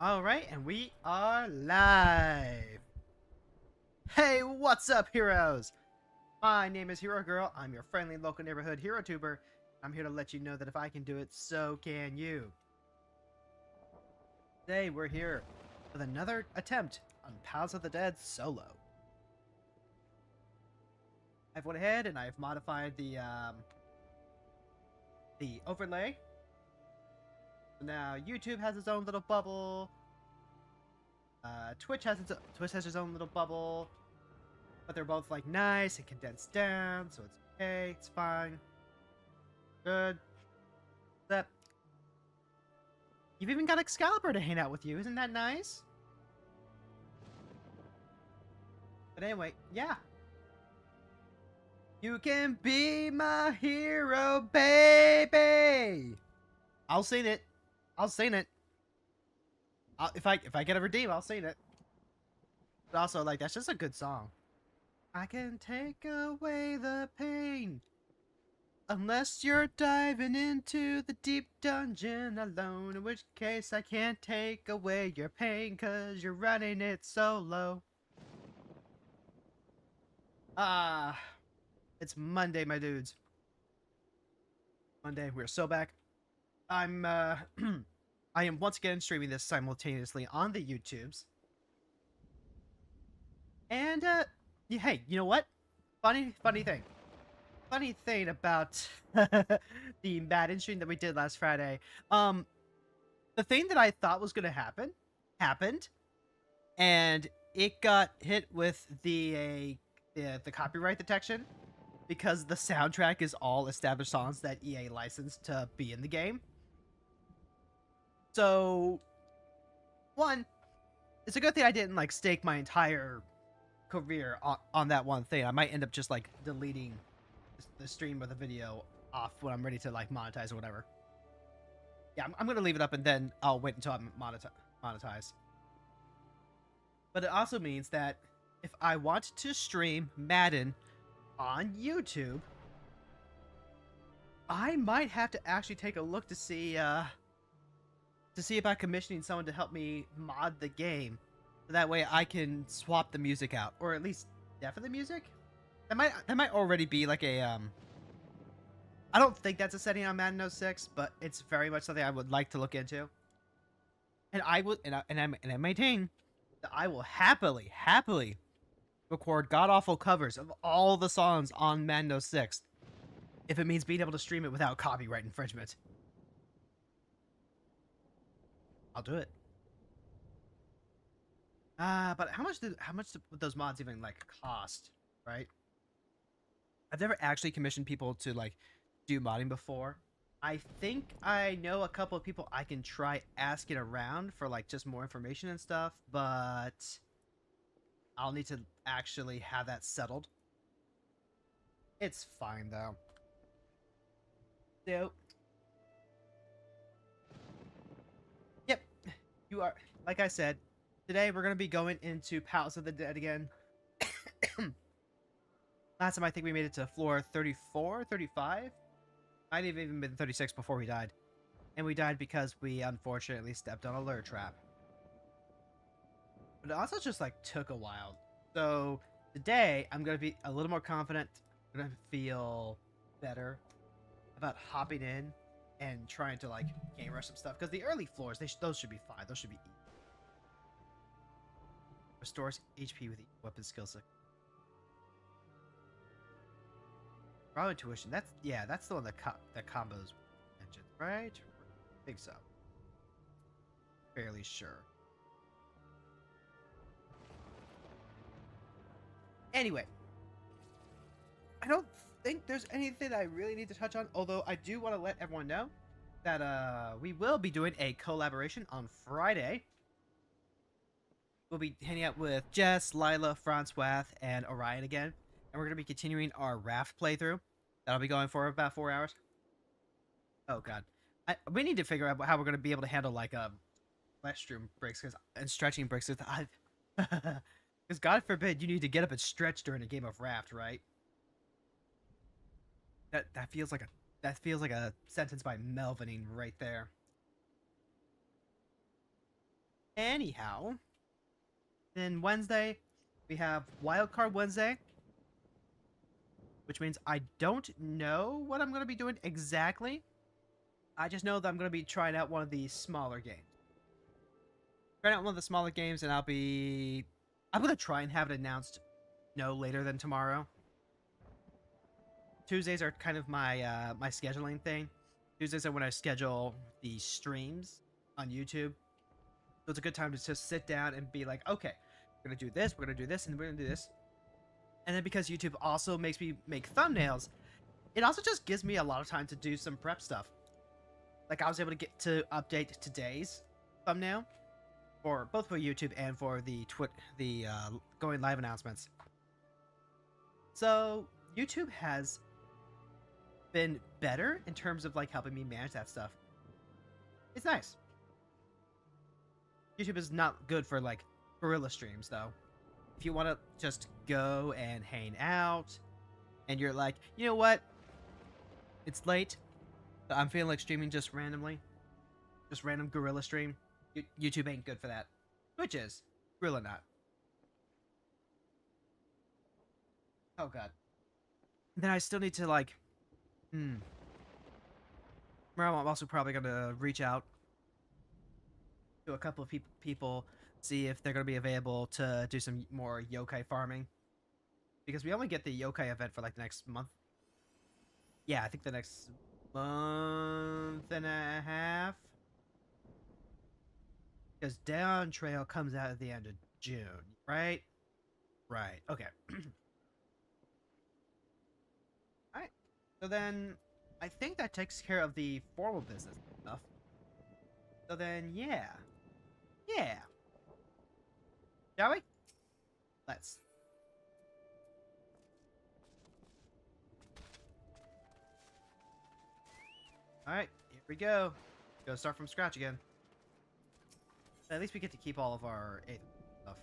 Alright, and we are live! Hey, what's up, heroes? My name is Hero Girl. I'm your friendly local neighborhood hero tuber. I'm here to let you know that if I can do it, so can you. Today, we're here with another attempt on Palace of the Dead solo. I've went ahead and I've modified the overlay. So now YouTube has its own little bubble. Twitch has its own little bubble, but they're both like nice and condensed down, so it's okay. It's fine. Good. Except you've even got Excalibur to hang out with you. Isn't that nice? But anyway, yeah. You can be my hero, baby. I'll sing it. I'll sing it. If I get a redeem, I'll sing it. But also, like, that's just a good song. I can take away the pain. Unless you're diving into the deep dungeon alone, in which case I can't take away your pain, cause you're running it solo. It's Monday, my dudes. Monday, we're so back. I'm, I am once again streaming this simultaneously on the YouTubes. And, yeah, hey, you know what? Funny thing about the Madden stream that we did last Friday. The thing that I thought was gonna happen happened, and it got hit with the copyright detection because the soundtrack is all established songs that EA licensed to be in the game. So, one, it's a good thing I didn't like stake my entire career on that one thing. I might end up just like deleting the stream or the video off when I'm ready to like monetize or whatever. Yeah, I'm gonna leave it up and then I'll wait until I'm monetize. But it also means that if I want to stream Madden on YouTube, I might have to actually take a look to see about commissioning someone to help me mod the game. So that way I can swap the music out, or at least deafen the music. That might already be like a I don't think that's a setting on Madden 06, but it's very much something I would like to look into. And I will, and I maintain that I will happily record god awful covers of all the songs on Madden 06 if it means being able to stream it without copyright infringement. I'll do it. But how much would those mods even like cost, right? I've never actually commissioned people to like do modding before. I think I know a couple of people I can try asking around for like just more information and stuff, but I'll need to actually have that settled. It's fine though. So, yep, you are, like I said, today we're going to be going into Palace of the Dead again. Last time I think we made it to floor 34, 35. Might have even been 36 before we died. And we died because we unfortunately stepped on a lure trap. But it also just like took a while. So today I'm going to be a little more confident. I'm going to feel better about hopping in and trying to like game rush some stuff. Because the early floors, those should be fine. Those should be easy. Restores HP with weapon skill set. Raw intuition. That's the one that combos engines, right? I think so. Fairly sure. Anyway, I don't think there's anything I really need to touch on. Although I do want to let everyone know that we will be doing a collaboration on Friday. We'll be hanging out with Jess, Lila, Francois, and Orion again. And we're going to be continuing our raft playthrough. That'll be going for about 4 hours. Oh, God. We need to figure out how we're going to be able to handle, like, restroom breaks and stretching breaks. Because God forbid you need to get up and stretch during a game of raft, right? That feels like a sentence by Melvining right there. Anyhow, then Wednesday, we have Wildcard Wednesday, which means I don't know what I'm going to be doing exactly. I just know that I'm going to be trying out one of the smaller games. Trying out one of the smaller games, and I'm going to try and have it announced no later than tomorrow. Tuesdays are kind of my my scheduling thing. Tuesdays are when I schedule the streams on YouTube. So it's a good time to just sit down and be like, okay, we're going to do this, we're going to do this, and we're going to do this. And then because YouTube also makes me make thumbnails, it also just gives me a lot of time to do some prep stuff. Like I was able to get to update today's thumbnail for both for YouTube and for the going live announcements. So YouTube has been better in terms of like helping me manage that stuff. It's nice. YouTube is not good for like guerrilla streams though. If you want to just go and hang out and you're like, you know what? It's late, but I'm feeling like streaming just randomly. Just random guerrilla stream. YouTube ain't good for that. Which is guerrilla not. Oh god. Then I still need to like I'm also probably gonna reach out to a couple of people, see if they're gonna be available to do some more yokai farming. Because we only get the yokai event for like the next month. Yeah, I think the next month and a half. Because Dawn Trail comes out at the end of June, right? Right. Okay. Alright. So then I think that takes care of the formal business stuff. So then yeah. Yeah. Shall we? Let's. Alright, here we go. Go start from scratch again. At least we get to keep all of our 8th stuff.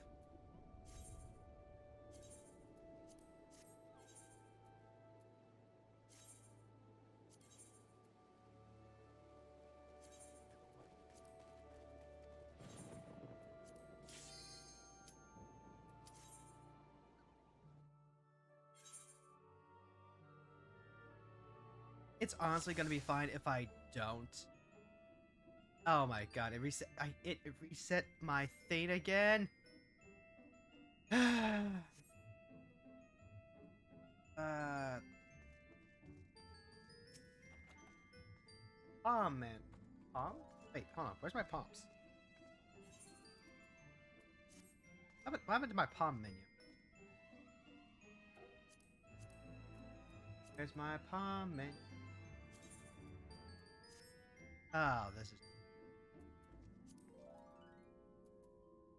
It's honestly gonna be fine if I don't. Oh my god, it reset. It reset my thing again. Palm man, palm. Wait, hold on. Where's my palms? What happened to my palm menu? There's my palm menu. Oh, this is.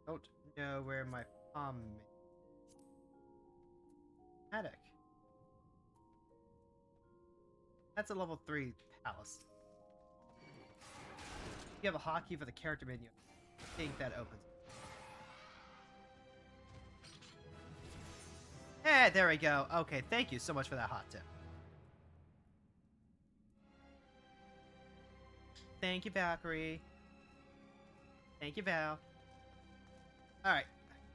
Don't know where my palm menu. Attic. That's a level 3 palace. You have a hotkey for the character menu. I think that opens. Hey, there we go. Okay, thank you so much for that hot tip. Thank you, Valkyrie. Thank you, Val. Alright,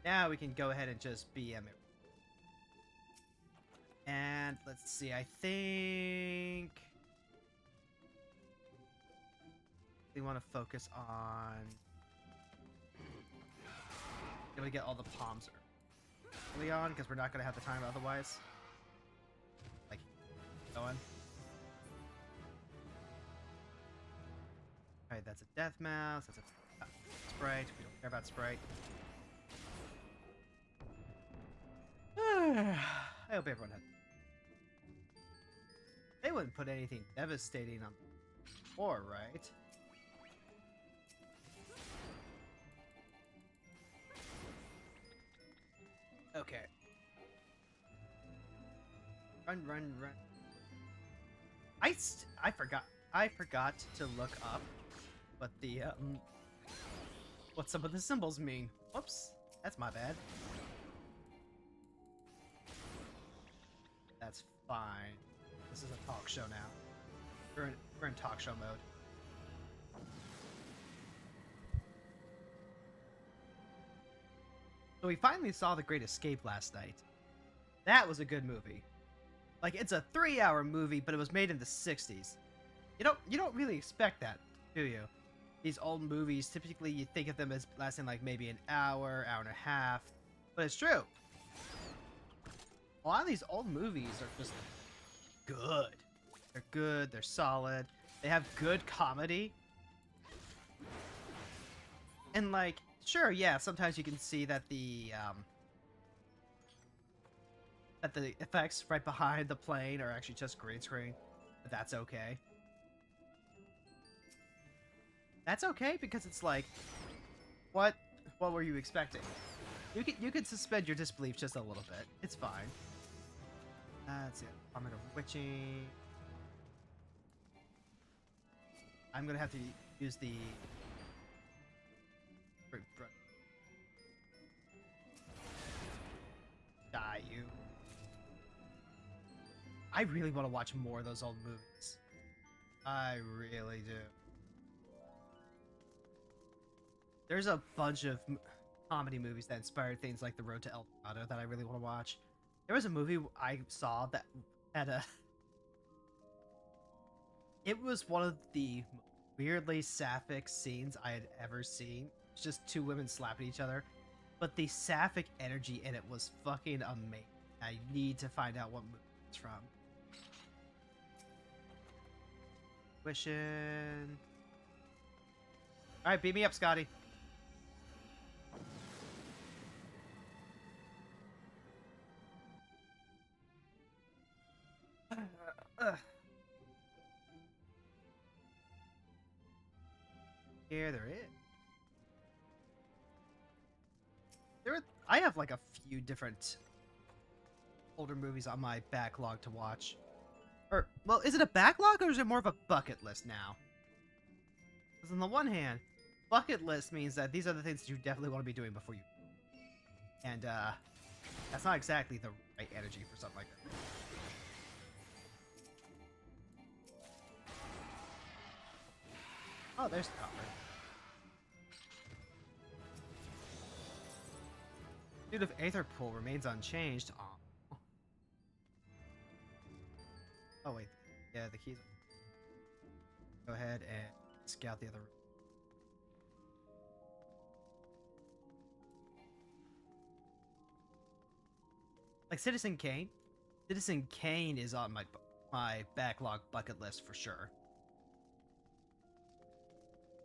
now we can go ahead and just BM it. And let's see, I think we want to focus on able to get all the palms early on, because we're not going to have the time otherwise. Like, going. Alright, that's a death mouse, that's a sprite, we don't care about sprite. I hope everyone had. They wouldn't put anything devastating on the floor, right? Okay. Run, run, run. I forgot to look up what the what some of the symbols mean. Whoops, that's my bad. That's fine. This is a talk show now. We're in talk show mode. So we finally saw The Great Escape last night. That was a good movie. Like, it's a 3-hour movie, but it was made in the 60s. You don't really expect that, do you? These old movies, typically you think of them as lasting like maybe an hour, hour and a half. But it's true. A lot of these old movies are just good. They're good, they're solid. They have good comedy. And like, sure, yeah, sometimes you can see that the effects right behind the plane are actually just green screen. But that's okay. That's okay because it's like, what were you expecting? You can suspend your disbelief just a little bit. It's fine. That's it. Department of Witching. I'm gonna have to use the. Die, you. I really want to watch more of those old movies. I really do. There's a bunch of comedy movies that inspired things like The Road to El Dorado that I really want to watch. There was a movie I saw that had a... It was one of the weirdly sapphic scenes I had ever seen. It's just two women slapping each other. But the sapphic energy in it was fucking amazing. I need to find out what movie it's from. Wishing... Alright, beat me up, Scotty. Here there is. I have like a few different older movies on my backlog to watch. Or, well, is it a backlog or is it more of a bucket list now? Because on the one hand, bucket list means that these are the things that you definitely want to be doing before you... And, that's not exactly the right energy for something like that. Oh, there's the copper. Dude, if Aether Pool remains unchanged... Oh, wait. Yeah, the keys... Go ahead and scout the other room. Like Citizen Kane? Citizen Kane is on my backlog bucket list for sure.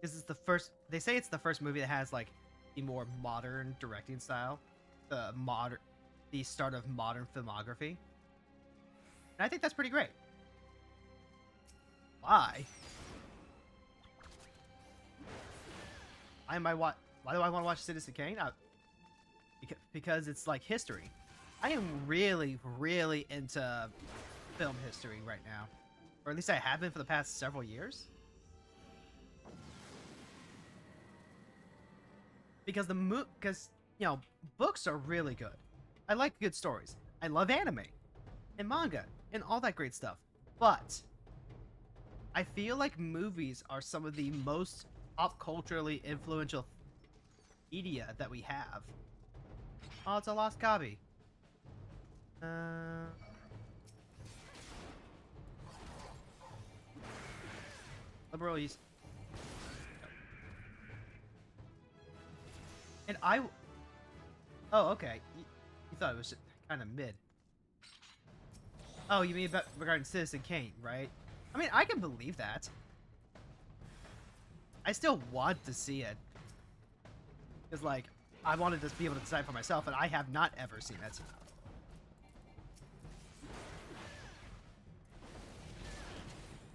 This is the first... They say it's the first movie that has, like, the more modern directing style. The start of modern filmography. And I think that's pretty great. Why? Why do I want to watch Citizen Kane? Because it's like history. I am really, really into film history right now. Or at least I have been for the past several years. Because you know, books are really good. I like good stories. I love anime and manga and all that great stuff. But I feel like movies are some of the most pop culturally influential media that we have. Oh, it's a lost copy. Liberal East. And oh, okay. You thought it was kind of mid. Oh, you mean about regarding Citizen Kane, right? I mean, I can believe that. I still want to see it. Because, like, I wanted to be able to decide for myself, and I have not ever seen it.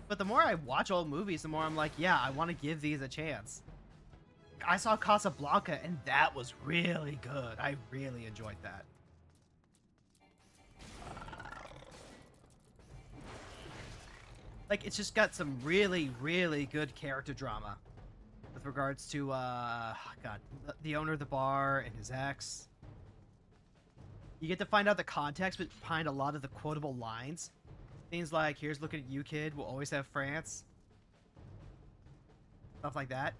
But the more I watch old movies, the more I'm like, yeah, I want to give these a chance. I saw Casablanca, and that was really good. I really enjoyed that. Like, it's just got some really, really good character drama. With regards to, God, the owner of the bar and his ex. You get to find out the context behind a lot of the quotable lines. Things like, here's looking at you, kid, we'll always have France. Stuff like that.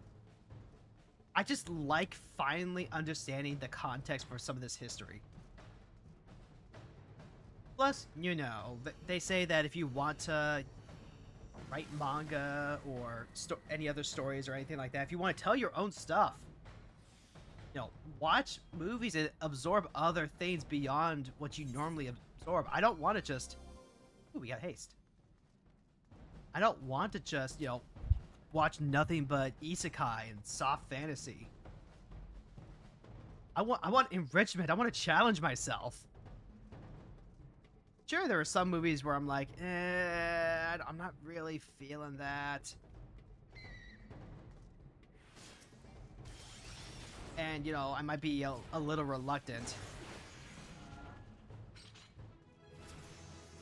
I just like finally understanding the context for some of this history. Plus, you know, they say that if you want to write manga or any other stories or anything like that, if you want to tell your own stuff, you know, watch movies and absorb other things beyond what you normally absorb. I don't want to just... Ooh, we got haste. I don't want to just, you know, watch nothing but isekai and soft fantasy. I want enrichment. I want to challenge myself. Sure, there are some movies where I'm like, I'm not really feeling that. And, you know, I might be a little reluctant.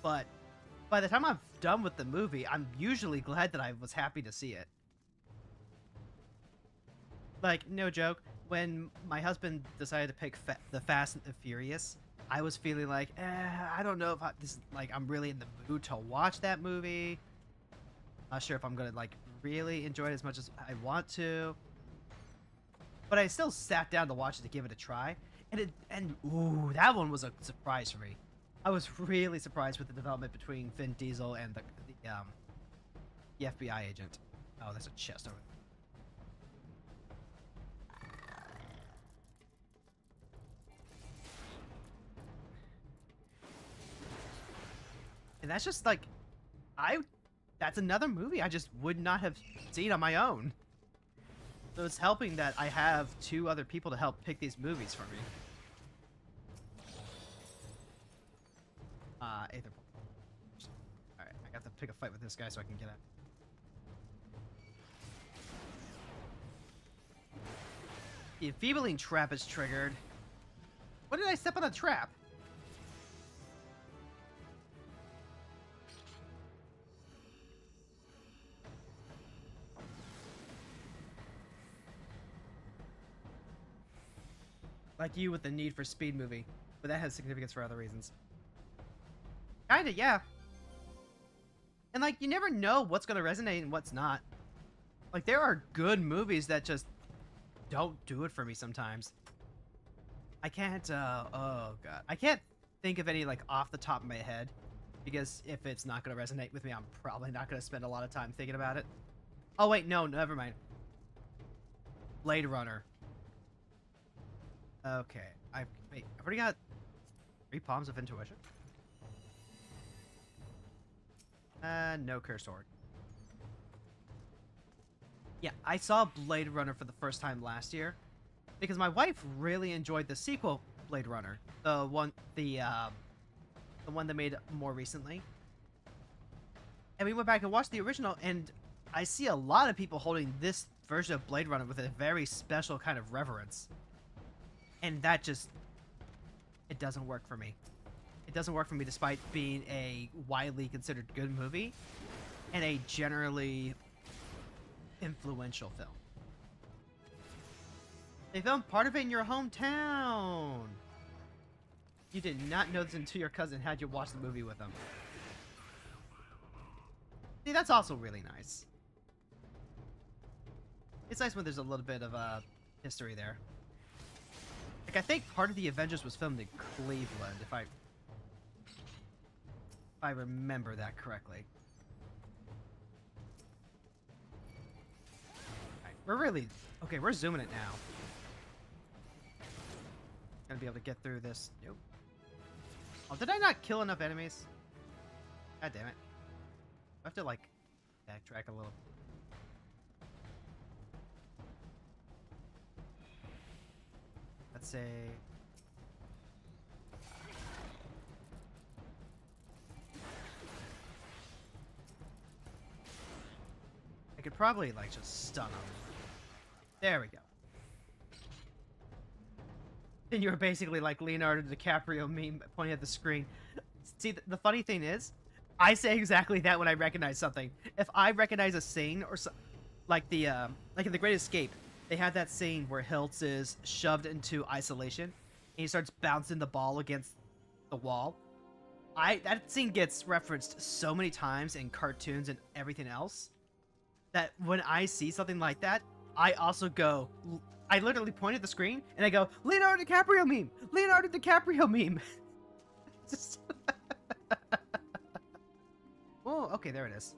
But by the time I'm done with the movie, I'm usually glad that I was happy to see it. Like, no joke, when my husband decided to pick the Fast and the Furious, I was feeling like, I don't know if I'm really in the mood to watch that movie. Not sure if I'm gonna, like, really enjoy it as much as I want to. But I still sat down to watch it to give it a try. And ooh, that one was a surprise for me. I was really surprised with the development between Vin Diesel and the FBI agent. Oh, there's a chest over there. And that's just like, that's another movie I just would not have seen on my own. So it's helping that I have 2 other people to help pick these movies for me. Aether. Alright, I got to pick a fight with this guy so I can get out. The enfeebling trap is triggered. What did I step on a trap? Like you with the Need for Speed movie, but that has significance for other reasons. Kinda, yeah. And like, you never know what's gonna resonate and what's not. Like, there are good movies that just don't do it for me sometimes. I can't, oh god. I can't think of any, like, off the top of my head, because if it's not gonna resonate with me, I'm probably not gonna spend a lot of time thinking about it. Oh wait, no, never mind. Blade Runner. Okay, I've already got 3 palms of intuition. No cursed sword. Yeah, I saw Blade Runner for the first time last year because my wife really enjoyed the sequel Blade Runner, the one that made more recently. And we went back and watched the original, and I see a lot of people holding this version of Blade Runner with a very special kind of reverence. And that just, it doesn't work for me. It doesn't work for me despite being a widely considered good movie and a generally influential film. They filmed part of it in your hometown. You did not know this until your cousin had you watch the movie with them. See, that's also really nice. It's nice when there's a little bit of history there. Like, I think part of the Avengers was filmed in Cleveland, if I remember that correctly. Alright, we're really... Okay, we're zooming it now. Gonna be able to get through this. Nope. Oh, did I not kill enough enemies? God damn it. I have to, like, backtrack a little. Let's say... I could probably, like, just stun him. There we go. And you were basically like Leonardo DiCaprio meme pointing at the screen. See, the funny thing is, I say exactly that when I recognize something. If I recognize a scene or like in The Great Escape, they had that scene where Hiltz is shoved into isolation and he starts bouncing the ball against the wall. That scene gets referenced so many times in cartoons and everything else that when I see something like that, I also go I literally point at the screen and I go, Leonardo DiCaprio meme! Leonardo DiCaprio meme! Just... Oh, okay, there it is.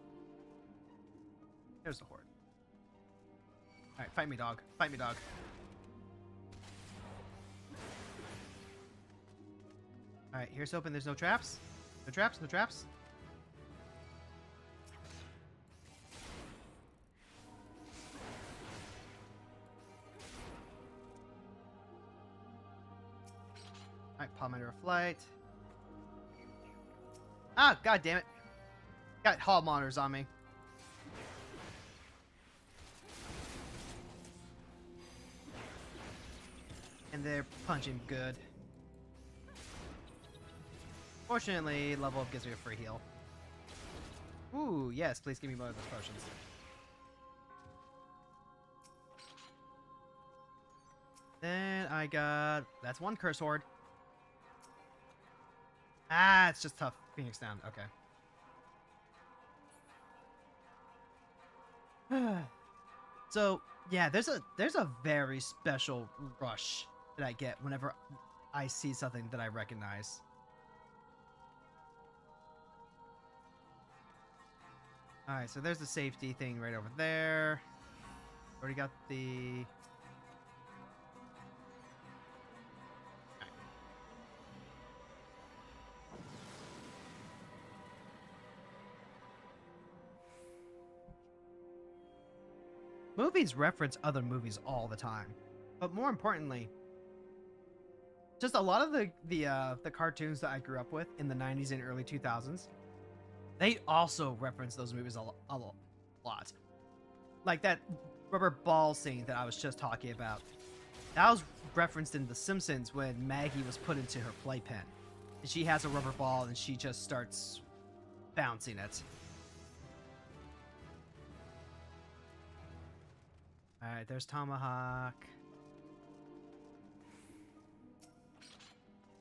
There's the horde. Alright, fight me, dog. Fight me, dog. Alright, here's hoping there's no traps. No traps, no traps. Alright, Pomander of Flight. Ah, god damn it. Got hall monitors on me. And they're punching good. Fortunately, level up gives me a free heal. Ooh, yes, please give me more of those potions. Then I got... That's one curse horde. Ah, it's just tough. Phoenix down. Okay. So, yeah, there's a very special rush that I get whenever I see something that I recognize. Alright, so there's the safety thing right over there. Already got the... Movies reference other movies all the time, but more importantly, just a lot of the cartoons that I grew up with in the 90s and early 2000s, they also reference those movies a lot. Like that rubber ball scene that I was just talking about. That was referenced in The Simpsons when Maggie was put into her playpen, and she has a rubber ball and she just starts bouncing it. Alright, there's Tomahawk.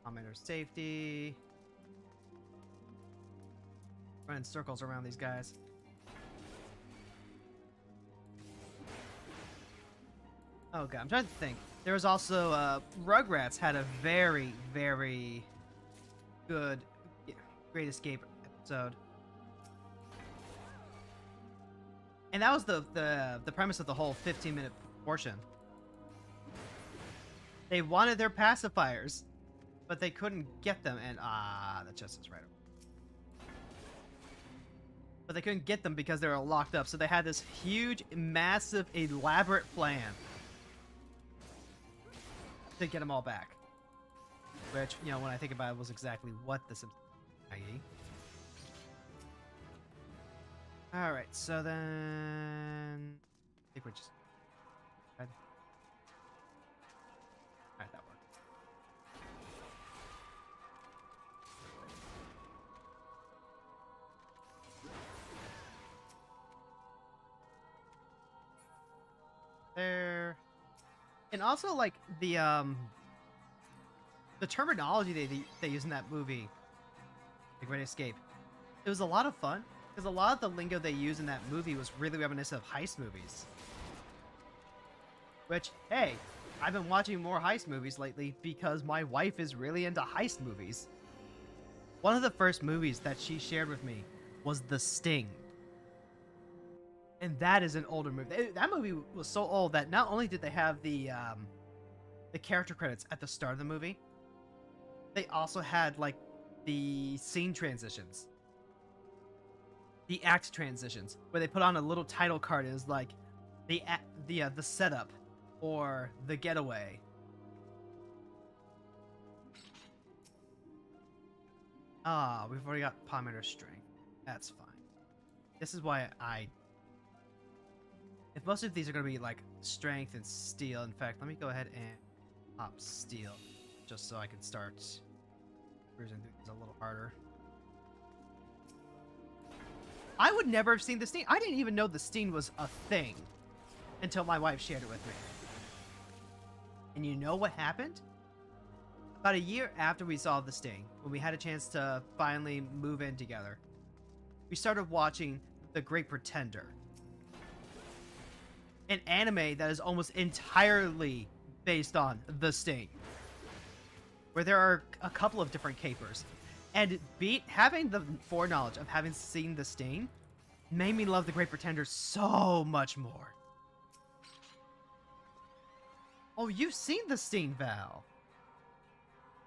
Commander's safety. Running circles around these guys. Oh god, I'm trying to think. There was also, Rugrats had a very, very good Great Escape episode. And that was the premise of the whole 15-minute portion. They wanted their pacifiers, but they couldn't get them, and the chest is right over. But they couldn't get them because they were locked up, so they had this huge, massive, elaborate plan to get them all back. Which, you know, when I think about it, was exactly what the Simpsons. Alright, so then... I think we're just... Alright, that worked. There... And also, like, the terminology they use in that movie, The Great Escape, it was a lot of fun. Because a lot of the lingo they use in that movie was really reminiscent of heist movies. Which, hey, I've been watching more heist movies lately because my wife is really into heist movies. One of the first movies that she shared with me was The Sting. And that is an older movie. That movie was so old that not only did they have the character credits at the start of the movie, they also had, like, the scene transitions. The act transitions, where they put on a little title card. It was like the setup or the getaway. We've already got Pomander strength. That's fine. This is why if most of these are gonna be like strength and steel. In fact, let me go ahead and pop steel, just so I can start cruising through these a little harder. I would never have seen the Sting. I didn't even know the Sting was a thing until my wife shared it with me. And you know what happened? About a year after we saw the Sting, when we had a chance to finally move in together, we started watching The Great Pretender. an anime that is almost entirely based on The Sting, where there are a couple of different capers. And having the foreknowledge of having seen The Sting made me love The Great Pretender so much more. Oh, you've seen The Sting, Val.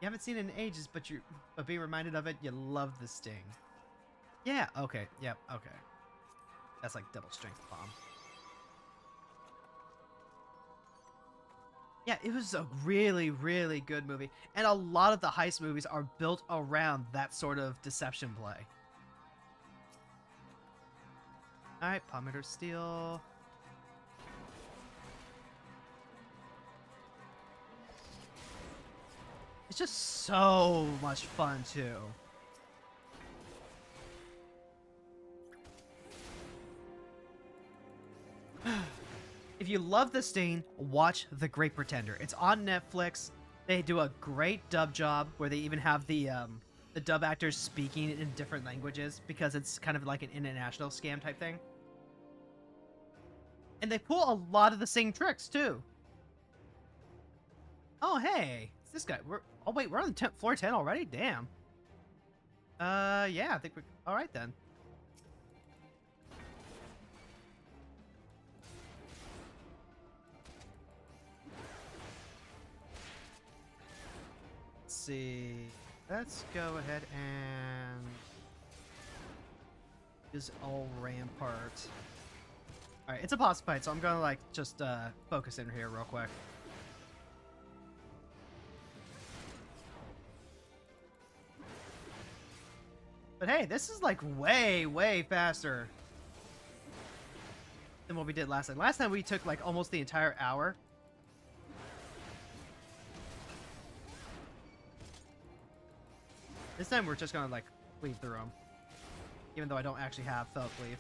You haven't seen it in ages, but being reminded of it, you love The Sting. Yeah, okay, yep, okay. That's like double strength bomb. Yeah, it was a really, really good movie. And a lot of the heist movies are built around that sort of deception play. Alright, Palmetto Steel. It's just so much fun, too. If you love The Sting, watch The Great Pretender. It's on Netflix. They do a great dub job where they even have the dub actors speaking in different languages because it's kind of like an international scam type thing. And they pull a lot of the same tricks too. Oh hey, it's this guy. We're on floor 10 already. Damn. Yeah, I think we're all right then. Let's see. Let's go ahead and use all Rampart. Alright, it's a boss fight, so I'm gonna like just focus in here real quick. But hey, this is like way, way faster than what we did last time. Last time we took like almost the entire hour. This time we're just gonna like cleave through them. Even though I don't actually have felt cleave.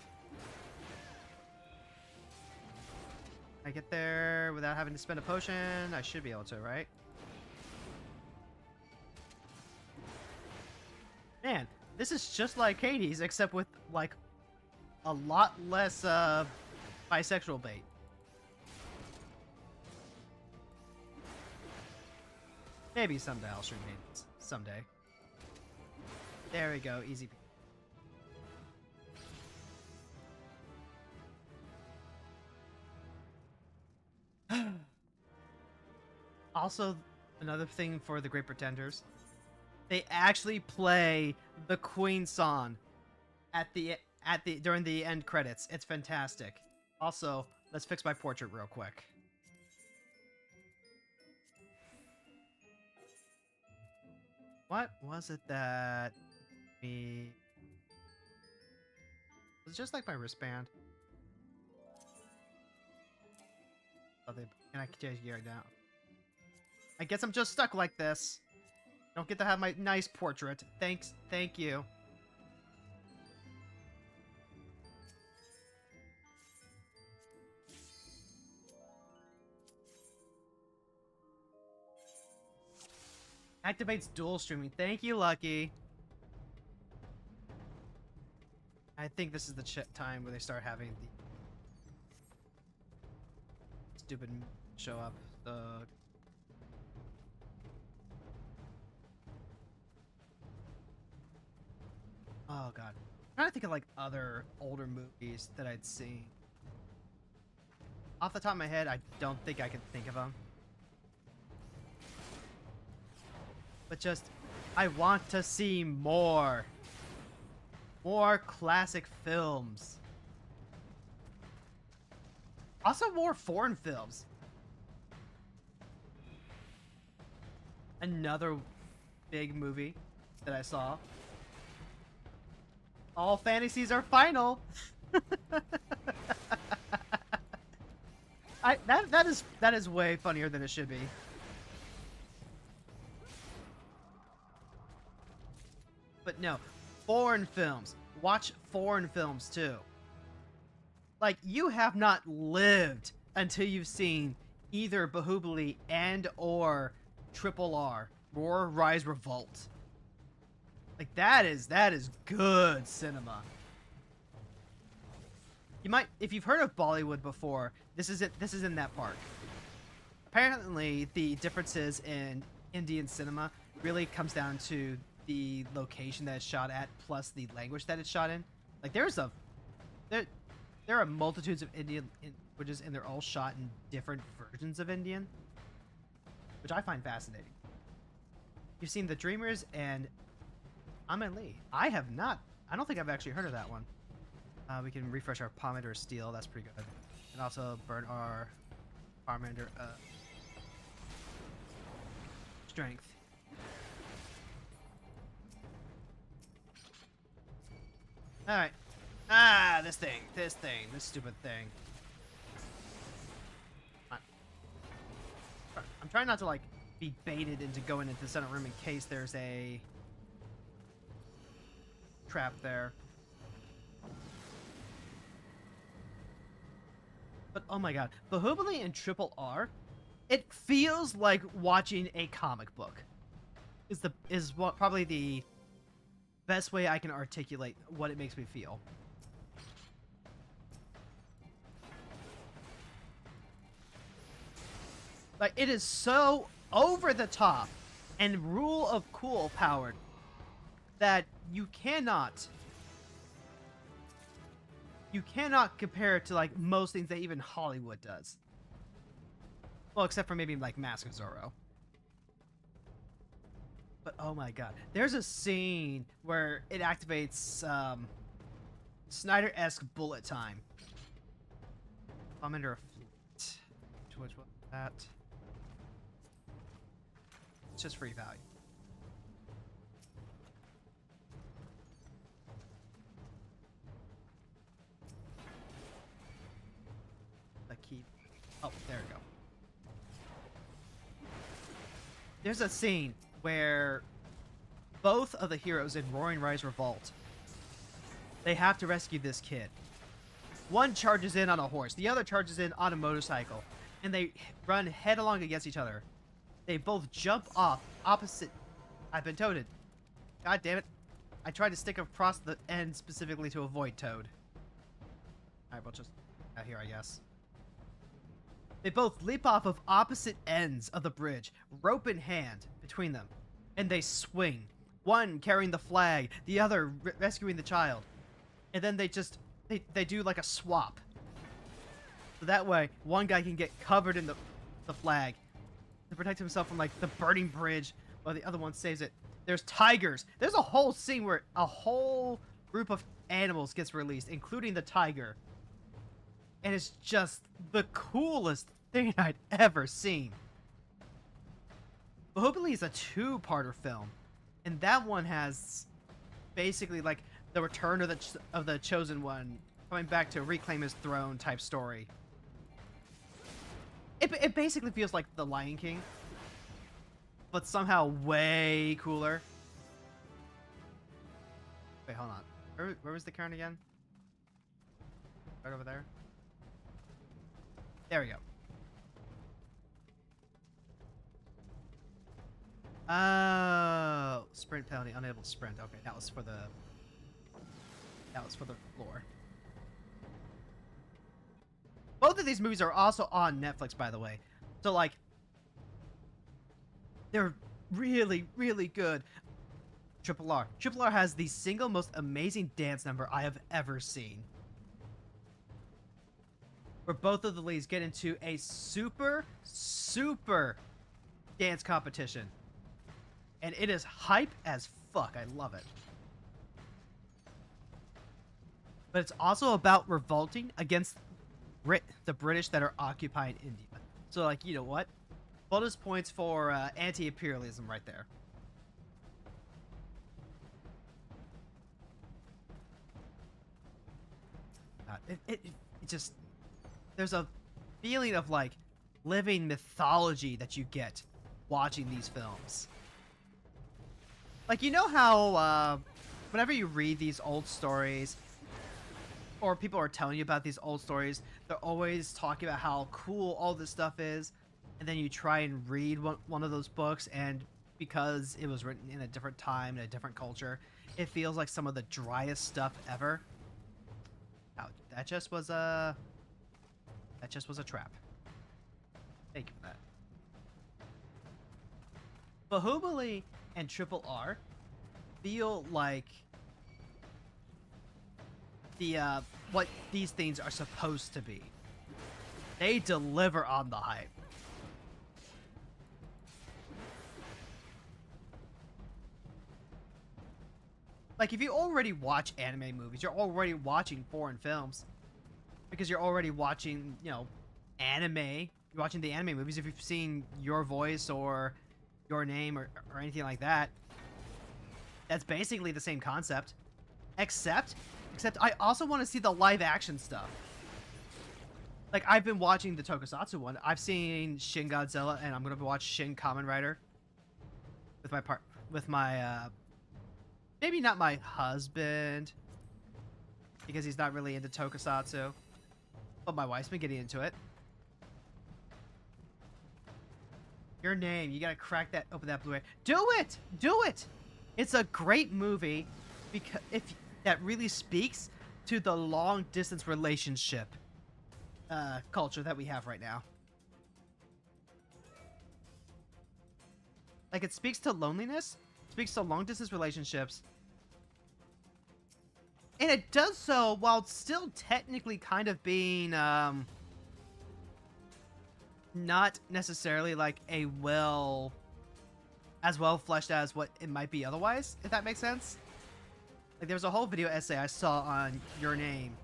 I get there without having to spend a potion. I should be able to, right? Man, this is just like Hades, except with like a lot less bisexual bait. Maybe someday I'll stream Hades. Someday. There we go, easy. Also, another thing for the Great Pretenders, they actually play the Queen song during the end credits. It's fantastic. Also, let's fix my portrait real quick. What was it that me? Was it just like my wristband? Oh, can I just get it down? I guess I'm just stuck like this. Don't get to have my nice portrait. Thanks. Thank you. Activates dual streaming. Thank you, Lucky. I think this is the time where they start having the stupid show up. Oh god. I'm trying to think of like other older movies that I'd seen. Off the top of my head, I don't think I can think of them. But just, I want to see more. More classic films. Also more foreign films. Another big movie that I saw. All fantasies are final. That is way funnier than it should be. But no, foreign films. Watch foreign films too. Like, you have not lived until you've seen either Bahubali and or RRR, Roar, Rise, Revolt. Like, that is good cinema. You might, if you've heard of Bollywood before, this is in that park. Apparently, the differences in Indian cinema really comes down to the location that it's shot at, plus the language that it's shot in. Like, there are multitudes of Indian languages, and they're all shot in different versions of Indian, which I find fascinating. You've seen The Dreamers and Amen Lee. I have not. I don't think I've actually heard of that one. We can refresh our Pomander Steel. That's pretty good. And also burn our Pomander Strength. Alright. Ah, this stupid thing. I'm trying not to, like, be baited into going into the center room in case there's a trap there. But oh my god, Bahubali and Triple R, it feels like watching a comic book. Is what probably the best way I can articulate what it makes me feel. Like, it is so over the top and rule of cool powered that you cannot compare it to, like, most things that even Hollywood does. Well, except for maybe, like, Mask of Zorro. But oh my god, there's a scene where it activates Snyder-esque bullet time. I'm under a fleet. Which was that? It's just free value. The key. Oh, there we go. There's a scene where both of the heroes in Roaring Rise Revolt, they have to rescue this kid. One charges in on a horse, the other charges in on a motorcycle, and they run headlong against each other. They both jump off opposite. I've been toaded. God damn it. I tried to stick across the end specifically to avoid Toad. Alright, we'll just out here, I guess. They both leap off of opposite ends of the bridge, rope in hand between them, and they swing. One carrying the flag, the other rescuing the child. And then they just, they do like a swap. So that way, one guy can get covered in the flag to protect himself from, like, the burning bridge, while the other one saves it. There's tigers. There's a whole scene where a whole group of animals gets released, including the tiger. And it's just the coolest thing I'd ever seen. Bahubali is a two-parter film, and that one has basically, like, the return of the chosen one coming back to reclaim his throne type story. It basically feels like The Lion King, but somehow way cooler. Wait, hold on. Where was the Karen again? Right over there? There we go. Oh, sprint penalty, unable to sprint. Okay, that was for the floor. Both of these movies are also on Netflix, by the way. So, like, they're really, really good. Triple R. Triple R has the single most amazing dance number I have ever seen, where both of the leads get into a super dance competition. And it is hype as fuck. I love it. But it's also about revolting against the British that are occupying India. So, like, you know what? Bonus points for anti-imperialism right there. It just... There's a feeling of, like, living mythology that you get watching these films. Like, you know how, whenever you read these old stories, or people are telling you about these old stories, they're always talking about how cool all this stuff is, and then you try and read one of those books, and because it was written in a different time, in a different culture, it feels like some of the driest stuff ever. Oh, That just was a trap. Thank you for that. Bahubali and Triple R feel like the what these things are supposed to be. They deliver on the hype. Like, if you already watch anime movies, you're already watching foreign films. Because you're already watching, you know, anime. You're watching the anime movies. If you've seen Your Voice or Your Name or anything like that, that's basically the same concept. Except I also want to see the live action stuff. Like, I've been watching the Tokusatsu one. I've seen Shin Godzilla, and I'm gonna watch Shin Kamen Rider with my maybe not my husband, because he's not really into Tokusatsu, but my wife's been getting into it. Your Name, you gotta crack that open that Blu-ray. Do it! Do it! It's a great movie because that really speaks to the long distance relationship culture that we have right now. Like, it speaks to loneliness, speaks to long distance relationships, and it does so while still technically kind of being not necessarily like as well fleshed as what it might be otherwise, if that makes sense. Like, there was a whole video essay I saw on Your Name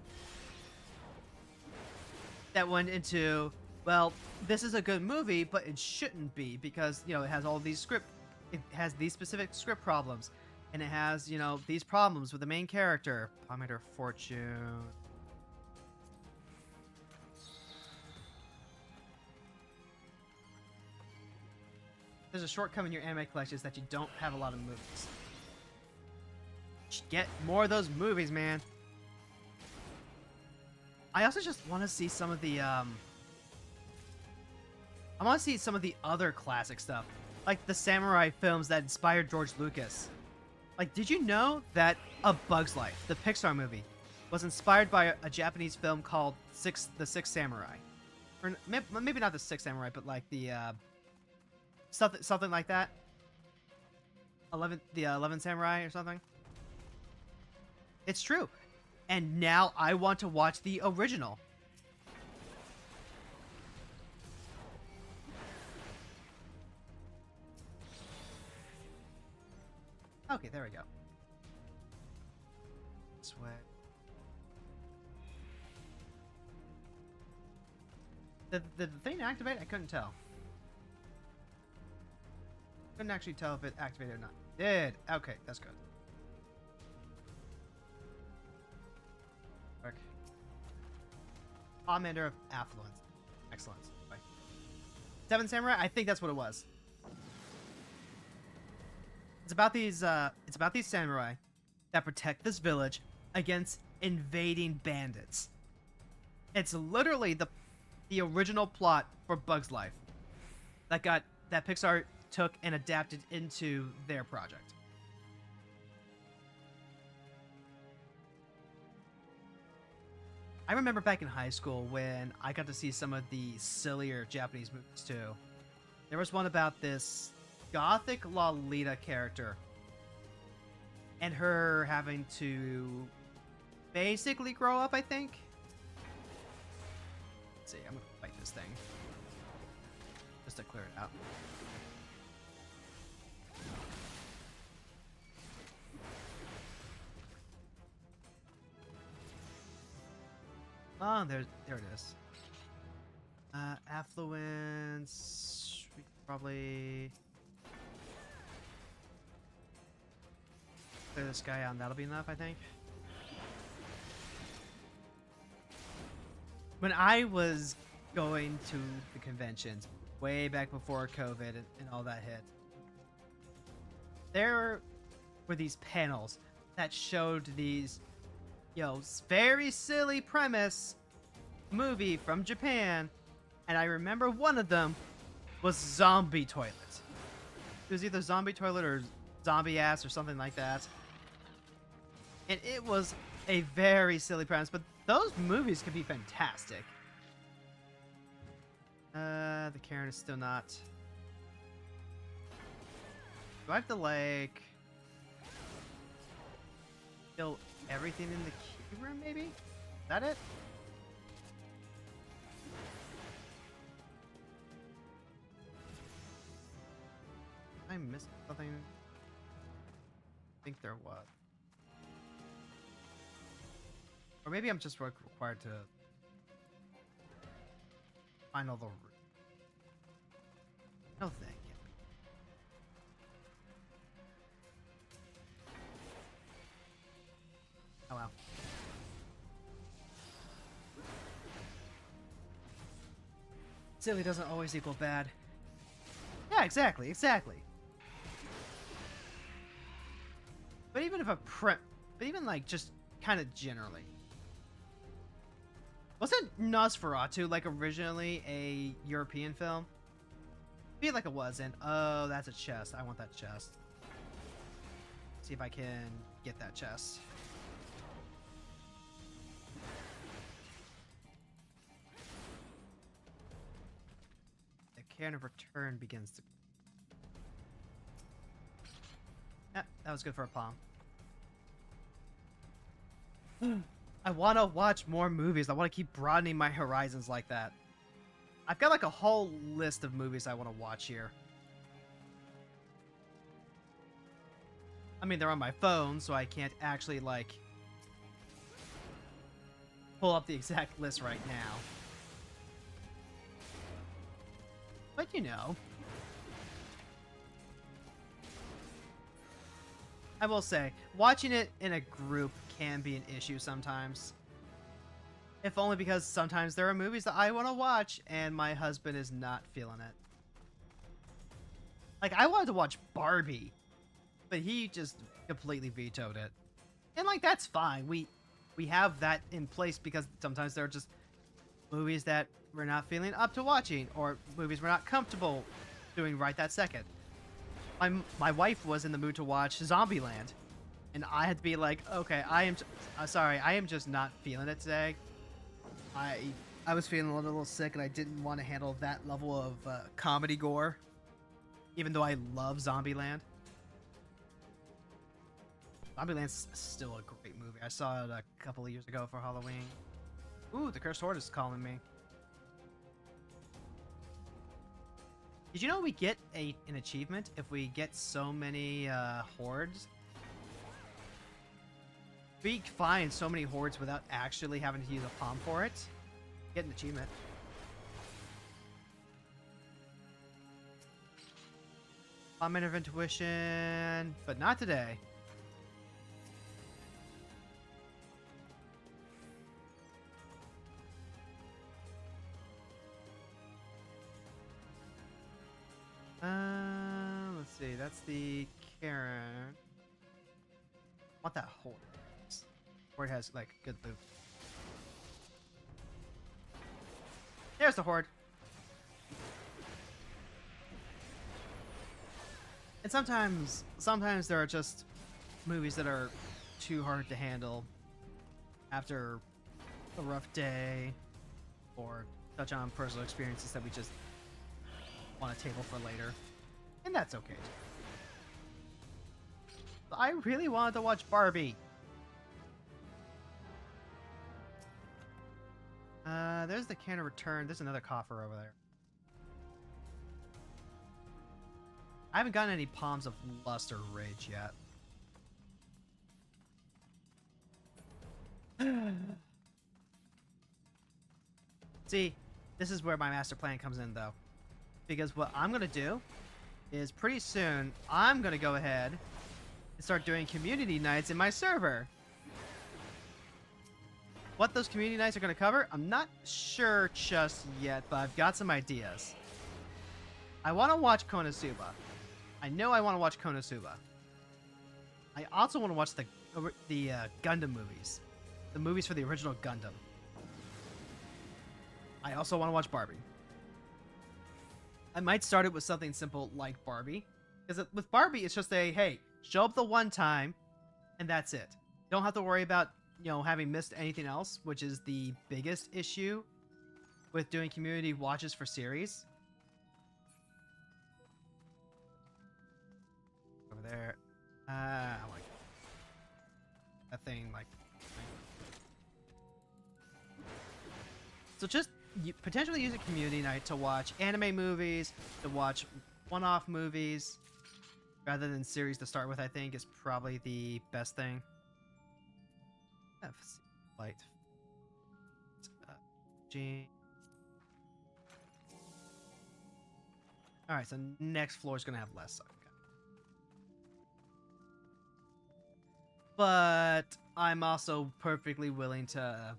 that went into, well, this is a good movie, but it shouldn't be because, you know, it has these specific script problems, and it has, you know, these problems with the main character, Palmater Fortune. There's a shortcoming in your anime collection is that you don't have a lot of movies. Get more of those movies, man. I also just want to see some of the I want to see some of the other classic stuff, like the samurai films that inspired George Lucas. Like, did you know that A Bug's Life, the Pixar movie, was inspired by a Japanese film called The Sixth Samurai? Or maybe not The Sixth Samurai, but like the something like that. The 11th Samurai or something. It's true. And now I want to watch the original. Okay, there we go. Sweat. Did the thing activate? I couldn't tell. Couldn't actually tell if it activated or not. It did. Okay, that's good. Commander of Affluence. Excellent. Right. Seven Samurai? I think that's what it was. It's about these samurai that protect this village against invading bandits. It's literally the original plot for Bug's Life that Pixar took and adapted into their project. I remember back in high school when I got to see some of the sillier Japanese movies too. There was one about this gothic Lolita character and her having to basically grow up, I think. Let's see, I'm gonna fight this thing just to clear it out. Oh, there it is. Affluence. We could probably clear this guy out. That'll be enough, I think. When I was going to the conventions way back before COVID and all that hit, there were these panels that showed these, very silly premise movie from Japan, and I remember one of them was Zombie Toilet. It was either Zombie Toilet or Zombie Ass or something like that. And it was a very silly premise, but those movies could be fantastic. The Karen is still not. Do I have to like kill everything in the key room? Maybe. Is that it? I missed something. I think there was. Or maybe I'm just required to find all the... No thank you. Oh well. Silly doesn't always equal bad. Yeah, exactly, exactly. But even if but even like just kind of generally. Wasn't Nosferatu like originally a European film? I feel like it wasn't. Oh, that's a chest. I want that chest. See if I can get that chest. The Cairn of Return begins to... Yeah, that was good for a palm. I want to watch more movies. I want to keep broadening my horizons like that. I've got like a whole list of movies I want to watch here. I mean, they're on my phone, so I can't actually like pull up the exact list right now. But you know. I will say, watching it in a group can be an issue sometimes. If only because sometimes there are movies that I want to watch and my husband is not feeling it. Like, I wanted to watch Barbie, but he just completely vetoed it. And like, that's fine. We have that in place because sometimes there are just movies that we're not feeling up to watching, or movies we're not comfortable doing right that second. My wife was in the mood to watch Zombieland, and I had to be like, okay, sorry, I am just not feeling it today. I was feeling a little sick, and I didn't want to handle that level of comedy gore, even though I love Zombieland. Zombieland's still a great movie. I saw it a couple of years ago for Halloween. Ooh, the Cursed Horde is calling me. Did you know we get an achievement if we get so many hordes? We find so many hordes without actually having to use a palm for it. Get an achievement. Comment of intuition, but not today. Let's see. That's the Karen. I want that horde. Horde has like good loot. There's the horde. And sometimes there are just movies that are too hard to handle after a rough day, or touch on personal experiences that we just want a table for later, and that's okay. But I really wanted to watch Barbie. There's the Can of Return. There's another coffer over there. I haven't gotten any Palms of Lust or Rage yet. See, this is where my master plan comes in, though. Because what I'm going to do is pretty soon, I'm going to go ahead and start doing community nights in my server. What those community nights are going to cover, I'm not sure just yet, but I've got some ideas. I want to watch Konosuba. I know I want to watch Konosuba. I also want to watch the Gundam movies. The movies for the original Gundam. I also want to watch Barbie. I might start it with something simple like Barbie. Because with Barbie, it's just hey, show up the one time, and that's it. You don't have to worry about having missed anything else, which is the biggest issue with doing community watches for series. Over there. I like that thing, like. So just potentially use a community night to watch anime movies, to watch one-off movies, rather than series to start with. I think is probably the best thing. Light. G. All right, so next floor is gonna have less. Okay. But I'm also perfectly willing to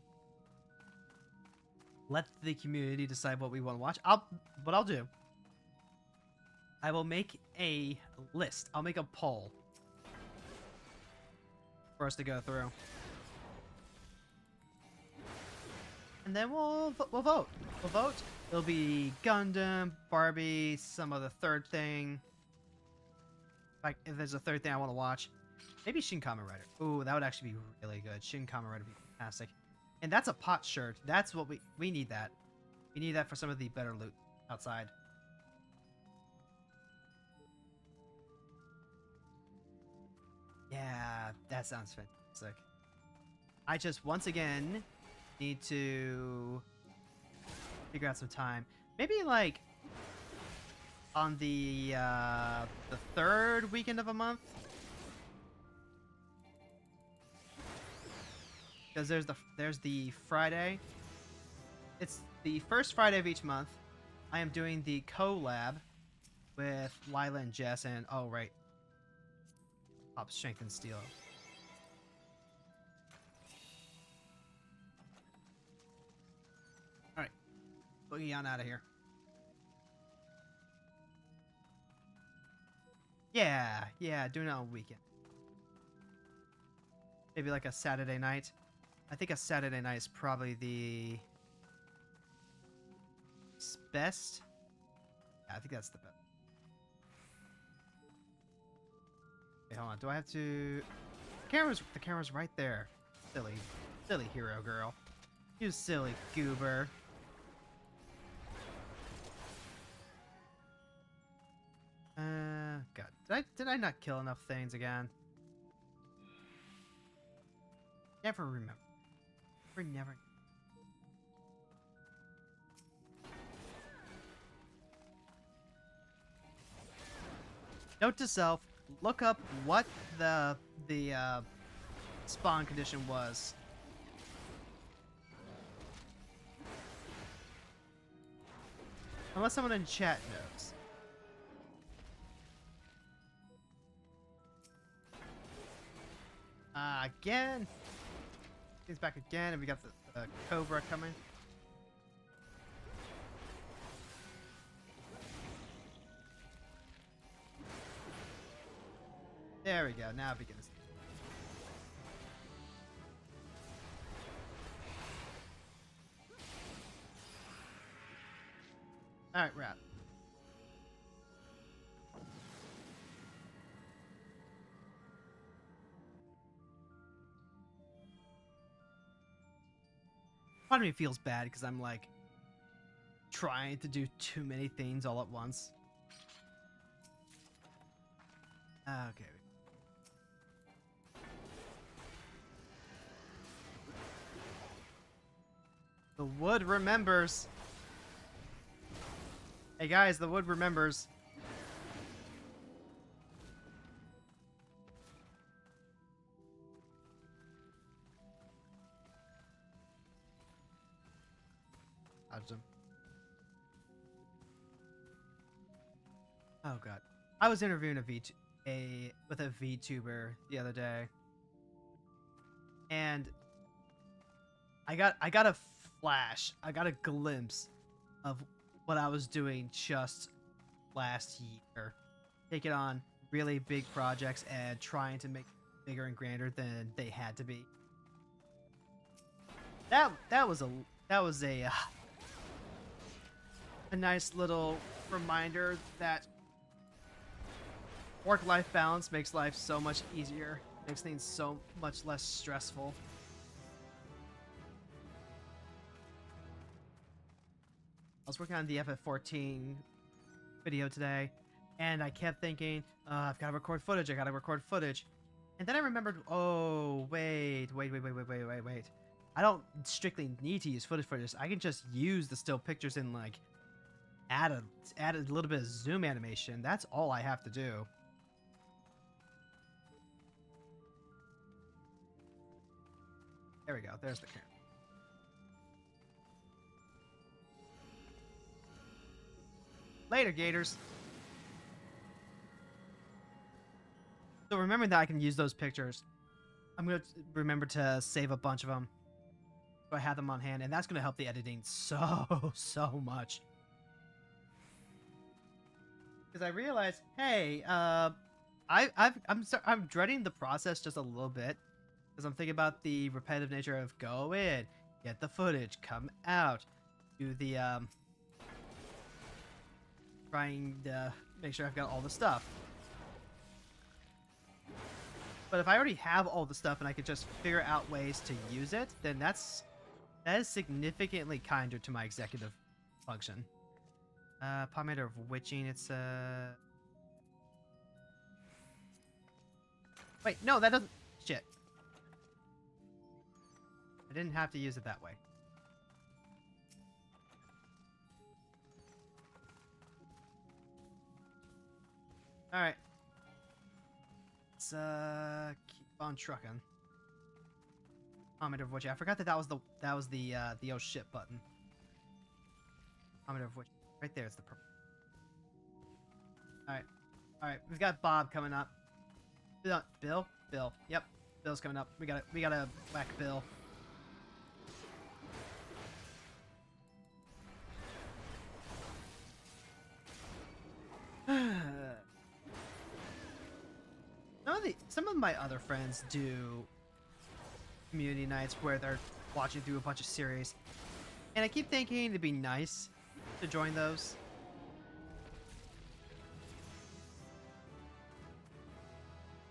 let the community decide what we want to watch. What I'll do, I will make a list. I'll make a poll for us to go through, and then we'll vote. We'll vote. It'll be Gundam, Barbie, some other third thing. Like if there's a third thing I want to watch, maybe Shin Kamen Rider. Ooh, that would actually be really good. Shin Kamen Rider would be fantastic. And that's a pot shirt. That's what we need that. We need that for some of the better loot outside. Yeah, that sounds fantastic. I just once again need to figure out some time. Maybe like on the third weekend of a month. Because there's the Friday. It's the first Friday of each month. I am doing the collab with Lila and Jess, and oh right, Pop Strength and Steel. All right, boogie on out of here. Yeah, doing it on weekend. Maybe like a Saturday night. I think a Saturday night is probably the best. Yeah, I think that's the best. Okay, hold on. Do I have to? The camera's right there. Silly hero girl. You silly goober. God, did I not kill enough things again? Never remember. Never. Note to self: look up what the spawn condition was. Unless someone in chat knows. Again. He's back again, and we got the Cobra coming. There we go. Now it begins. All right, wrap. Part of me feels bad because I'm like trying to do too many things all at once. Okay. The wood remembers. Hey guys, the wood remembers. Oh god. I was interviewing with a VTuber the other day. And I got a flash. I got a glimpse of what I was doing just last year. Taking on really big projects and trying to make bigger and grander than they had to be. That was a nice little reminder that work-life balance makes life so much easier, makes things so much less stressful. was working on the FF14 video today, and I kept thinking, I've got to record footage. I got to record footage. And then I remembered, oh, wait. I don't strictly need to use footage for this. I can just use the still pictures and, like, add a little bit of zoom animation. That's all I have to do. There we go. There's the camera. Later, Gators. So remembering that I can use those pictures, I'm going to remember to save a bunch of them so I have them on hand, and that's going to help the editing so much. Because I realized, hey, I'm dreading the process just a little bit, because I'm thinking about the repetitive nature of go in, get the footage, come out, do the trying to make sure I've got all the stuff. But if I already have all the stuff and I could just figure out ways to use it, then that is significantly kinder to my executive function. Pomander of Witching, it's wait, no, that doesn't... Shit. I didn't have to use it that way. Alright. Let's keep on trucking. Pomander of Witching. I forgot that was the oh shit button. Pomander of Witching. Right there, it's the purple. Alright, we've got Bob coming up. Bill? Yep, Bill's coming up. We gotta whack Bill. Some of my other friends do community nights where they're watching through a bunch of series, and I keep thinking it'd be nice to join those.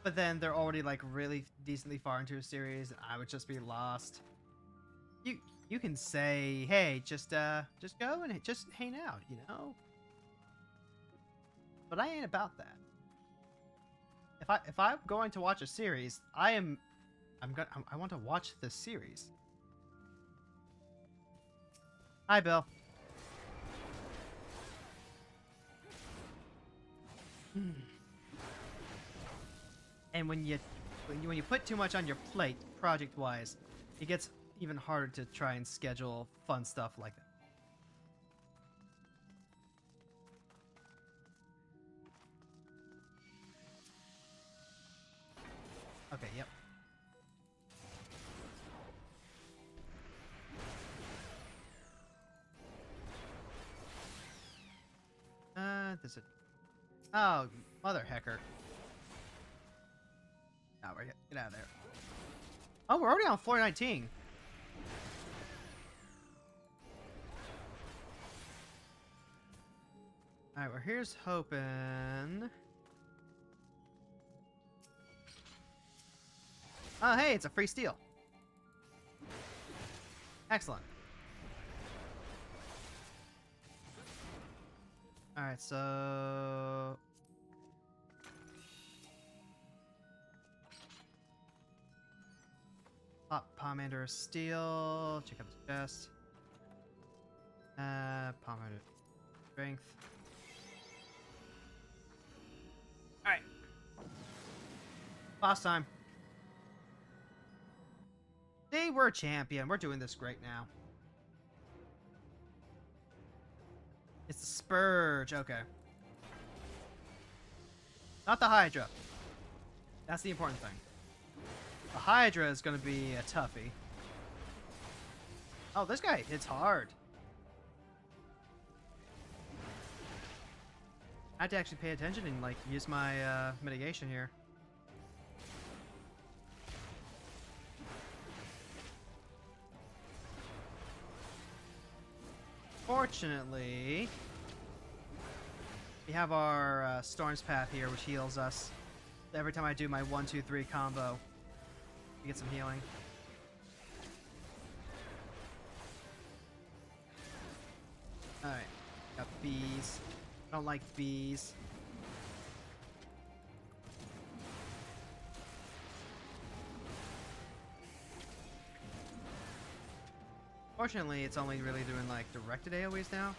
But then they're already like really decently far into a series, and I would just be lost. You can say, hey, just go and just hang out, you know. But I ain't about that. If I'm going to watch a series, I want to watch the series. Hi, Bill. And when you put too much on your plate, project-wise, it gets even harder to try and schedule fun stuff like that. Okay, yep. There's a... Oh, mother hecker. Oh, get out of there. Oh, we're already on floor 19. Alright, well, here's hoping... Oh, hey, it's a free steal. Excellent. Alright, so... Pop Pomander of Steel. Check out the chest. Pomander Strength. Alright. Boss time. See, we're a champion. We're doing this great now. It's the Spurge. Okay. Not the Hydra. That's the important thing. The Hydra is going to be a toughie. Oh, this guy hits hard. I have to actually pay attention and, like, use my mitigation here. Fortunately, we have our Storm's Path here, which heals us. Every time I do my 1-2-3 combo, you get some healing. Alright. Got bees. I don't like bees. Fortunately, it's only really doing like directed AoEs now.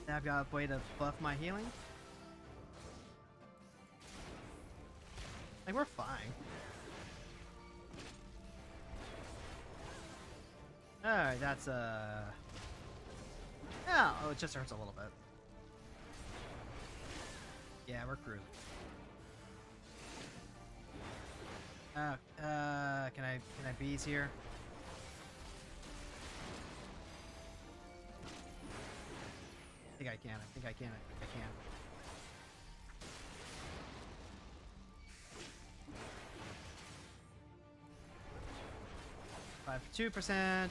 Now I've got a way to buff my healing. Like, we're fine. Alright, that's yeah, oh, it just hurts a little bit. Yeah, we're cruising. Can I bees here? I think I can. I think I can. I think I can. 2%.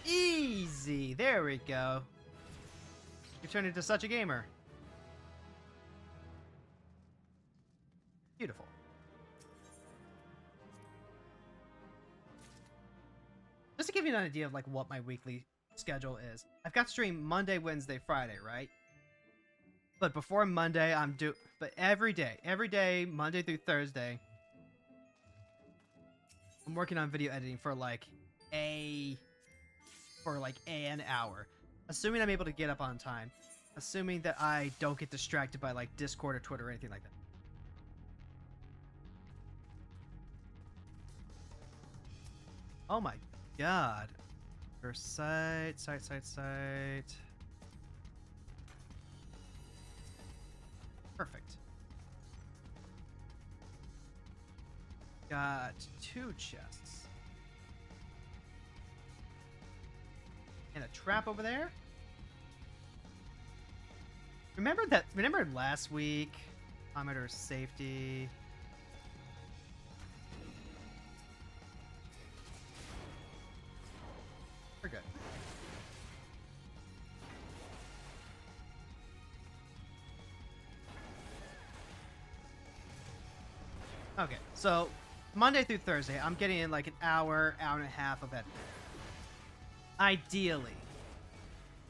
Easy. There we go. You turned into such a gamer. Beautiful. Just to give you an idea of like what my weekly schedule is. I've got stream Monday, Wednesday, Friday, right? But before Monday, but every day, Monday through Thursday, I'm working on video editing for like an hour. Assuming I'm able to get up on time. Assuming that I don't get distracted by like Discord or Twitter or anything like that. Oh my god. First site. Perfect. Got 2 chests. And a trap over there? Remember last week? Commodore safety. We're good. Okay, so Monday through Thursday, I'm getting in like an hour and a half of editing. Ideally.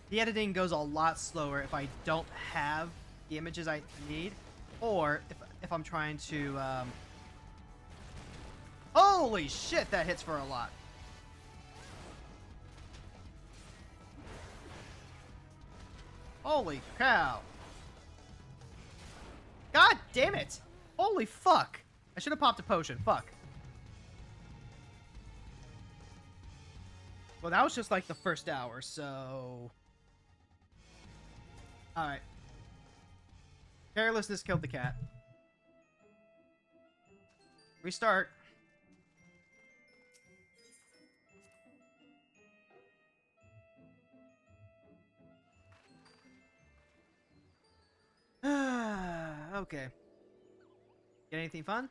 The editing goes a lot slower if I don't have the images I need, or if I'm trying to, Holy shit, that hits for a lot. Holy cow. God damn it! Holy fuck! I should have popped a potion. Fuck. Well, that was just like the first hour, so... Alright. Carelessness killed the cat. Restart. Okay. Get anything fun?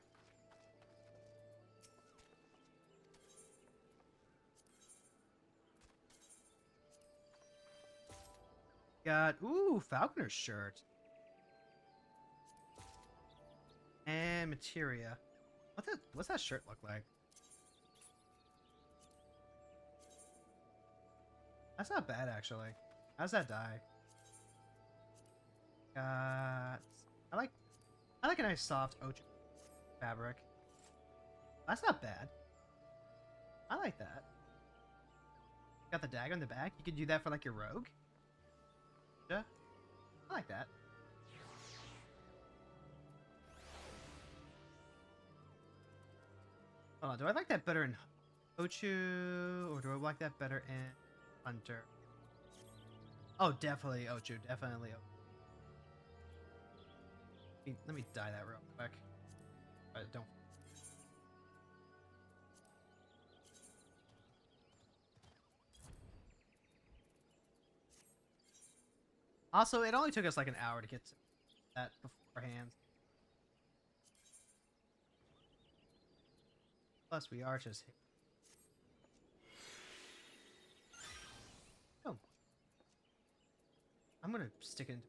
Got, ooh, Falconer's shirt. And materia. What's that shirt look like? That's not bad, actually. How's that die? Got, I like a nice soft ocean fabric. That's not bad. I like that. Got the dagger in the back. You could do that for like your rogue. Yeah, I like that. Hold on, do I like that better in Ochu, or do I like that better in Hunter? Oh, definitely Ochu, definitely Ochu. Let me dye that real quick. Don't. Also, it only took us like an hour to get to that beforehand. Plus, we are just... I'm gonna stick it into...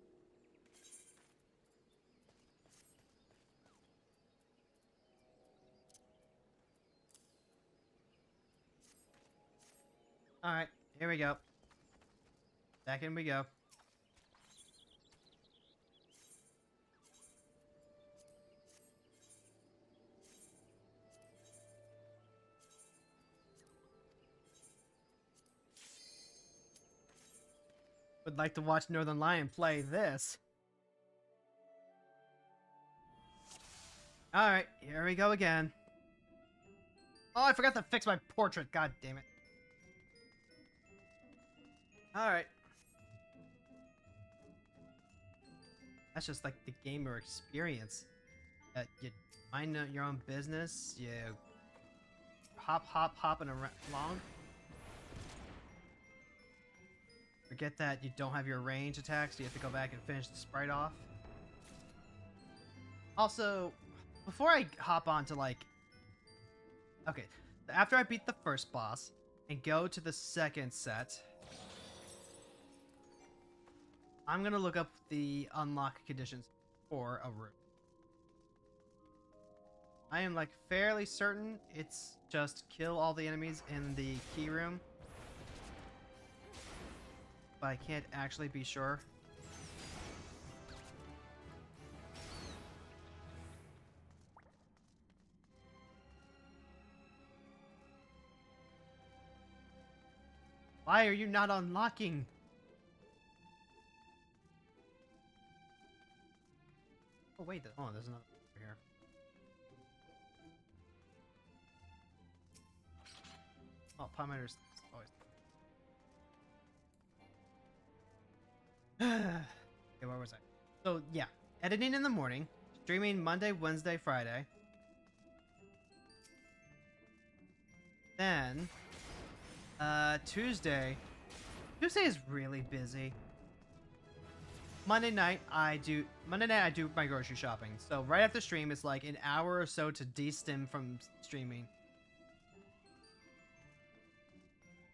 Alright, here we go. Back in we go. Would like to watch Northern Lion play this. Alright, here we go again. Oh, I forgot to fix my portrait. God damn it. Alright. That's just like the gamer experience. You mind your own business. You hopping along. Forget that you don't have your range attacks, so you have to go back and finish the sprite off. Also, before I hop on to like... Okay, after I beat the first boss and go to the second set, I'm gonna look up the unlock conditions for a room. I am like fairly certain it's just kill all the enemies in the key room, but I can't actually be sure. Why are you not unlocking? Oh wait, oh, there's another over here. Oh, Palmetter's always... Okay, where was I? So yeah, editing in the morning, streaming Monday, Wednesday, Friday. Then, Tuesday is really busy. Monday night I do my grocery shopping. So right after stream, it's like an hour or so to de-stim from streaming.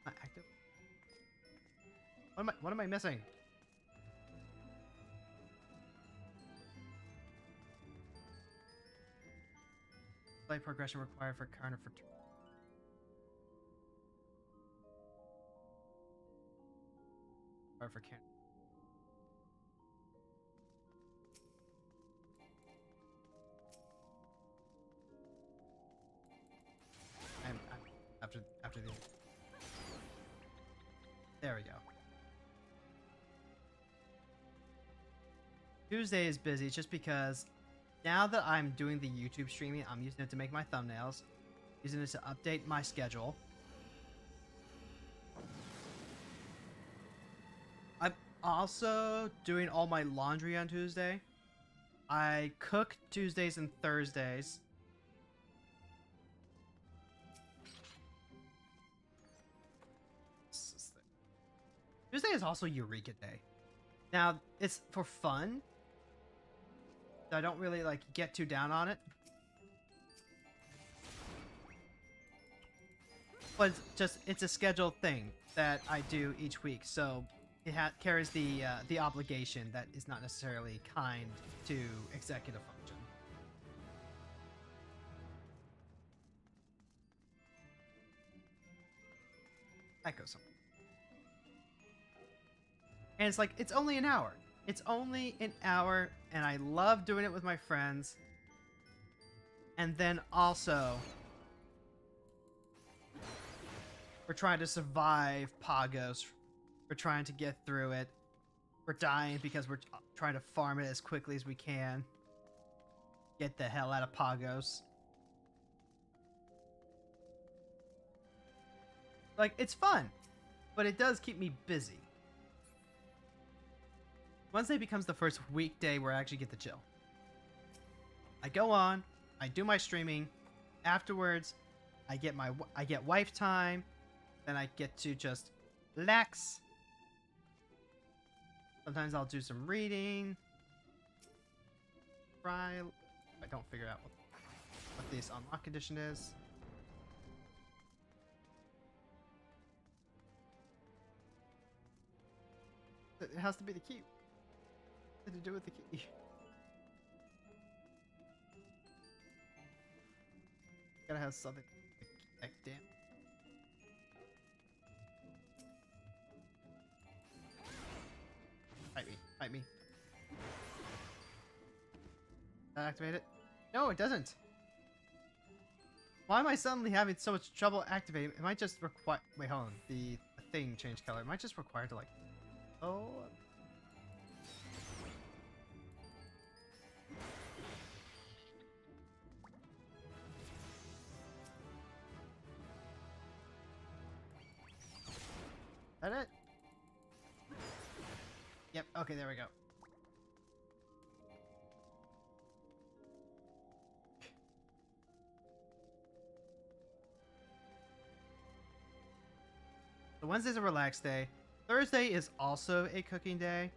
Not active. What am I missing? Play progression required for counter for can. I'm after the... There we go. Tuesday is busy just because now that I'm doing the YouTube streaming, I'm using it to make my thumbnails, using it to update my schedule. I'm also doing all my laundry on Tuesday. I cook Tuesdays and Thursdays. Tuesday is also Eureka Day. Now, it's for fun. So I don't really like get too down on it. But it's a scheduled thing that I do each week, so it carries the obligation that is not necessarily kind to executive function. That goes somewhere. And it's like, it's only an hour. It's only an hour, and I love doing it with my friends. And then also, we're trying to survive Pagos. We're trying to get through it. We're dying because we're trying to farm it as quickly as we can. Get the hell out of Pagos. Like, it's fun, but it does keep me busy. Wednesday becomes the first weekday where I actually get to chill. I go on, I do my streaming. Afterwards, I get wife time. Then I get to just relax. Sometimes I'll do some reading. Try. I don't figure out what this unlock condition is. It has to be the key. What to do with the key? Gotta have something. Like, damn. Fight me. Fight me. That activate it? No, it doesn't. Why am I suddenly having so much trouble activating? It might just require. Wait, hold on. The thing changed color. It might just require to like. Oh. Is that it? Yep. Okay, there we go. So Wednesday's a relaxed day. Thursday is also a cooking day.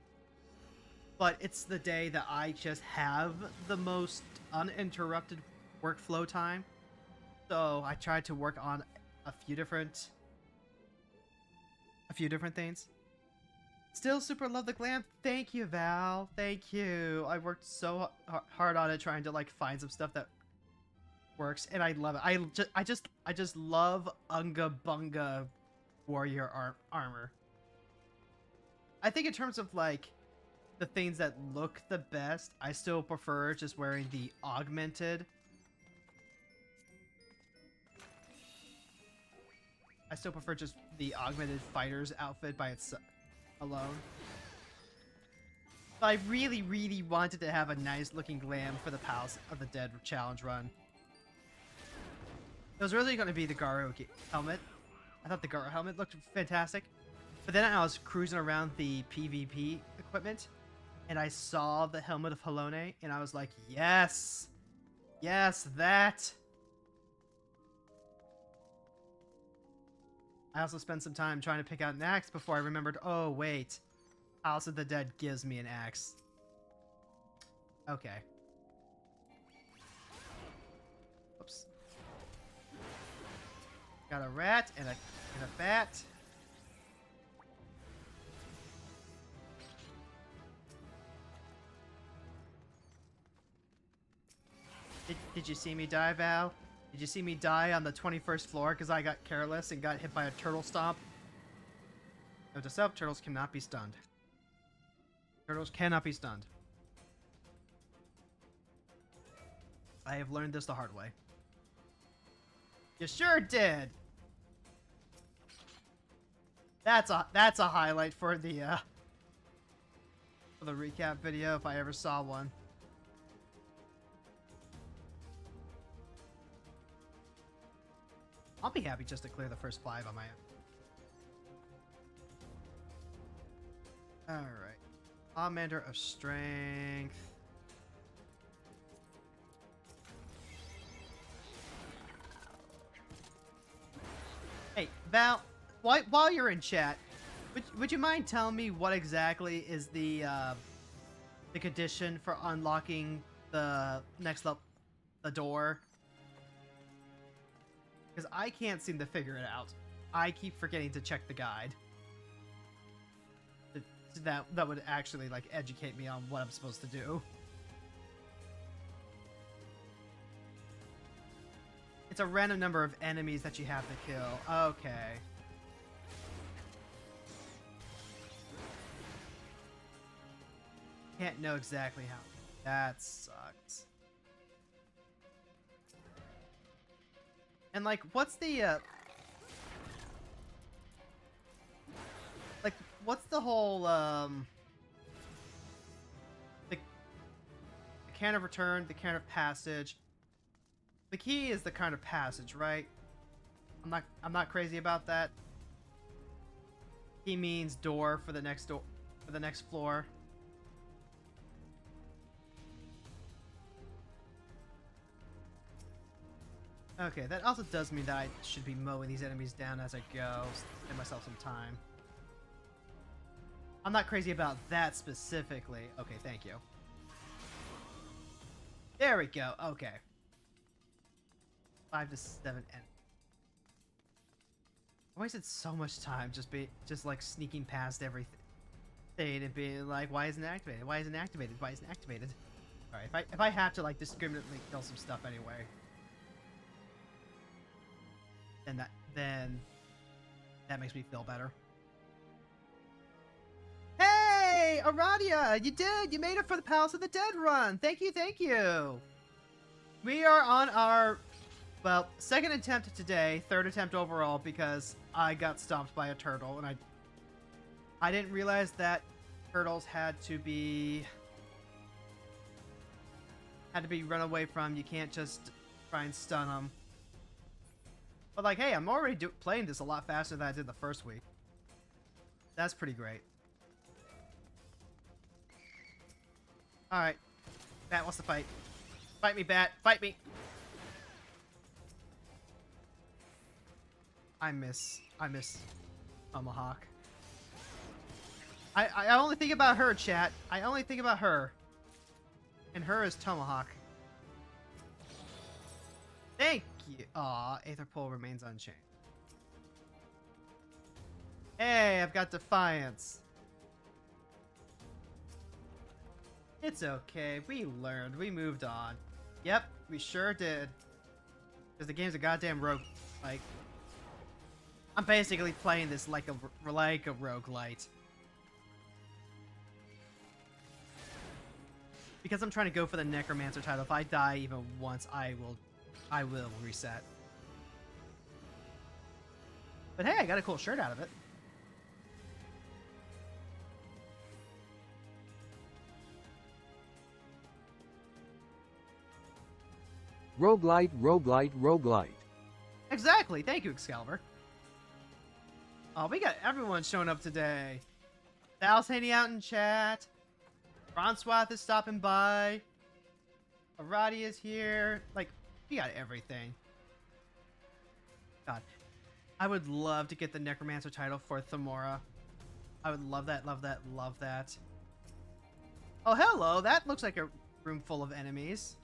But it's the day that I just have the most uninterrupted workflow time. So I tried to work on a few different things. Still super love the glam. Thank you, Val. Thank you. I worked so hard on it trying to like find some stuff that works, and I love it. I just love Unga Bunga warrior armor. I think in terms of like the things that look the best, I still prefer just wearing the augmented. I still prefer just the augmented fighter's outfit by itself alone. But I really, really wanted to have a nice looking glam for the Palace of the Dead challenge run. It was really going to be the Garo helmet. I thought the Garo helmet looked fantastic. But then I was cruising around the PvP equipment, and I saw the helmet of Halone, and I was like, yes! Yes, that! I also spent some time trying to pick out an axe before I remembered, oh wait, House of the Dead gives me an axe. Okay. Oops. Got a rat and a bat. Did you see me die, Val? Did you see me die on the 21st floor because I got careless and got hit by a turtle stomp? Note to self, turtles cannot be stunned. Turtles cannot be stunned. I have learned this the hard way. You sure did! That's a highlight for the recap video if I ever saw one. I'll be happy just to clear the first 5 on my own. Alright. Augmenter of Strength. Hey, Val, while you're in chat, would you mind telling me what exactly is the condition for unlocking the next level, the door? Because I can't seem to figure it out. I keep forgetting to check the guide. That would actually like educate me on what I'm supposed to do. It's a random number of enemies that you have to kill. Okay. Can't know exactly how. That sucks. And like, what's the like, what's the whole the Cairn of Return, the Cairn of Passage? The key is the Cairn of Passage, right? I'm not crazy about that. Key means door for the next floor. Okay, that also does mean that I should be mowing these enemies down as I go. Give myself some time. I'm not crazy about that specifically. Okay, thank you. There we go. Okay. 5 to 7 enemies. I wasted so much time just like sneaking past everything. thing and being like, why isn't it activated? Why isn't it activated? Why isn't it activated? Alright, if I have to like discriminately kill some stuff anyway, then that makes me feel better. Hey, Aradia, you did! You made it for the Palace of the Dead run! Thank you, thank you! We are on our, well, second attempt today, third attempt overall, because I got stomped by a turtle, and I didn't realize that turtles had to be run away from. You can't just try and stun them. But like, hey, I'm already playing this a lot faster than I did the first week. That's pretty great. Alright. Bat wants to fight. Fight me, Bat. Fight me. I miss Tomahawk. I only think about her, chat. I only think about her. And her is Tomahawk. Thank you. Aw, Aether Pole remains unchanged. Hey, I've got Defiance. It's okay. We learned. We moved on. Yep, we sure did. Because the game's a goddamn rogue. Like, I'm basically playing this like a roguelite. Because I'm trying to go for the Necromancer title. If I die even once, I will reset. But hey, I got a cool shirt out of it. Roguelite, roguelite, roguelite. Exactly. Thank you, Excalibur. Oh, we got everyone showing up today. Val's hanging out in chat. Francois is stopping by. Arati is here. Like, we got everything. God. I would love to get the Necromancer title for Thamora. I would love that, love that, love that. Oh, hello. That looks like a room full of enemies.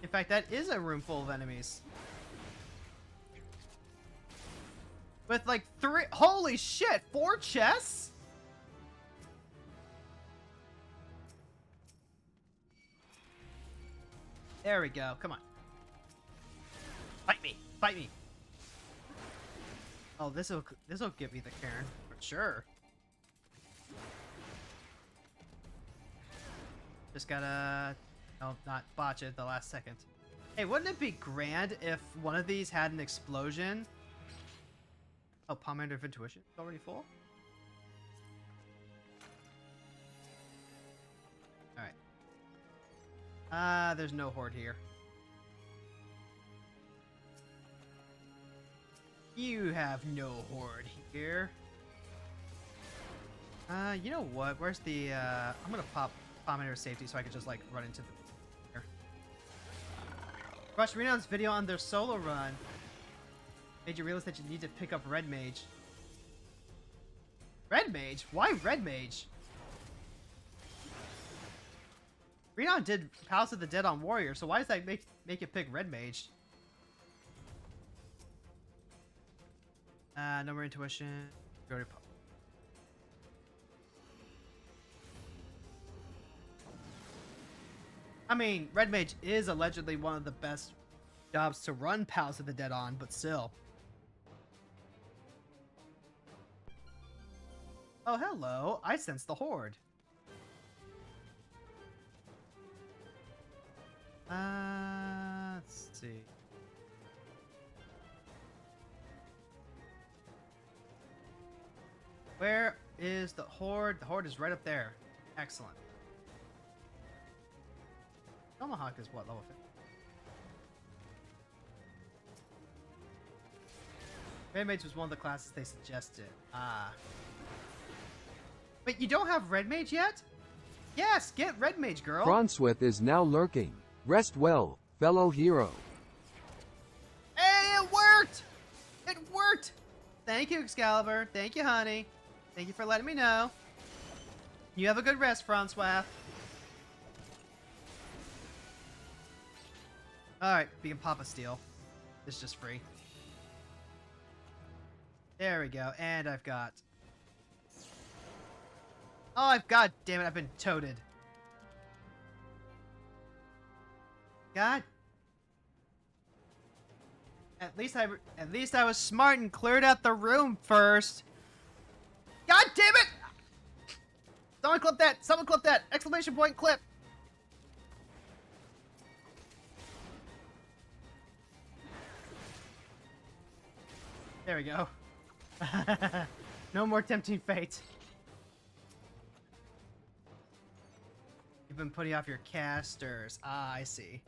In fact, that is a room full of enemies. With like 3... Holy shit! 4 chests? There we go. Come on. Fight me! Fight me! Oh, this'll give me the Cairn. For sure. Just gotta... Oh, not botch it at the last second. Hey, wouldn't it be grand if one of these had an explosion? Oh, Pomander of Intuition is already full? Alright. There's no horde here. You have no horde here. You know what? Where's the, I'm gonna pop Pomander of Safety so I can just, like, run into the... Rush Renown's video on their solo run made you realize that you need to pick up Red Mage. Red Mage? Why Red Mage? Renown did Palace of the Dead on Warrior, so why does that make you pick Red Mage? No more Intuition. Go to... I mean, Red Mage is allegedly one of the best jobs to run Palace of the Dead on, but still. Oh, hello. I sense the horde. Let's see. Where is the horde? The horde is right up there. Excellent. Tomahawk is what, level 50? Red Mage was one of the classes they suggested. Ah. Wait, you don't have Red Mage yet? Yes, get Red Mage, girl. Fronswith is now lurking. Rest well, fellow hero. Hey, it worked! It worked! Thank you, Excalibur. Thank you, honey. Thank you for letting me know. You have a good rest, Francois. Alright, we can pop a steal. It's just free. There we go. And I've got... Oh, God damn it, I've been toted. God. At least I was smart and cleared out the room first. God damn it! Someone clip that! Someone clip that! Exclamation point clip! There we go. No more tempting fate. You've been putting off your casters. Ah, I see.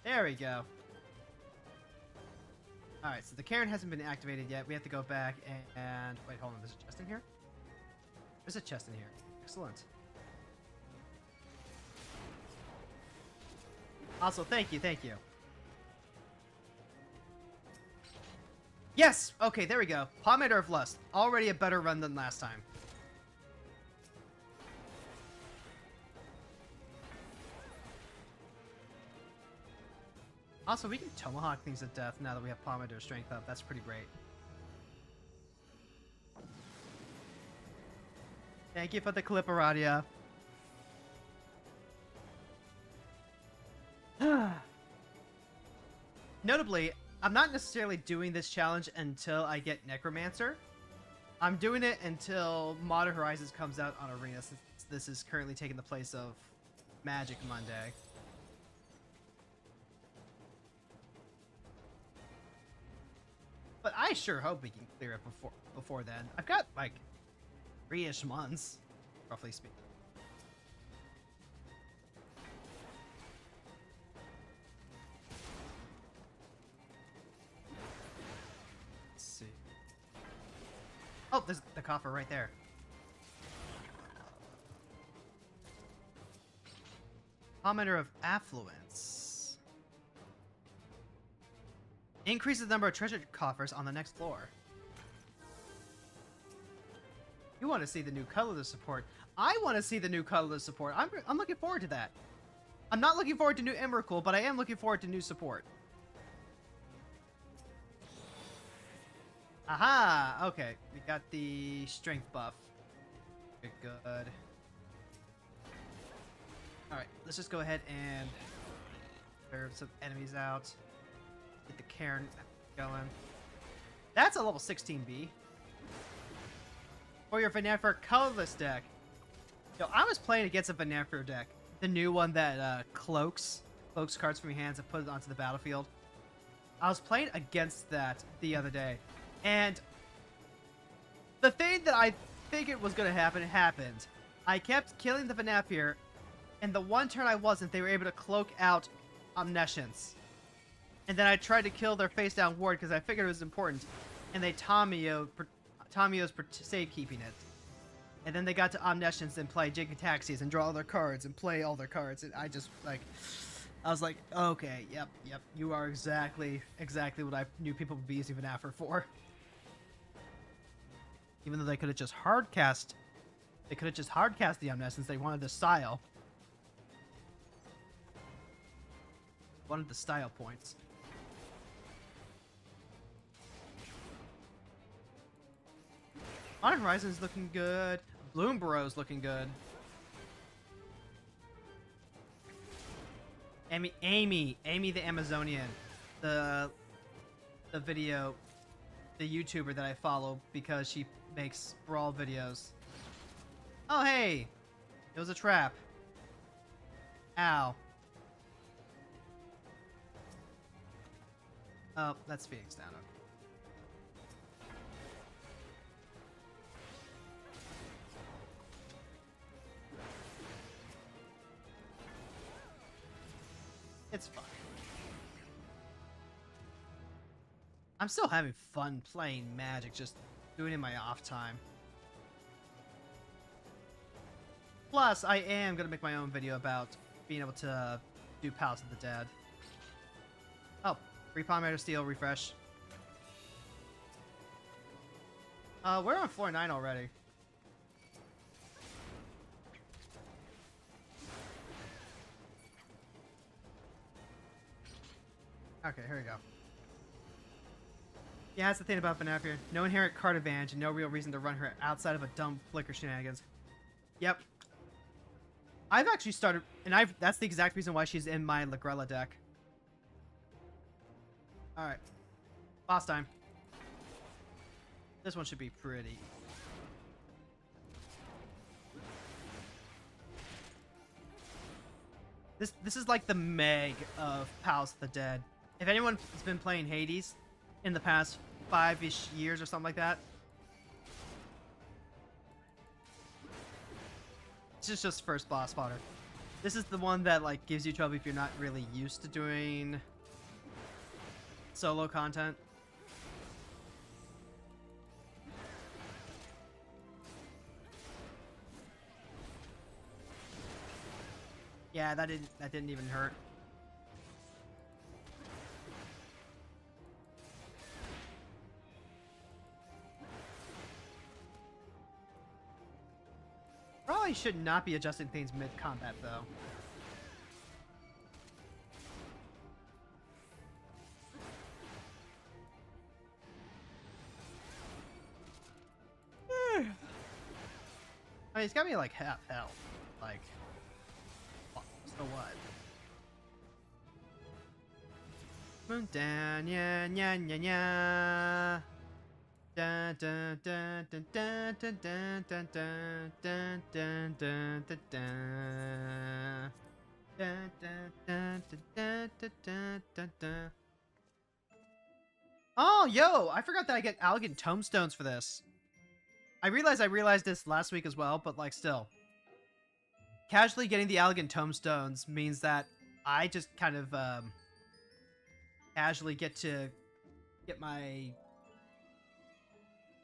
There we go. Alright, so the Cairn hasn't been activated yet. We have to go back and... Wait, hold on. There's a chest in here? There's a chest in here. Excellent. Also, thank you, thank you. Yes! Okay, there we go. Pomander of Lust. Already a better run than last time. Also, we can tomahawk things to death now that we have Pomander strength up. That's pretty great. Thank you for the clip, Aradia. Notably, I'm not necessarily doing this challenge until I get Necromancer. I'm doing it until Modern Horizons comes out on Arena, since this is currently taking the place of Magic Monday. But I sure hope we can clear it before then. I've got, like, 3-ish months, roughly speaking. Let's see. Oh, there's the coffer right there. Pomander of Affluence. Increase the number of treasure coffers on the next floor. You want to see the new colorless support. I want to see the new colorless support. I'm looking forward to that. I'm not looking forward to new Emrakul, but I am looking forward to new support. Aha! Okay, we got the strength buff. Good, good. Alright, let's just go ahead and clear some enemies out. Get the Cairn going. That's a level 16B. For your Vanampher colorless deck. Yo, I was playing against a Vanampher deck. The new one that cloaks cards from your hands and put it onto the battlefield. I was playing against that the other day. And the thing that I figured was going to happen happened. I kept killing the Vanampher, and the one turn I wasn't, they were able to cloak out Omniscience. And then I tried to kill their face down ward because I figured it was important. And they Tamiyo's safekeeping it. And then they got to Omniscience and play Jigataxis and draw all their cards and play all their cards. And I just, like, I was like, okay, yep, you are exactly what I knew people would be using Vanampher for. Even though they could have just hardcast, the Omniscience. They wanted the style. Wanted the style points. Modern Horizons looking good. Bloomburrow's looking good. Amy the Amazonian, the YouTuber that I follow because she makes brawl videos. Oh hey, it was a trap. Ow. Oh, that's Phoenix down. Okay. It's fine. I'm still having fun playing Magic, just doing it in my off time. Plus, I am going to make my own video about being able to do Palace of the Dead. Oh, free Pomander Steel refresh. We're on floor 9 already. Okay, here we go. Yeah, that's the thing about Vanapier. No inherent card advantage and no real reason to run her outside of a dumb flicker shenanigans. Yep. I've actually started, and that's the exact reason why she's in my Lagrella deck. Alright. Boss time. This one should be pretty. This is like the Meg of Palace of the Dead. If anyone has been playing Hades in the past 5-ish years or something like that, this is just first boss fodder. This is the one that like gives you trouble if you're not really used to doing solo content. Yeah, that didn't even hurt. Probably should not be adjusting things mid-combat, though. I mean, it's got me like half health. Like, so what? Moon down, yeah, yeah, yeah, yeah. Dun dun dun dun dun dun dun dun dun dun dun dun dun dun. Dun dun dun dun dun dun dun dun. Oh, yo! I forgot that I get Elegant Tomestones for this. I realized this last week as well, but like still. Casually getting the Elegant Tomestones means that I just kind of casually get to get my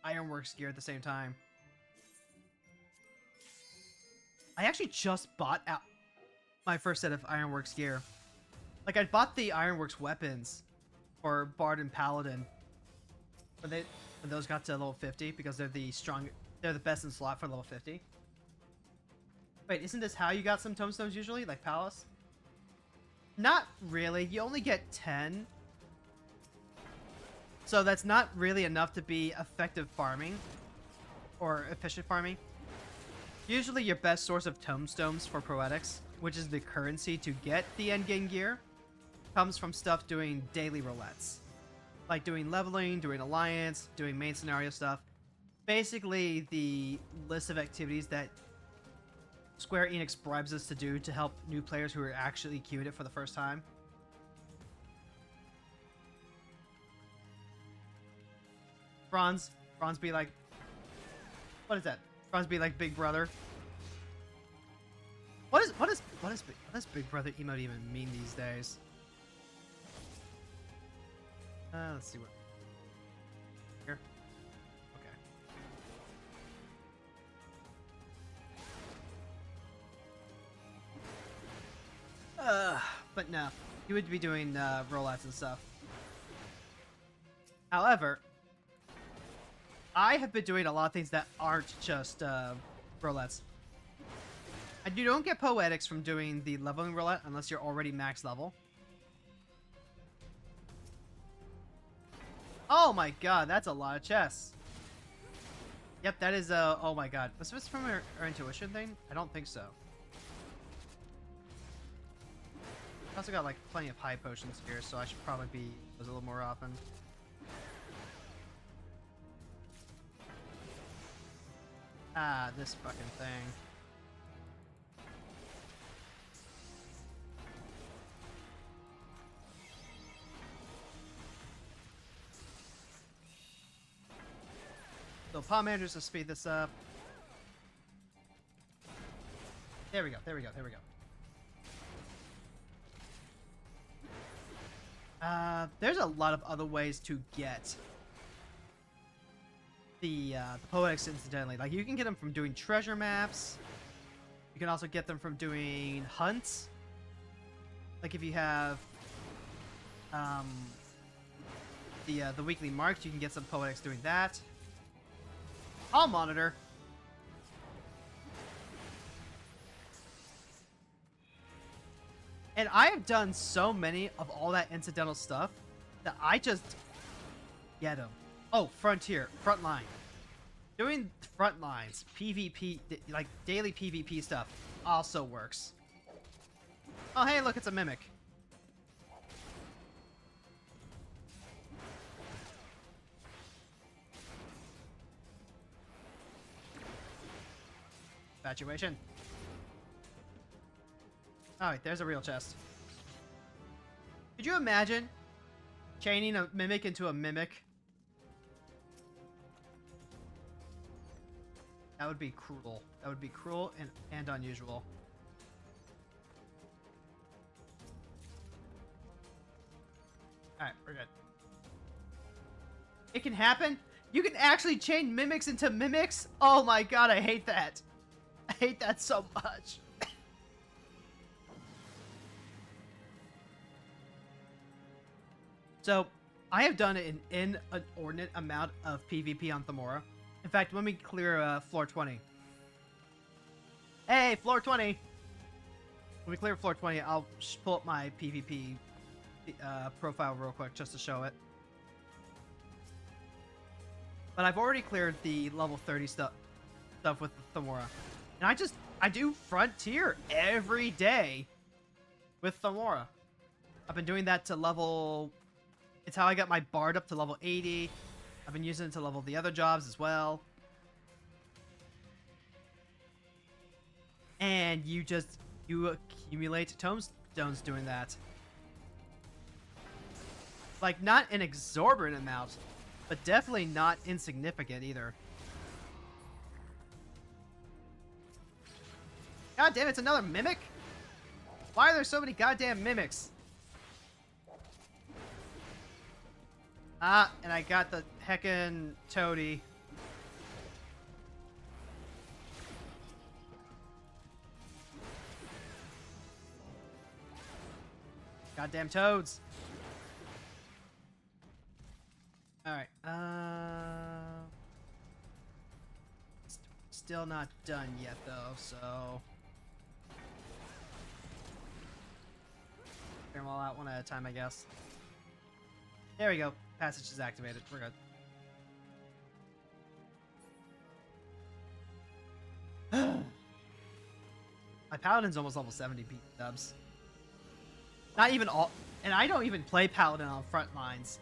Ironworks gear at the same time. I actually just bought out my first set of Ironworks gear. Like, I bought the Ironworks weapons for Bard and Paladin when those got to level 50 because they're the best in slot for level 50. Wait, isn't this how you got some tomestones usually, like Palace? Not really. You only get 10. So that's not really enough to be effective farming or efficient farming. Usually your best source of tomestones for Poetics, which is the currency to get the endgame gear, comes from stuff doing daily roulettes. Like doing leveling, doing alliance, doing main scenario stuff. Basically the list of activities that Square Enix bribes us to do to help new players who are actually queuing it for the first time. Bronze be like, what is that? Bronze be like Big Brother. What does Big Brother emote even mean these days? Let's see what. Here. Okay. But no, you would be doing rollouts and stuff. However, I have been doing a lot of things that aren't just roulettes. And you don't get Poetics from doing the leveling roulette unless you're already max level. Oh my god, that's a lot of chests. Yep, that is oh my god. Was this from our intuition thing? I don't think so. I also got like plenty of high potions here, so I should probably be those a little more often. Ah, this fucking thing. So Palm Managers to speed this up. There we go, there we go, there we go. There's a lot of other ways to get the Poetics incidentally. Like, you can get them from doing treasure maps. You can also get them from doing hunts. Like, if you have the weekly marks, you can get some Poetics doing that. I'll monitor. And I have done so many of all that incidental stuff that I just get them. Oh, Frontier. Frontline. Doing front lines, PvP, like daily PvP stuff, also works. Oh, hey, look, it's a mimic. Infatuation. Alright, there's a real chest. Could you imagine chaining a mimic into a mimic? That would be cruel. That would be cruel and unusual. Alright, we're good. It can happen? You can actually chain mimics into mimics? Oh my god, I hate that. I hate that so much. So, I have done an inordinate amount of PvP on Thamora. In fact, when we clear floor 20. Hey, floor 20! When we clear floor 20, I'll pull up my PvP profile real quick just to show it. But I've already cleared the level 30 stuff with Thamora. And I do Frontier every day with Thamora. I've been doing that to level... It's how I got my Bard up to level 80. I've been using it to level the other jobs as well. And you accumulate tomestones doing that. Like, not an exorbitant amount, but definitely not insignificant either. God damn, it's another mimic? Why are there so many goddamn mimics? Ah, and I got the heckin' toady. Goddamn toads. Alright, still not done yet though, so... Clear them all out one at a time, I guess. There we go. Passage is activated. We're good. My Paladin's almost level 70 dubs. Not even all... And I don't even play Paladin on front lines.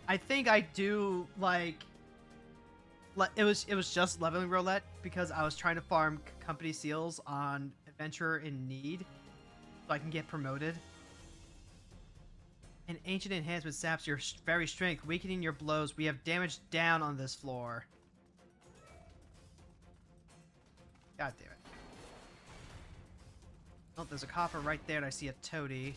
I think I do, like... It was just leveling roulette because I was trying to farm company seals on Adventurer in Need so I can get promoted. An ancient enhancement saps your very strength, weakening your blows. We have damage down on this floor. God damn it. Oh, there's a copper right there, and I see a toady.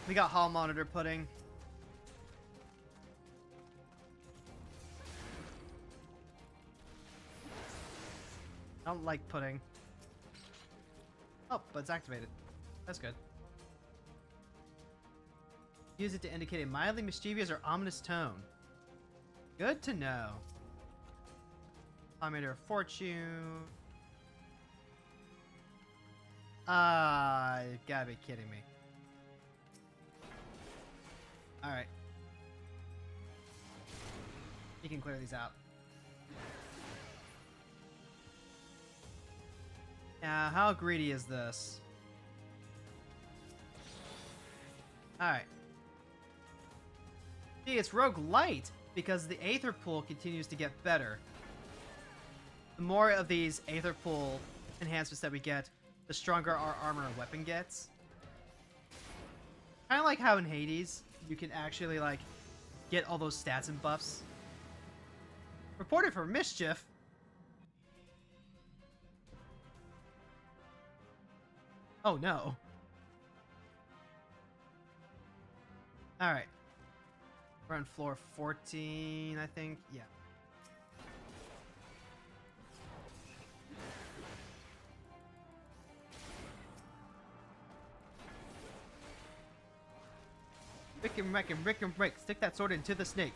We got hall monitor pudding. I don't like pudding. Oh, but it's activated. That's good. Use it to indicate a mildly mischievous or ominous tone. Good to know. Pomander of Fortune. You gotta be kidding me. Alright. You can clear these out. Now, how greedy is this? Alright. See, it's roguelite because the Aether Pool continues to get better. The more of these Aether Pool enhancements that we get, the stronger our armor and weapon gets. Kind of like how in Hades, you can actually, like, get all those stats and buffs. Reported for mischief. Oh no. Alright. We're on floor 14, I think. Yeah. Rick and wreck and Rick and break. Stick that sword into the snake.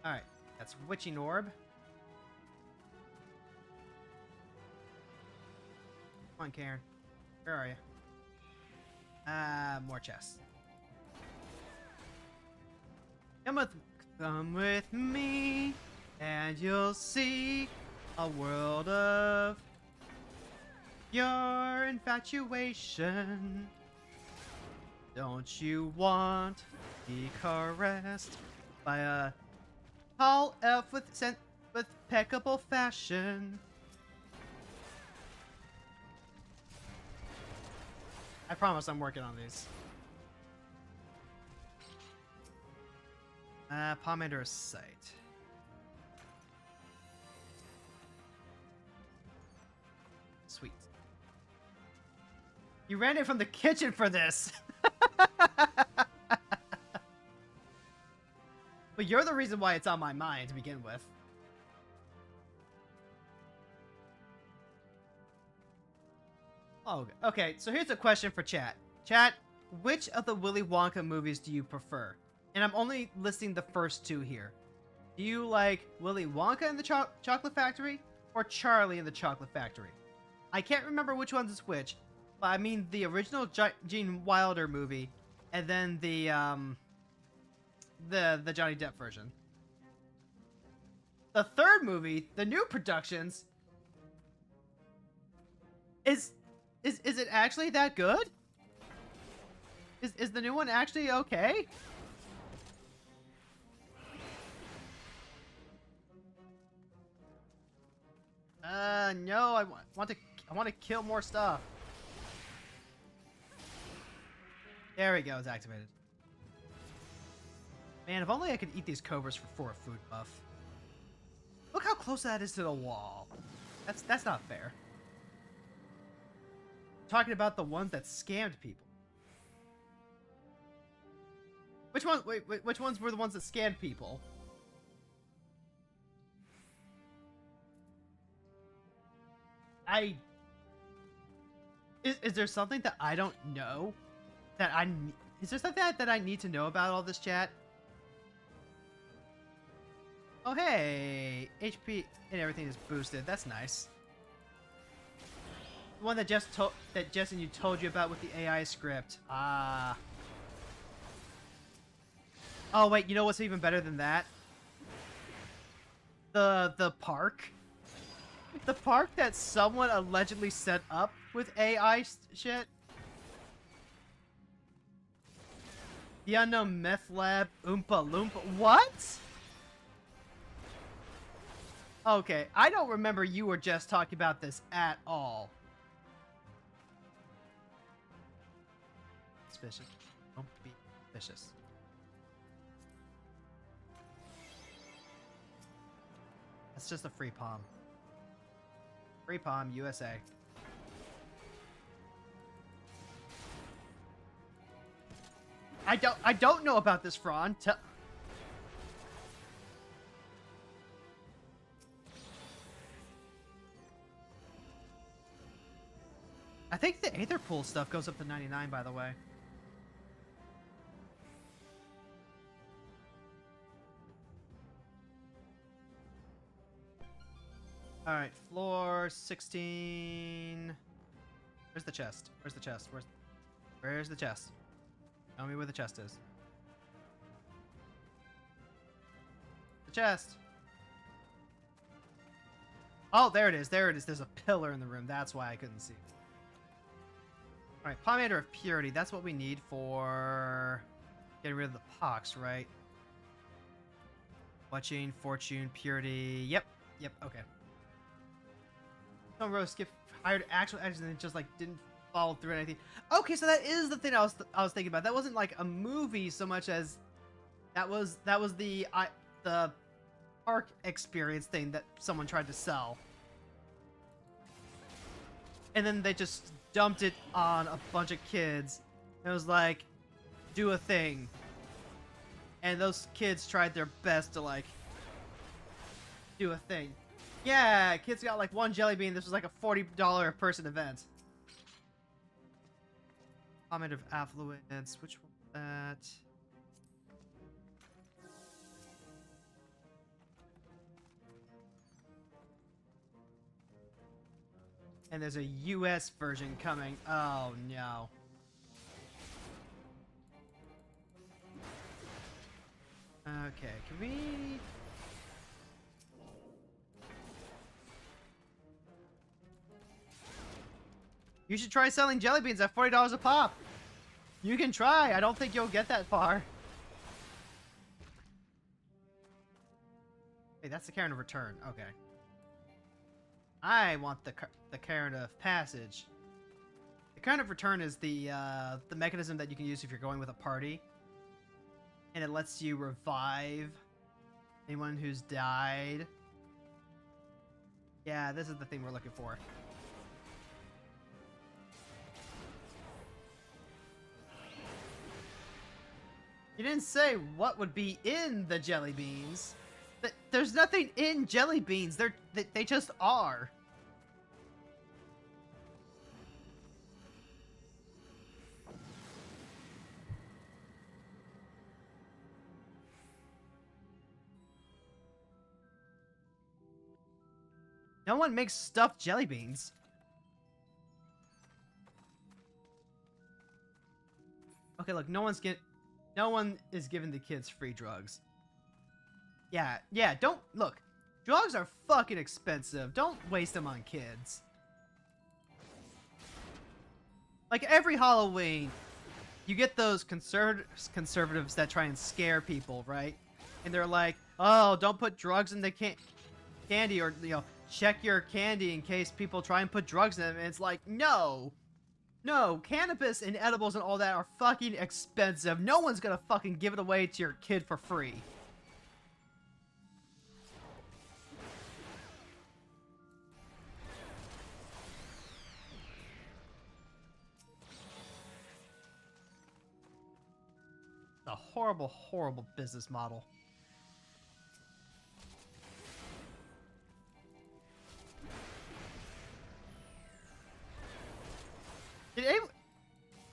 Alright. That's Witching Orb. Come on, Karen. Where are you? More chests. Come with me, and you'll see a world of your infatuation. Don't you want to be caressed by a tall elf with impeccable fashion? I promise I'm working on these. Pomander site. Sweet. You ran it from the kitchen for this. But you're the reason why it's on my mind to begin with. Oh, okay. So here's a question for chat. Chat, which of the Willy Wonka movies do you prefer? And I'm only listing the first two here. Do you like Willy Wonka in the Chocolate Factory or Charlie in the Chocolate Factory? I can't remember which one's is which, but I mean the original Gene Wilder movie, and then the Johnny Depp version. The third movie, the new productions, is it actually that good? Is the new one actually okay? No, I want to kill more stuff. There we go, it's activated. Man, if only I could eat these cobras for a food buff. Look how close that is to the wall. That's not fair. Talking about the ones that scammed people. Which one? Wait, which ones were the ones that scammed people? Is there something that I don't know? Is there something that I need to know about all this, chat? Oh hey, HP and everything is boosted. That's nice. The one that Jess and you told you about with the AI script. Ah. Oh wait, you know what's even better than that? The park. The park that someone allegedly set up with AI shit. The unknown meth lab Oompa Loompa. What? Okay, I don't remember you or Jess talking about this at all. Suspicious. Don't be suspicious. That's just a free palm. Free palm, USA. I don't know about this, Fron. I think the Aether Pool stuff goes up to 99, by the way. Alright, floor 16. Where's the chest? Where's the chest? Where's the chest? Tell me where the chest is. The chest! Oh, there it is. There it is. There's a pillar in the room. That's why I couldn't see. Alright, Pomander of Purity. That's what we need for getting rid of the pox, right? Watching, Fortune, Purity. Yep. Yep, okay. Some row skip hired actual actions and it just like didn't follow through anything. Okay, so that is the thing I was thinking about. That wasn't like a movie so much as that was the park experience thing that someone tried to sell. And then they just dumped it on a bunch of kids. It was like, do a thing. And those kids tried their best to like do a thing. Yeah, kids got like one jelly bean. This was like a $40 a person event. Comment of affluence. Which one was that? And there's a US version coming. Oh no. Okay, can we... You should try selling jelly beans at $40 a pop. You can try. I don't think you'll get that far. Hey, that's the Karen of Return. Okay. I want the Karen of Passage. The Karen of Return is the mechanism that you can use if you're going with a party. And it lets you revive anyone who's died. Yeah, this is the thing we're looking for. You didn't say what would be in the jelly beans. There's nothing in jelly beans. They just are. No one makes stuffed jelly beans. Okay, look, no one is giving the kids free drugs. Yeah, don't look. Drugs are fucking expensive. Don't waste them on kids. Like every Halloween, you get those conservatives that try and scare people, right? And they're like, "Oh, don't put drugs in the candy, or check your candy in case people try and put drugs in them." And it's like, no, cannabis and edibles and all that are fucking expensive. No one's gonna fucking give it away to your kid for free. A horrible, horrible business model.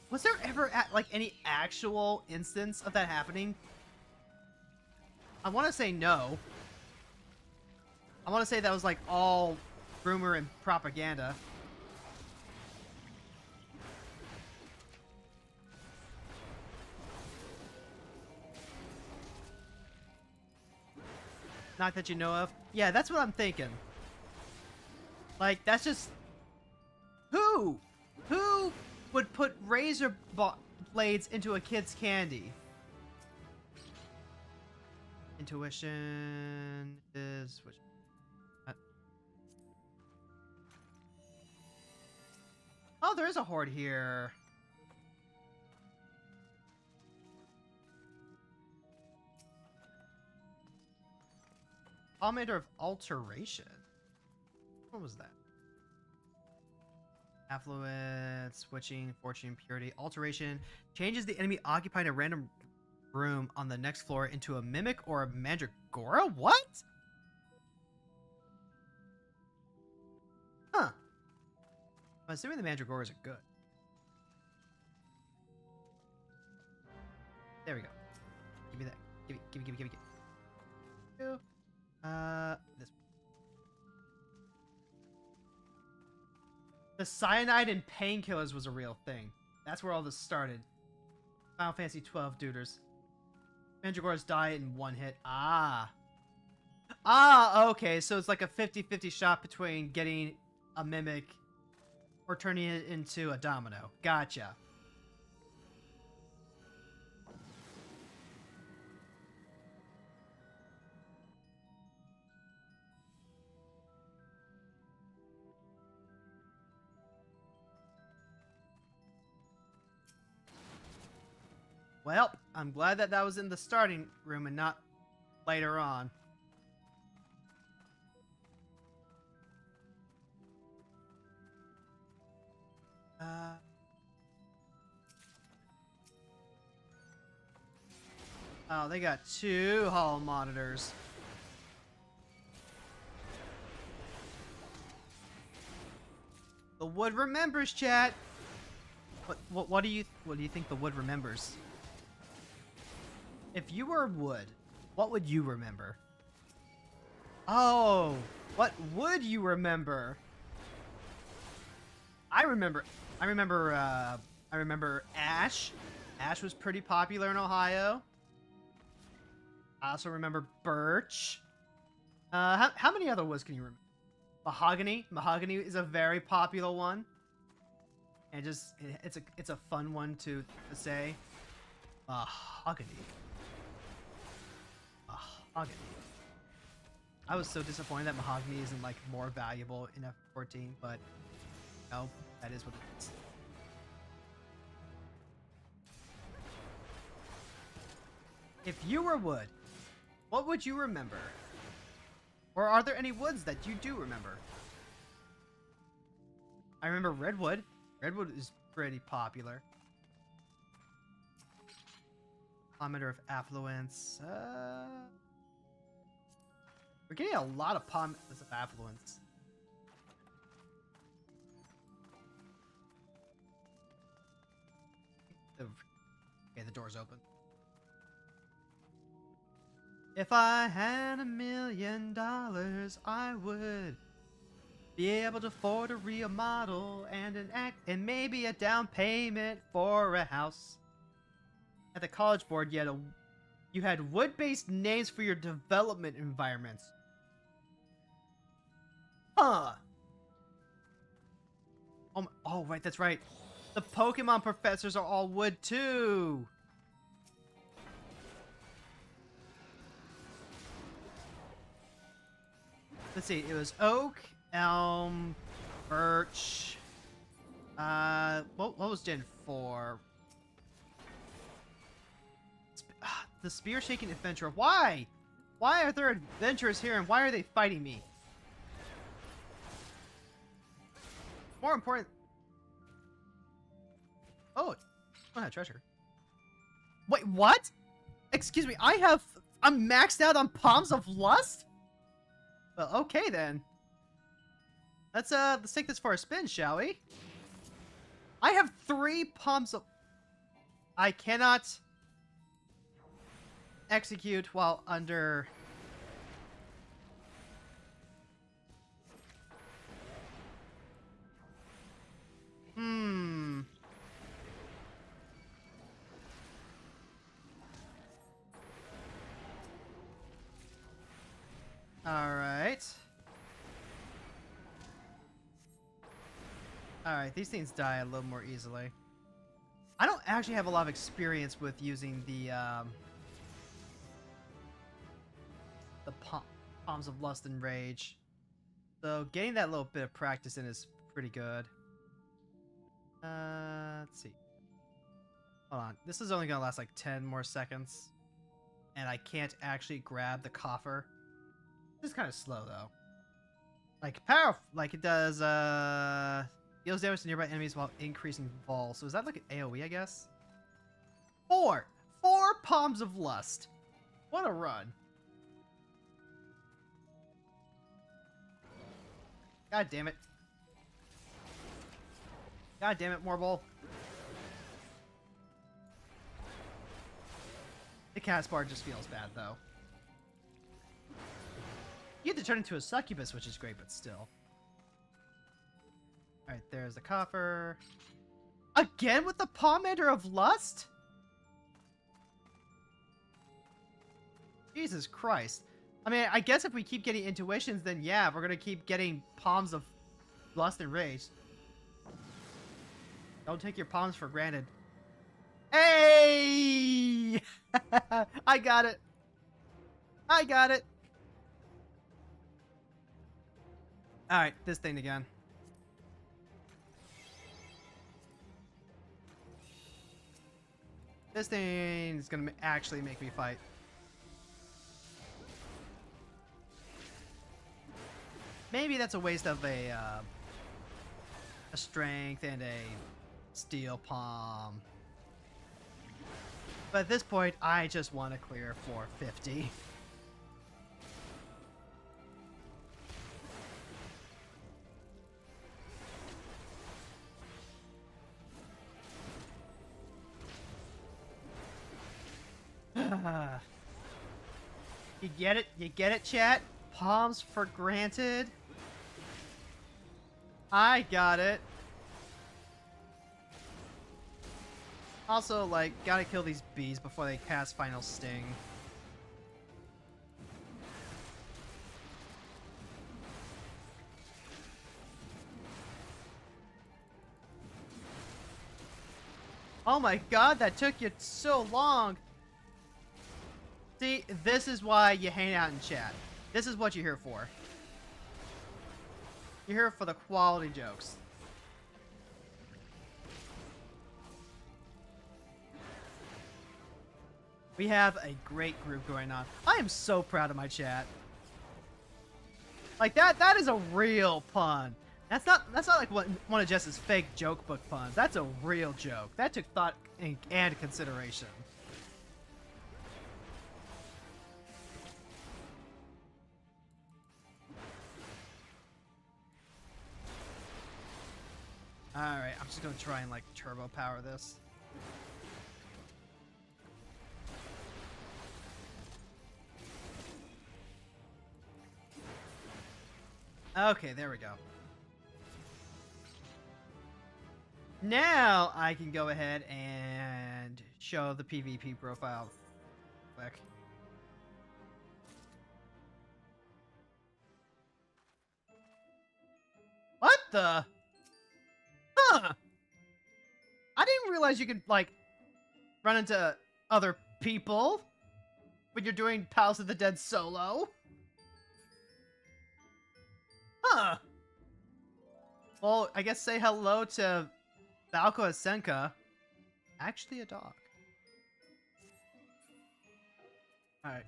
Was there ever like any actual instance of that happening? I want to say no. I want to say that was like all rumor and propaganda. Not that you know of. Yeah, that's what I'm thinking. Like, that's just... Who would put razor blades into a kid's candy? Intuition is... Which... Oh, there is a horde here. Pomander of Alteration. What was that? Affluence, switching, fortune, purity, alteration. Changes the enemy occupying a random room on the next floor into a mimic or a mandragora? What? Huh. I'm assuming the mandragoras are good. There we go. Give me that. Give me. This. The cyanide and painkillers was a real thing. That's where all this started. Final Fantasy 12 duders. Mandragoras die in one hit. Okay, so it's like a 50-50 shot between getting a mimic or turning it into a domino. Gotcha. Well, I'm glad that that was in the starting room and not later on. Oh, they got 2 hall monitors. The wood remembers, chat. What do you think the wood remembers? If you were wood, what would you remember? Oh, what would you remember? I remember. I remember. I remember Ash. Ash was pretty popular in Ohio. I also remember Birch. How many other woods can you remember? Mahogany. Mahogany is a very popular one. And just it's a fun one to say. Mahogany. Mahogany. I was so disappointed that mahogany isn't like more valuable in F14, but no, that is what it is. If you were wood, what would you remember? Or are there any woods that you do remember? I remember redwood. Redwood is pretty popular. Kilometer of affluence. We're getting a lot of kilometers of affluence. Okay, the door's open. If I had $1 million, I would be able to afford a real model and maybe a down payment for a house. At the College Board, you had wood-based names for your development environments. Huh. Oh, right, that's right. The Pokemon professors are all wood too. Let's see, it was oak, elm, birch. What was Gen 4? The spear shaking adventurer. Why? Why are there adventurers here and why are they fighting me? More important. Oh, I have treasure. Wait, what? Excuse me, I'm maxed out on Palms of Lust? Well, okay then. Let's take this for a spin, shall we? I have 3 Palms of... I cannot execute while under... Alright. Alright, these things die a little more easily. I don't actually have a lot of experience with using the Palms of Lust and Rage. So getting that little bit of practice in is pretty good. Let's see. Hold on. This is only gonna last like 10 more seconds. And I can't actually grab the coffer. This is kind of slow though. Like like it does deals damage to nearby enemies while increasing vol. So is that like an AoE, I guess? 4 Palms of Lust. What a run. God damn it. God damn it, Morbol. The Caspar just feels bad though. You get to turn into a succubus, which is great, but still. Alright, there's the coffer. Again with the Pomander of Lust? Jesus Christ. I mean, I guess if we keep getting intuitions, then yeah, we're gonna keep getting Palms of Lust and Rage. Don't take your palms for granted. Hey! I got it. I got it. Alright, this thing again. This thing is gonna actually make me fight. Maybe that's a waste of a strength and a steel palm. But at this point, I just want to clear 450. You get it? You get it, chat? Palms for granted. I got it. Also, like, gotta kill these bees before they cast Final Sting. Oh my god, that took you so long! See, this is why you hang out in chat. This is what you're here for. You're here for the quality jokes. We have a great group going on. I am so proud of my chat. Like that is a real pun. That's not like one of Jess's fake joke book puns. That's a real joke. That took thought and consideration. Alright, I'm just gonna try and like turbo power this. Okay, there we go. Now I can go ahead and show the PvP profile quick. What the? Huh. I didn't realize you could, like, run into other people when you're doing Palace of the Dead solo. Huh. Well, I guess say hello to Valko Asenka. Actually a dog. Alright.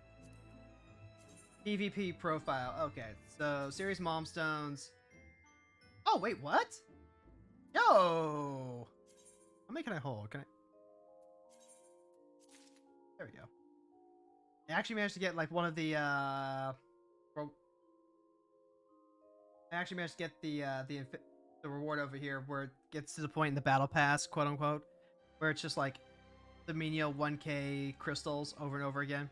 PvP profile. Okay, so Series Momstones. Oh, wait, what? Yo! How many can I hold? Can I... There we go. I actually managed to get, like, one of the, I actually managed to get the reward over here where it gets to the point in the battle pass, quote unquote, where it's just like the menial 1k crystals over and over again.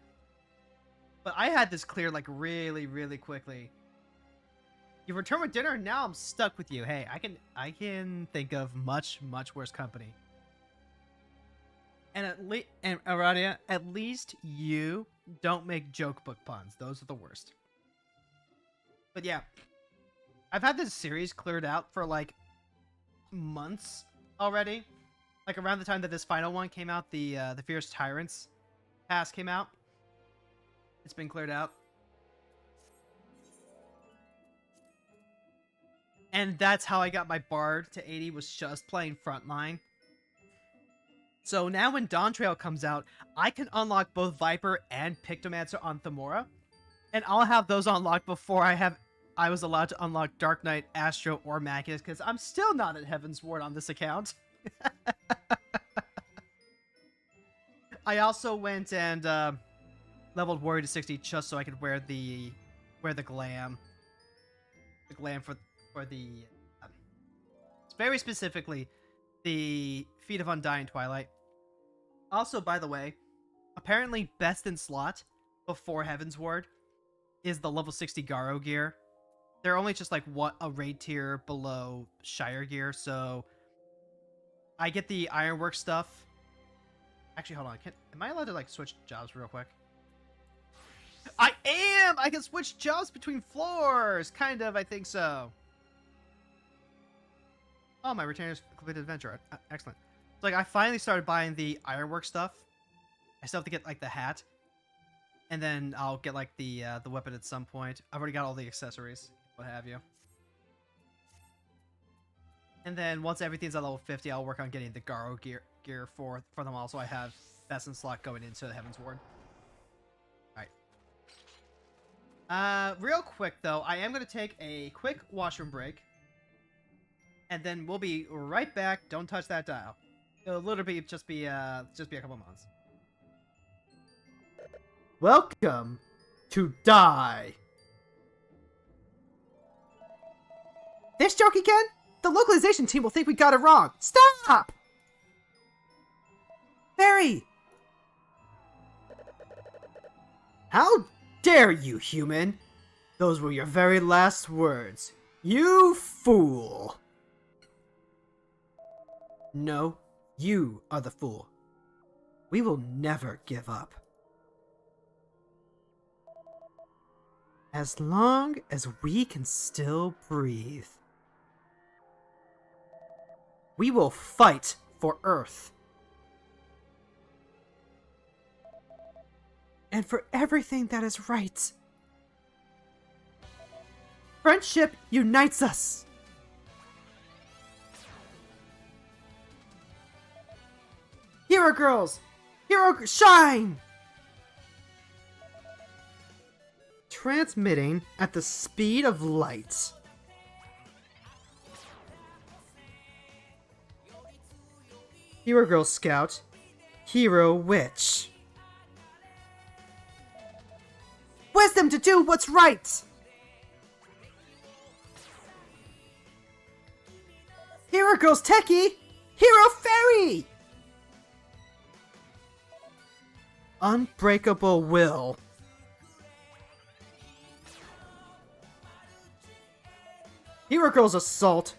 But I had this cleared like really, really quickly. You return with dinner, and now I'm stuck with you. Hey, I can think of much worse company. And Aradia, at least you don't make joke book puns. Those are the worst. But yeah, I've had this series cleared out for like months already. Like around the time that this final one came out, the Fierce Tyrants pass came out. It's been cleared out. And that's how I got my Bard to 80, was just playing Frontline. So now when Dawn Trail comes out, I can unlock both Viper and Pictomancer on Thamora. And I'll have those unlocked before I was allowed to unlock Dark Knight, Astro, or Magus, because I'm still not at Heaven's Ward on this account. I also went and leveled Warrior to 60 just so I could wear the glam. The glam for the... very specifically, the Feet of Undying Twilight. Also, by the way, apparently best in slot before Heaven's Ward is the level 60 Garo gear. They're only just like a raid tier below Shire gear, so I get the Ironwork stuff. Actually, hold on. Am I allowed to like switch jobs real quick? I am! I can switch jobs between floors! Kind of, I think so. Oh, my retainer's completed adventure. Excellent. So, like, I finally started buying the Ironwork stuff. I still have to get, like, the hat. And then I'll get, like, the weapon at some point. I've already got all the accessories, what have you. And then once everything's at level 50, I'll work on getting the Garo gear for them all, so I have best in slot going into the Heaven's Ward. Alright. Real quick, though, I am going to take a quick washroom break. And then we'll be right back. Don't touch that dial. It'll literally just be a couple months. Welcome to Die. This joke again? The localization team will think we got it wrong. Stop! Barry! How dare you, human? Those were your very last words. You fool! No, you are the fool. We will never give up. As long as we can still breathe. We will fight for Earth. And for everything that is right. Friendship unites us. Hero girls! Shine! Transmitting at the speed of light. Hero Girl Scout. Hero Witch. Wisdom to do what's right! Hero Girls Techie! Hero Fairy! Unbreakable Will. Hero Girls Assault.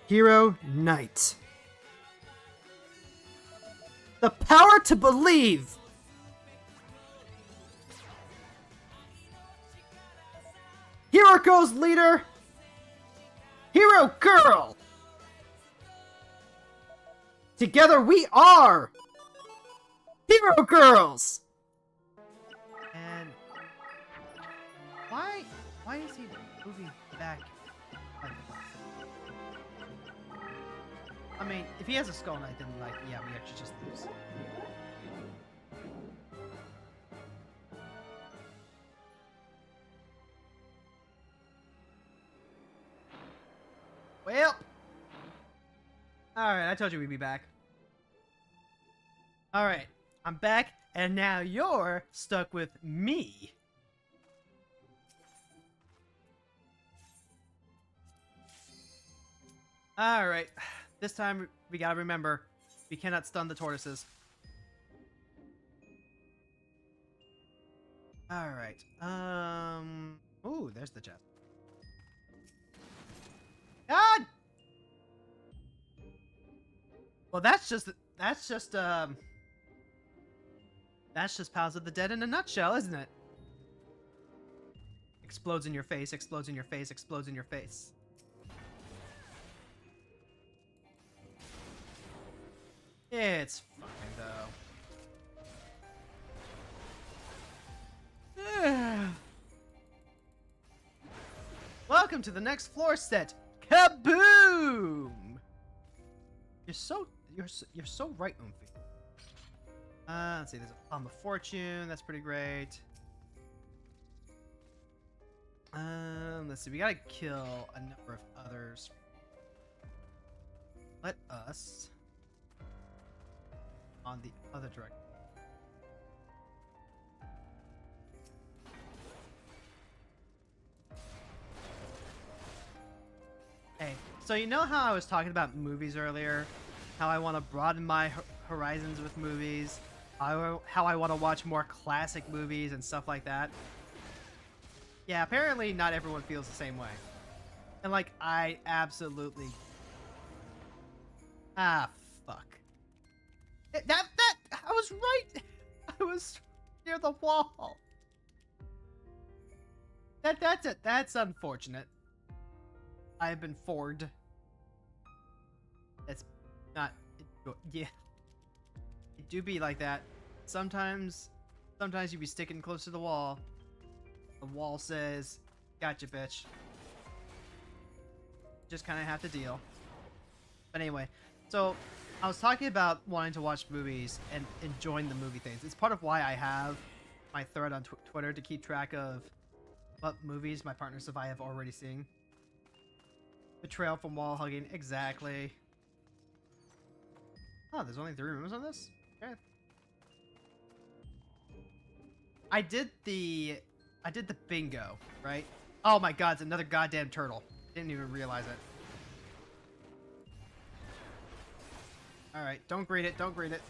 Hero Knight. The power to believe! Hero Girls Leader! Hero Girl! Together we are Hero Girls! And why is he moving back like that? I mean, if he has a Skull Knight, then like, yeah, we actually just lose. Well, alright, I told you we'd be back. Alright, I'm back, and now you're stuck with me. Alright, this time we gotta remember, we cannot stun the tortoises. Alright, ooh, there's the chest. God! Well, that's just Pals of the Dead in a nutshell, isn't it? Explodes in your face, explodes in your face, explodes in your face. It's fine, though. Welcome to the next floor set. Kaboom! You're so right, Oomphy. Let's see, there's a Palm of Fortune, that's pretty great. Let's see, we gotta kill a number of others. Let us on the other direction. Hey, so you know how I was talking about movies earlier? How I want to broaden my horizons with movies? How I want to watch more classic movies and stuff like that? Yeah, apparently not everyone feels the same way. And like, I absolutely... Ah, fuck. That, I was right! I was near the wall! That's it. That's unfortunate. I've been forged. It's not... yeah. It do be like that. Sometimes you be sticking close to the wall. The wall says, gotcha, bitch. Just kind of have to deal. But anyway, so I was talking about wanting to watch movies and enjoying the movie things. It's part of why I have my thread on Twitter to keep track of what movies my partner Savai have already seen. Betrayal from Wall Hugging, exactly. Oh, there's only 3 rooms on this? Okay. I did the bingo, right? Oh my god, it's another goddamn turtle. Didn't even realize it. Alright, don't greet it, don't greet it.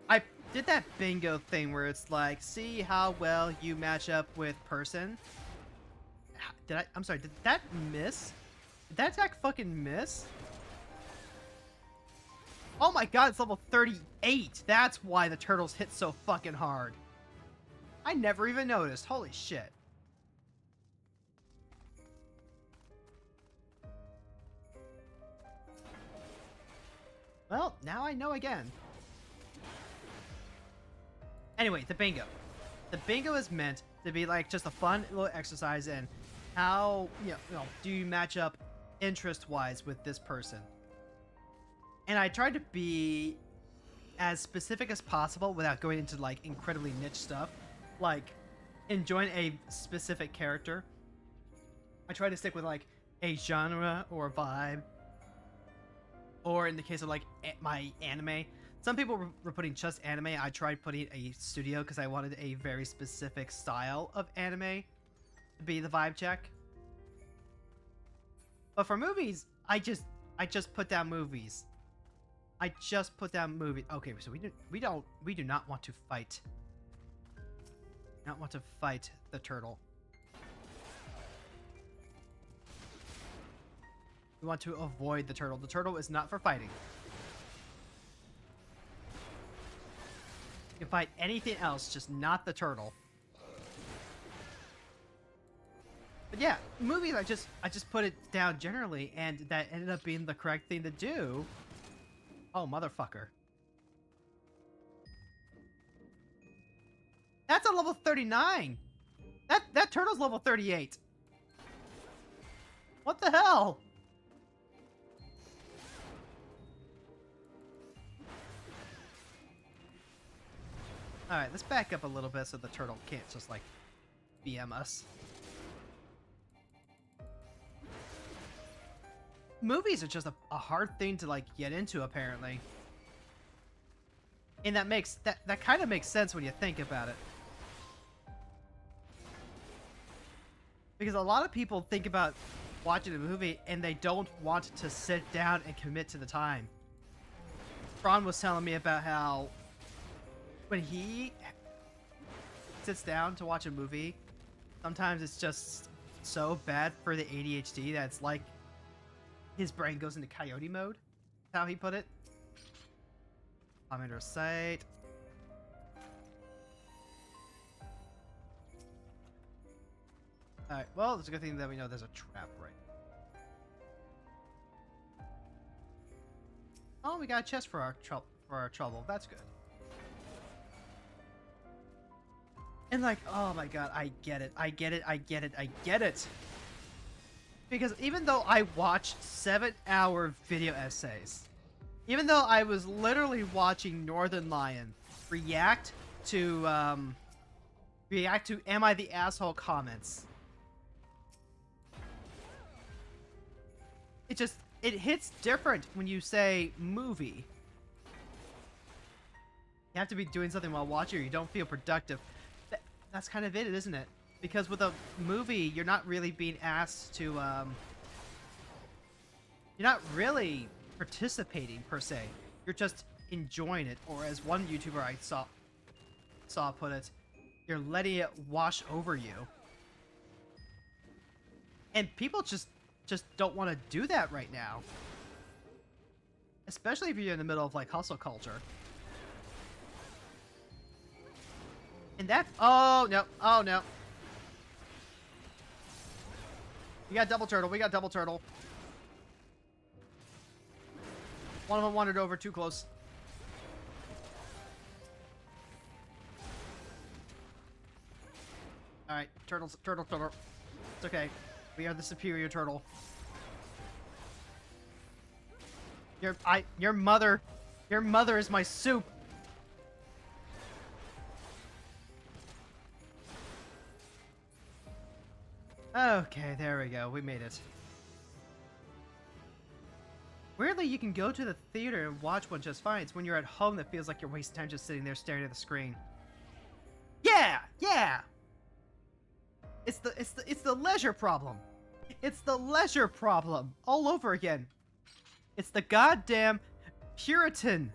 I did that bingo thing where it's like, see how well you match up with person. I'm sorry, did that miss? Did that attack fucking miss? Oh my god, it's level 38. That's why the turtles hit so fucking hard. I never even noticed. Holy shit. Well, now I know again. Anyway, the bingo. The bingo is meant to be like just a fun little exercise in how, do you match up interest-wise with this person. And I tried to be as specific as possible without going into like incredibly niche stuff, like enjoying a specific character. I try to stick with like a genre or a vibe, or in the case of like my anime, some people were putting just anime. I tried putting a studio because I wanted a very specific style of anime to be the vibe check. But for movies, I just put down movies. I just put down movie. Okay, so we do not want to fight. Not want to fight the turtle. We want to avoid the turtle. The turtle is not for fighting. You can fight anything else, just not the turtle. But yeah, movies, I just put it down generally, and that ended up being the correct thing to do. Oh, motherfucker. That's a level 39. That turtle's level 38. What the hell? Alright, let's back up a little bit so the turtle can't just, like, BM us. Movies are just a hard thing to, like, get into, apparently. And that kind of makes sense when you think about it. Because a lot of people think about watching a movie and they don't want to sit down and commit to the time. Ron was telling me about how when he sits down to watch a movie, sometimes it's just so bad for the ADHD that it's like his brain goes into coyote mode. That's how he put it. I'm under sight. Alright, well, it's a good thing that we know there's a trap right. Oh, we got a chest for our trouble. That's good. And like, oh my god, I get it. I get it. I get it. I get it. Because even though I watched 7-hour video essays, even though I was literally watching Northern Lion react to Am I the Asshole comments, it hits different when you say movie. You have to be doing something while watching or you don't feel productive. That's kind of it, isn't it? Because with a movie, you're not really being asked to, you're not really participating, per se. You're just enjoying it. Or as one YouTuber I saw put it, you're letting it wash over you. And people just don't want to do that right now. Especially if you're in the middle of, like, hustle culture. And that... Oh, no. Oh, no. We got double turtle. We got double turtle. One of them wandered over too close. Alright. Turtle. It's okay. We are the superior turtle. Your mother is my soup. Okay, there we go. We made it. Weirdly, you can go to the theater and watch one just fine. It's when you're at home that feels like you're wasting time just sitting there staring at the screen. Yeah! It's the leisure problem. It's the leisure problem all over again. It's the goddamn Puritan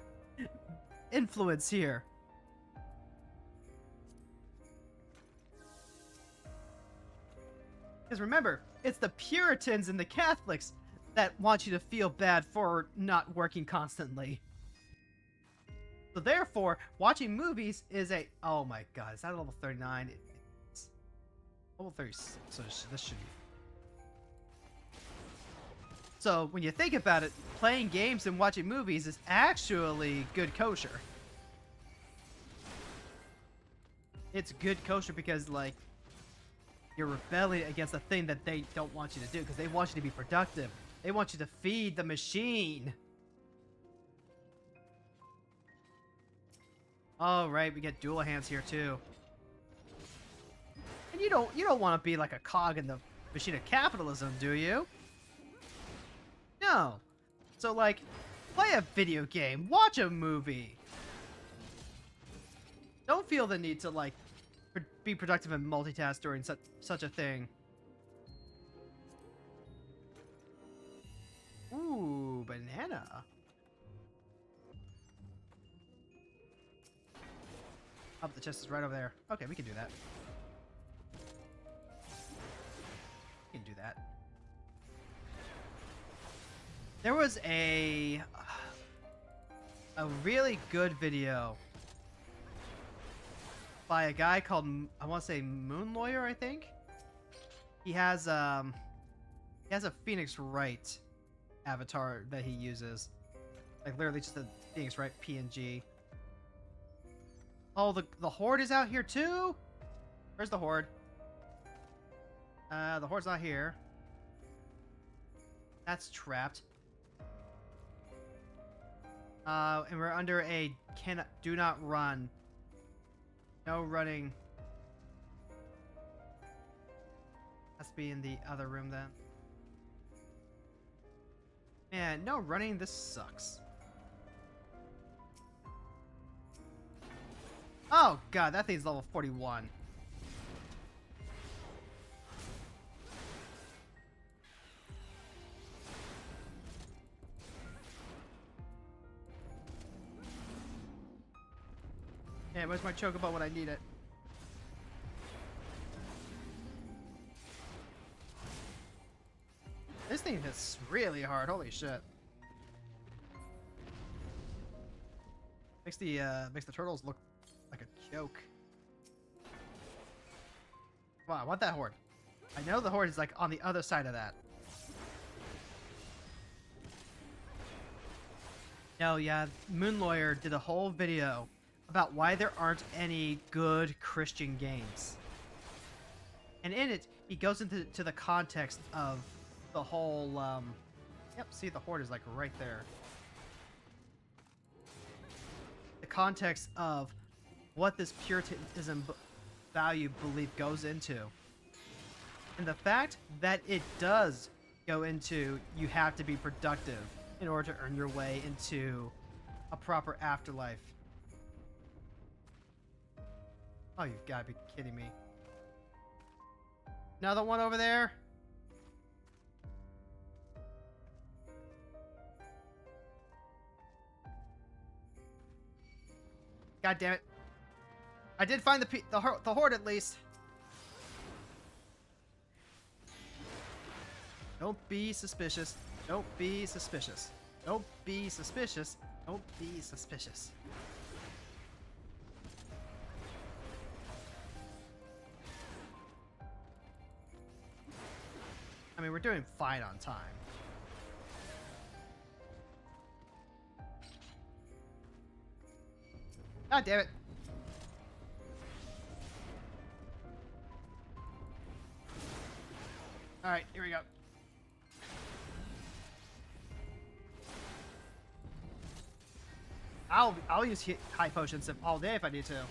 influence here. Because remember, it's the Puritans and the Catholics that want you to feel bad for not working constantly. So therefore, watching movies is a... Oh my god, is that level 39? It's level 36, so this should be... So when you think about it, playing games and watching movies is actually good kosher. It's good kosher because, like, you're rebelling against the thing that they don't want you to do, because they want you to be productive. They want you to feed the machine. All right, we get dual hands here too. And you don't want to be like a cog in the machine of capitalism, do you? No. So like, play a video game, watch a movie. Don't feel the need to like be productive and multitask during such a thing. Ooh, banana. Oh, the chest is right over there. Okay, we can do that. We can do that. There was a really good video by a guy called, I want to say Moon Lawyer, I think. He has a Phoenix Wright avatar that he uses. Like literally just a Phoenix Wright PNG. Oh, the Horde is out here too? Where's the Horde? The Horde's not here. That's trapped. And we're under a do not run. No running. Has to be in the other room then. Man, no running, this sucks. Oh god, that thing's level 41. Yeah, where's my chocobo when I need it? This thing hits really hard, holy shit. Makes the turtles look like a joke. Wow, I want that Horde. I know the Horde is like on the other side of that. No, yeah, Moon Lawyer did a whole video about why there aren't any good Christian games. And in it, he goes into the context of the whole, yep, see the Horde is like right there. The context of what this Puritanism value belief goes into. And the fact that it does go into you have to be productive in order to earn your way into a proper afterlife. Oh, you've got to be kidding me. Another one over there? God damn it. I did find the Horde at least. Don't be suspicious. Don't be suspicious. Don't be suspicious. Don't be suspicious. I mean, we're doing fine on time. God damn it. Alright, here we go. I'll use high potions all day if I need to.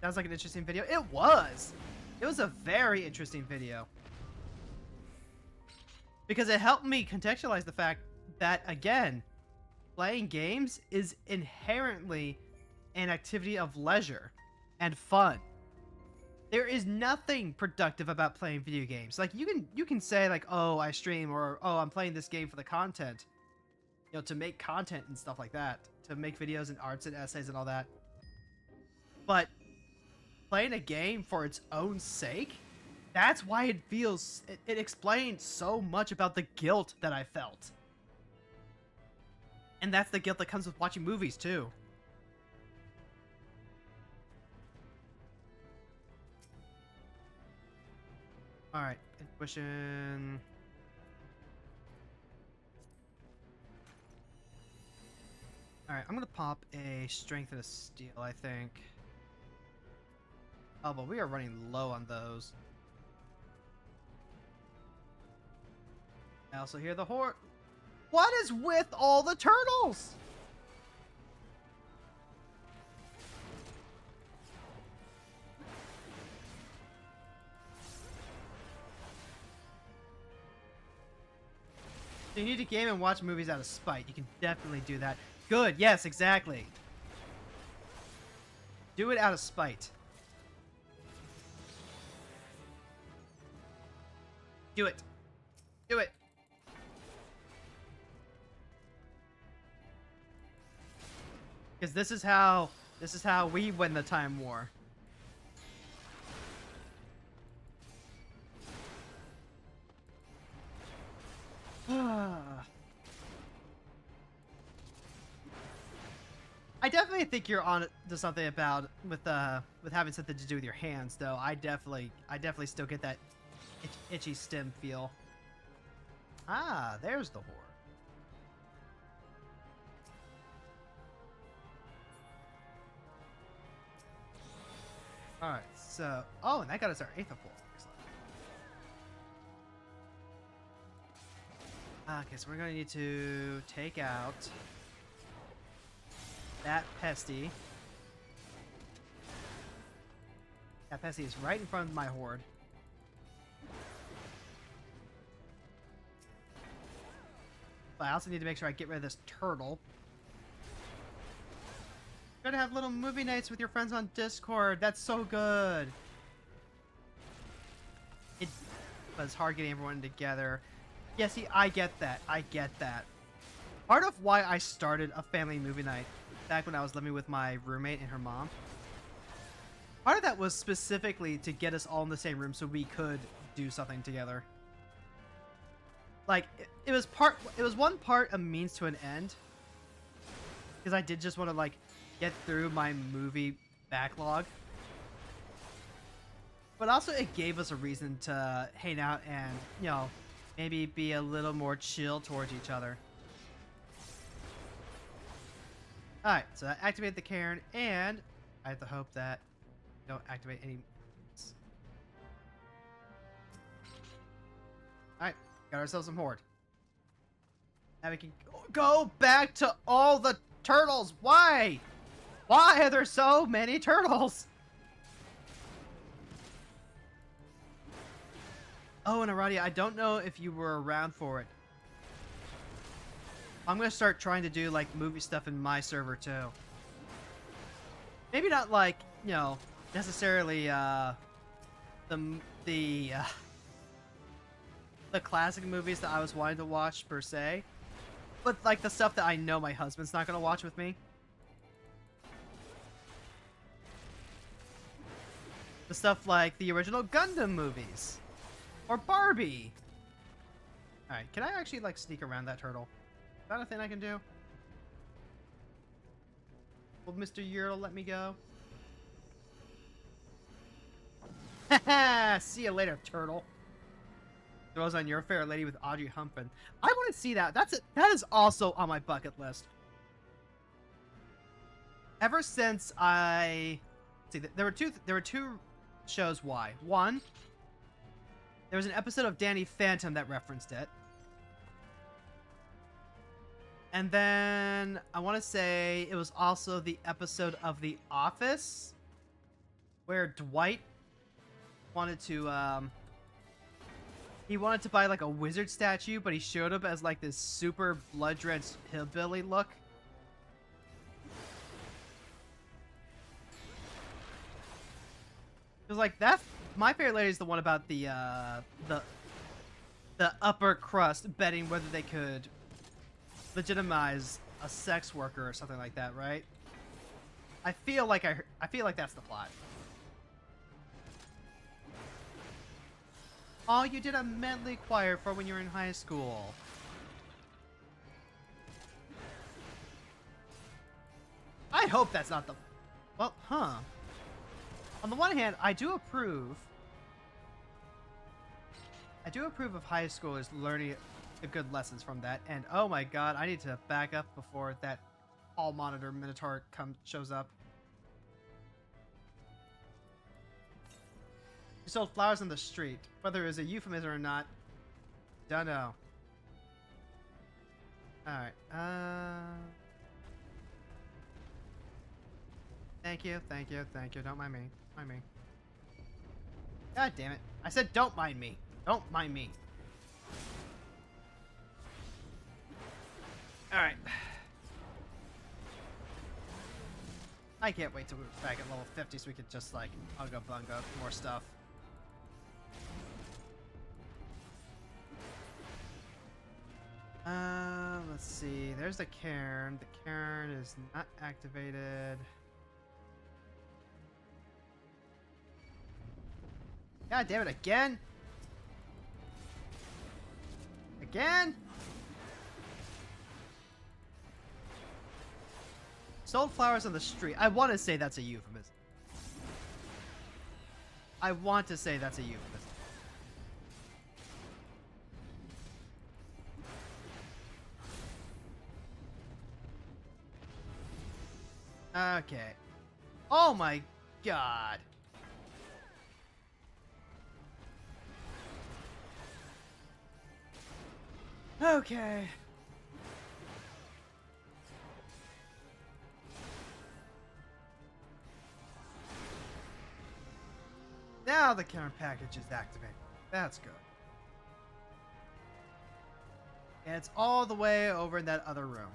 Sounds like an interesting video. It was! It was a very interesting video. Because it helped me contextualize the fact that, again, playing games is inherently an activity of leisure and fun. There is nothing productive about playing video games. Like, you can say, like, oh, I stream, or, oh, I'm playing this game for the content. You know, to make content and stuff like that. To make videos and arts and essays and all that. But playing a game for its own sake, that's why it feels... It explains so much about the guilt that I felt. And that's the guilt that comes with watching movies, too. Wishing. Alright, I'm gonna pop a strength and a steel, I think. Oh, but we are running low on those. I also hear the horde. What is with all the turtles? You need to game and watch movies out of spite. You can definitely do that. Good. Yes, exactly. Do it out of spite. Do it. Do it. Because this is how we win the time war. I definitely think you're on to something about with having something to do with your hands, though. I definitely still get that itchy stim feel. Ah, there's the horde. All right, so and that got us our 8th of 4. Okay, so we're gonna need to take out that pesty. That pesty is right in front of my horde. But I also need to make sure I get rid of this turtle. You're gonna have little movie nights with your friends on Discord. That's so good. But it's hard getting everyone together. Yeah, see, I get that. I get that. Part of why I started a family movie night back when I was living with my roommate and her mom, part of that was specifically to get us all in the same room so we could do something together. Like, it was one part a means to an end. Because I did just want to, like, get through my movie backlog. But also it gave us a reason to hang out and, you know, maybe be a little more chill towards each other. Alright, so I activate the cairn, and I have to hope that I don't activate any... Alright, got ourselves some horde. Now we can go back to all the turtles! Why? Why are there so many turtles? Oh, and Aradia, I don't know if you were around for it. I'm gonna start trying to do, like, movie stuff in my server, too. Maybe not, like, you know, necessarily, the classic movies that I was wanting to watch, per se. But, like, the stuff that I know my husband's not gonna watch with me. The stuff like the original Gundam movies. Or Barbie. Alright, can I actually, like, sneak around that turtle? Is that a thing I can do? Will Mr. Yertle let me go? Haha! See you later, turtle. Throws on Your Fair Lady with Audrey Hepburn. I want to see that. That is also on my bucket list. Ever since I... See, there were two shows why. One, there was an episode of Danny Phantom that referenced it. And then I want to say it was also the episode of The Office where Dwight wanted to he wanted to buy like a wizard statue, but he showed up as like this super blood-drenched hillbilly look. It was like that. My Fair Lady is the one about the upper crust betting whether they could legitimize a sex worker or something like that, right? I feel like that's the plot. Oh, you did a medley choir for when you were in high school. I hope that's not the... Well, huh. On the one hand, I do approve I do approve of high schoolers learning the good lessons from that. And oh my god, I need to back up before that hall monitor minotaur shows up. You sold flowers on the street. Whether it was a euphemism or not, don't know. Alright, Thank you, thank you, thank you. Don't mind me. Mind me. God damn it. I said don't mind me. Don't mind me. Alright. I can't wait till we're back at level 50 so we could just, like, unga bunga more stuff. Let's see. There's the cairn. The cairn is not activated. God damn it, again? Again? Sold flowers on the street. I want to say that's a euphemism. I want to say that's a euphemism. Okay. Oh my god. Okay. Now the counter package is activated. That's good. And it's all the way over in that other room.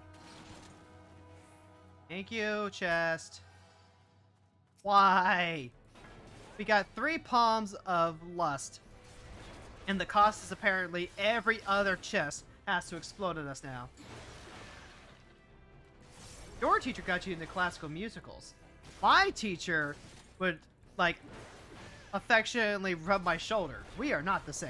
Thank you, chest. Why? We got 3 palms of lust. And the cost is apparently every other chest has to explode at us now. Your teacher got you into classical musicals. My teacher would, like, affectionately rub my shoulder. We are not the same.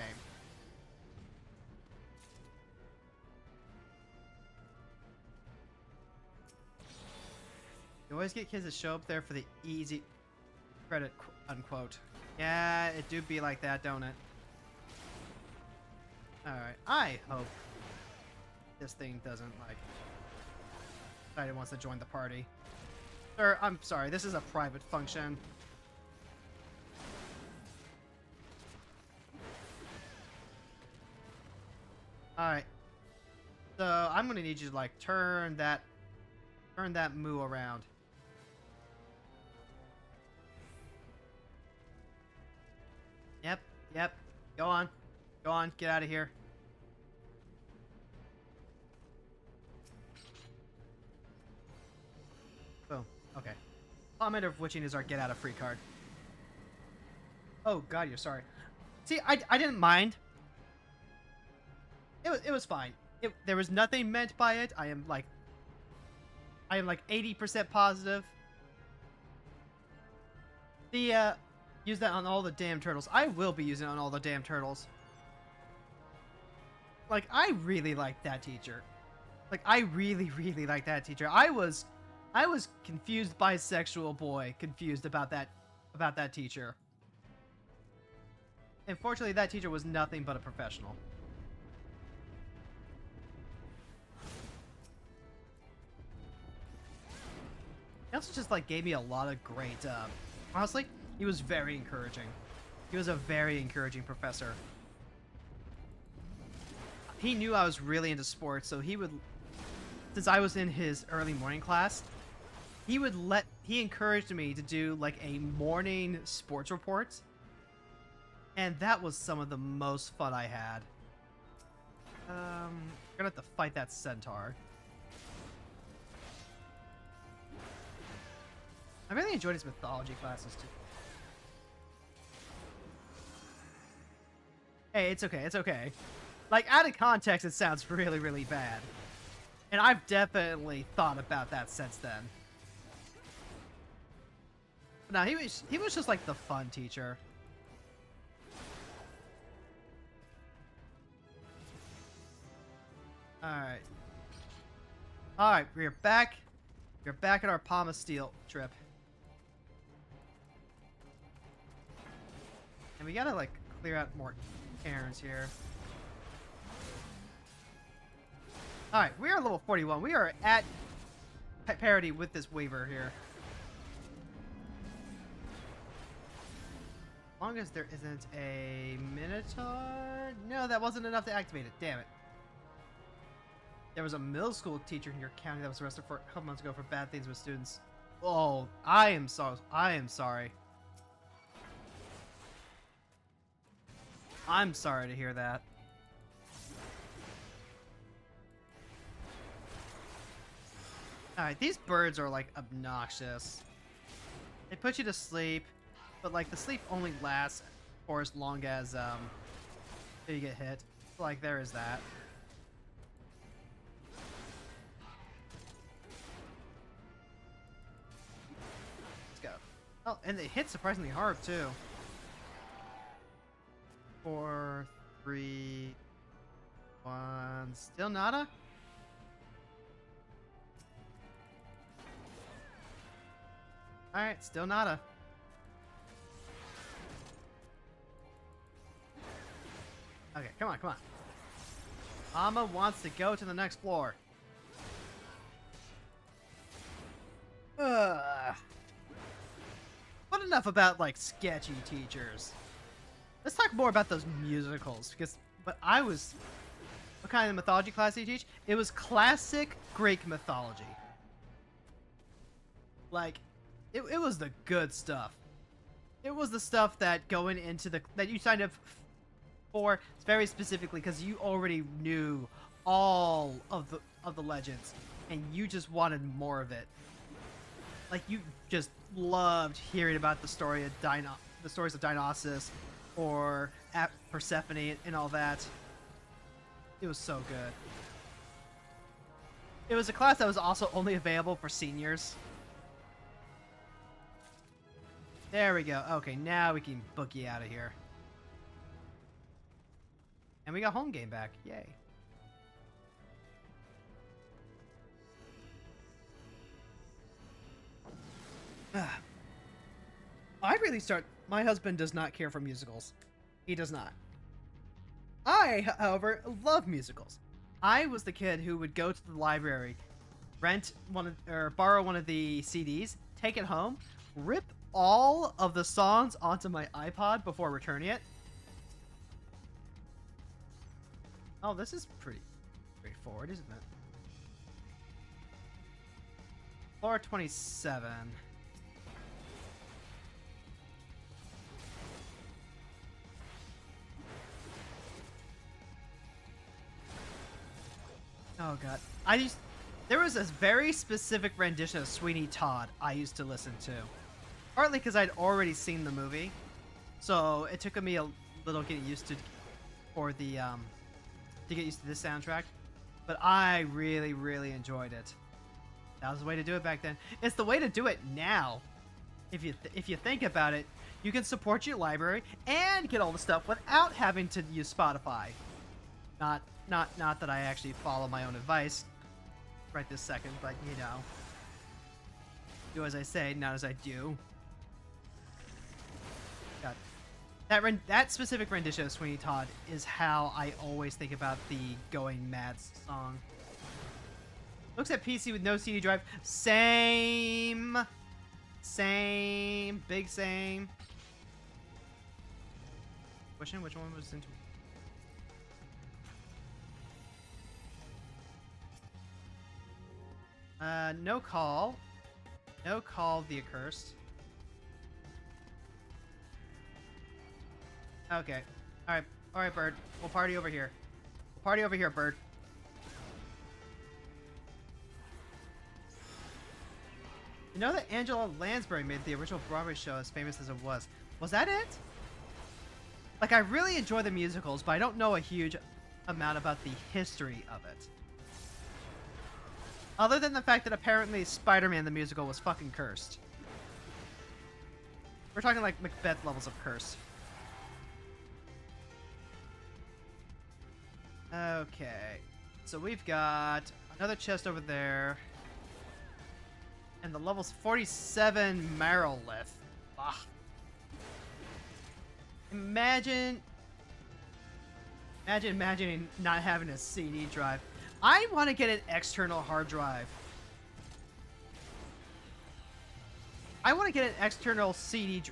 You always get kids to show up there for the easy credit, unquote. Yeah, it do be like that, don't it? Alright, I hope this thing doesn't, like, decide it wants to join the party. Sir, I'm sorry, this is a private function. Alright. So, I'm gonna need you to, like, turn that moo around. Yep. Go on. Go on, get out of here. Boom. Okay. Comment of witching is our get out of free card. Oh god, you're sorry. See, I didn't mind. It was fine. There was nothing meant by it. I am like 80% positive. Use that on all the damn turtles. I will be using it on all the damn turtles. Like, I really like that teacher. Like, I really, really like that teacher. I was confused bisexual boy, confused about that teacher. Unfortunately, that teacher was nothing but a professional. He also just, like, gave me a lot of great, honestly, he was very encouraging. He was a very encouraging professor. He knew I was really into sports, so he would, since I was in his early morning class, he encouraged me to do, like, a morning sports report. And that was some of the most fun I had. We're gonna have to fight that centaur. I really enjoyed his mythology classes, too. Hey, it's okay, it's okay. Like, out of context, it sounds really, really bad. And I've definitely thought about that since then. But no, he was just like the fun teacher. Alright. Alright, we're back. We're back at our Palm of Steel trip. And we gotta, like, clear out more Karens here. Alright, we are level 41. We are at parity with this Weaver here. As long as there isn't a Minotaur... No, that wasn't enough to activate it. Damn it. There was a middle school teacher in your county that was arrested for a couple months ago for bad things with students. Oh, I am sorry. I'm sorry to hear that. Alright, these birds are like obnoxious. They put you to sleep, but like the sleep only lasts for as long as you get hit. Like there is that. Let's go. Oh, and they hit surprisingly hard too. 4, 3, 1. Still nada? Alright, still nada. Okay, come on, come on. Mama wants to go to the next floor. Ugh. But enough about, like, sketchy teachers. Let's talk more about those musicals, because what kind of mythology class did you teach? It was classic Greek mythology. Like, it was the good stuff. It was the stuff that going into that you signed up for very specifically because you already knew all of the legends, and you just wanted more of it. Like you just loved hearing about the stories of Dionysus or Persephone and all that. It was so good. It was a class that was also only available for seniors. There we go. Okay, now we can book you out of here. And we got home game back. Yay. My husband does not care for musicals. He does not. I, however, love musicals. I was the kid who would go to the library, borrow one of the CDs, take it home, rip all of the songs onto my iPod before returning it. Oh, this is pretty straightforward, isn't it? Floor 27. Oh god. There was a very specific rendition of Sweeney Todd I used to listen to. Partly because I'd already seen the movie. So it took me a little getting used to to get used to this soundtrack. But I really, really enjoyed it. That was the way to do it back then. It's the way to do it now. If you think about it, you can support your library and get all the stuff without having to use Spotify. Not that I actually follow my own advice right this second, but you know. Do as I say, not as I do. God. That specific rendition of Sweeney Todd is how I always think about the Going Mad song. Looks at PC with no CD drive. Same. Big same. Question, which one was into? No call. No call the accursed. Okay. Alright, bird. We'll party over here. Party over here, bird. You know that Angela Lansbury made the original Broadway show as famous as it was. Was that it? Like, I really enjoy the musicals, but I don't know a huge amount about the history of it. Other than the fact that apparently Spider-Man the musical was fucking cursed. We're talking like Macbeth levels of curse. Okay. So we've got another chest over there. And the level's 47 Marrowlith. Ugh. Imagine Imagining not having a CD drive. I want to get an external hard drive. I want to get an external CD.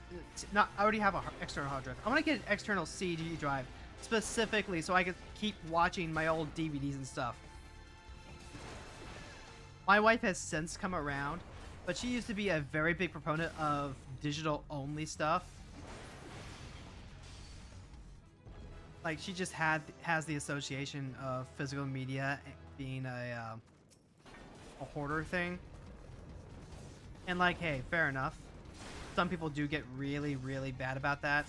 Not, I already have an external hard drive. I want to get an external CD drive specifically so I can keep watching my old DVDs and stuff. My wife has since come around, but she used to be a very big proponent of digital-only stuff. Like, she just has the association of physical media being a hoarder thing. And, like, hey, fair enough. Some people do get really, really bad about that.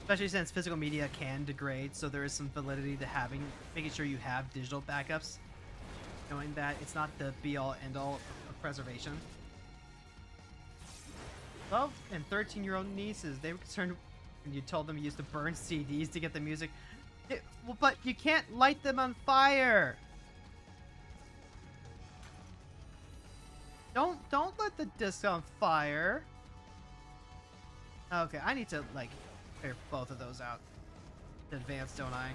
Especially since physical media can degrade, so there is some validity to making sure you have digital backups. Knowing that it's not the be-all, end-all of preservation. 12 and 13-year-old nieces, they were concerned when you told them you used to burn CDs to get the music. Well, but you can't light them on fire! Don't let the disc on fire! Okay, I need to, like, clear both of those out in advance, don't I?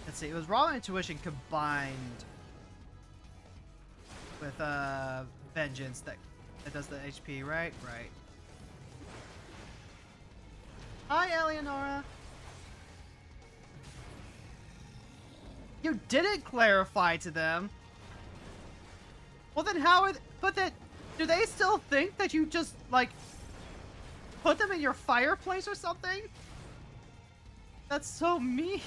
Let's see, it was Raw Intuition combined with Vengeance that does the HP, right? Right. Hi, Eleonora. You didn't clarify to them. Well, then how are do they still think that you just, like, put them in your fireplace or something? That's so mean.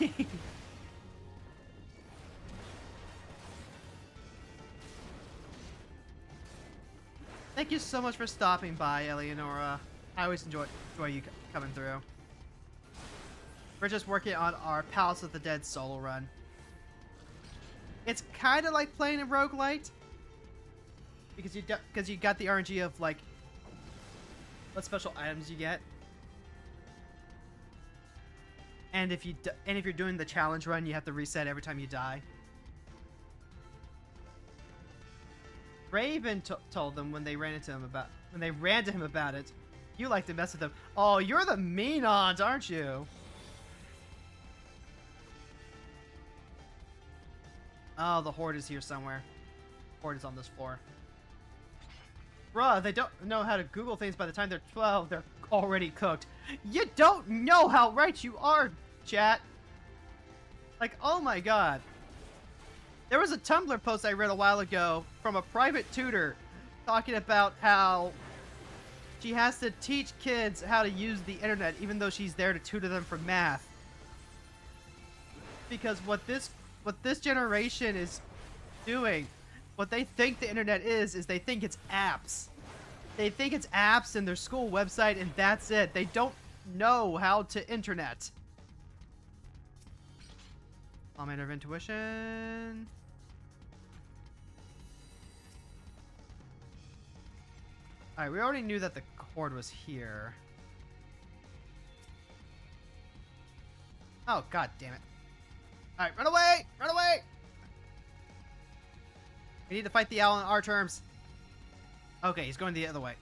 Thank you so much for stopping by, Eleonora. I always enjoy you coming through. We're just working on our Palace of the Dead solo run. It's kind of like playing a roguelite. Because you got the RNG of, like, what special items you get. And if you're doing the challenge run, you have to reset every time you die. Raven told them when they ran to him about it. You like to mess with them. Oh, you're the mean-ons, aren't you? Oh, the Horde is here somewhere. Horde is on this floor. Bruh, they don't know how to Google things by the time they're 12. They're already cooked. You don't know how right you are, chat. Like, oh my god. There was a Tumblr post I read a while ago from a private tutor talking about how she has to teach kids how to use the internet even though she's there to tutor them for math. Because what this generation is doing, what they think the internet is they think it's apps. They think it's apps and their school website and that's it. They don't know how to internet. Element of intuition. Alright, we already knew that the Horde was here. Oh, god damn it. Alright, run away! Run away! We need to fight the owl on our terms. Okay, he's going the other way.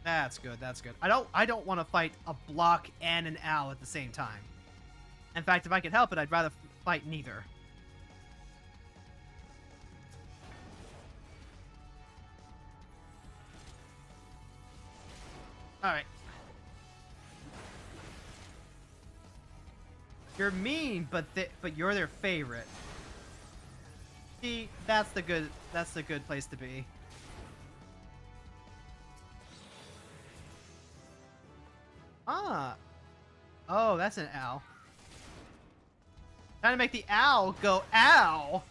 That's good, that's good. I don't want to fight a block and an owl at the same time. In fact, if I could help it, I'd rather fight neither. Alright. You're mean, but you're their favorite. See, that's the good place to be. Ah. Oh, that's an owl. Trying to make the owl go ow.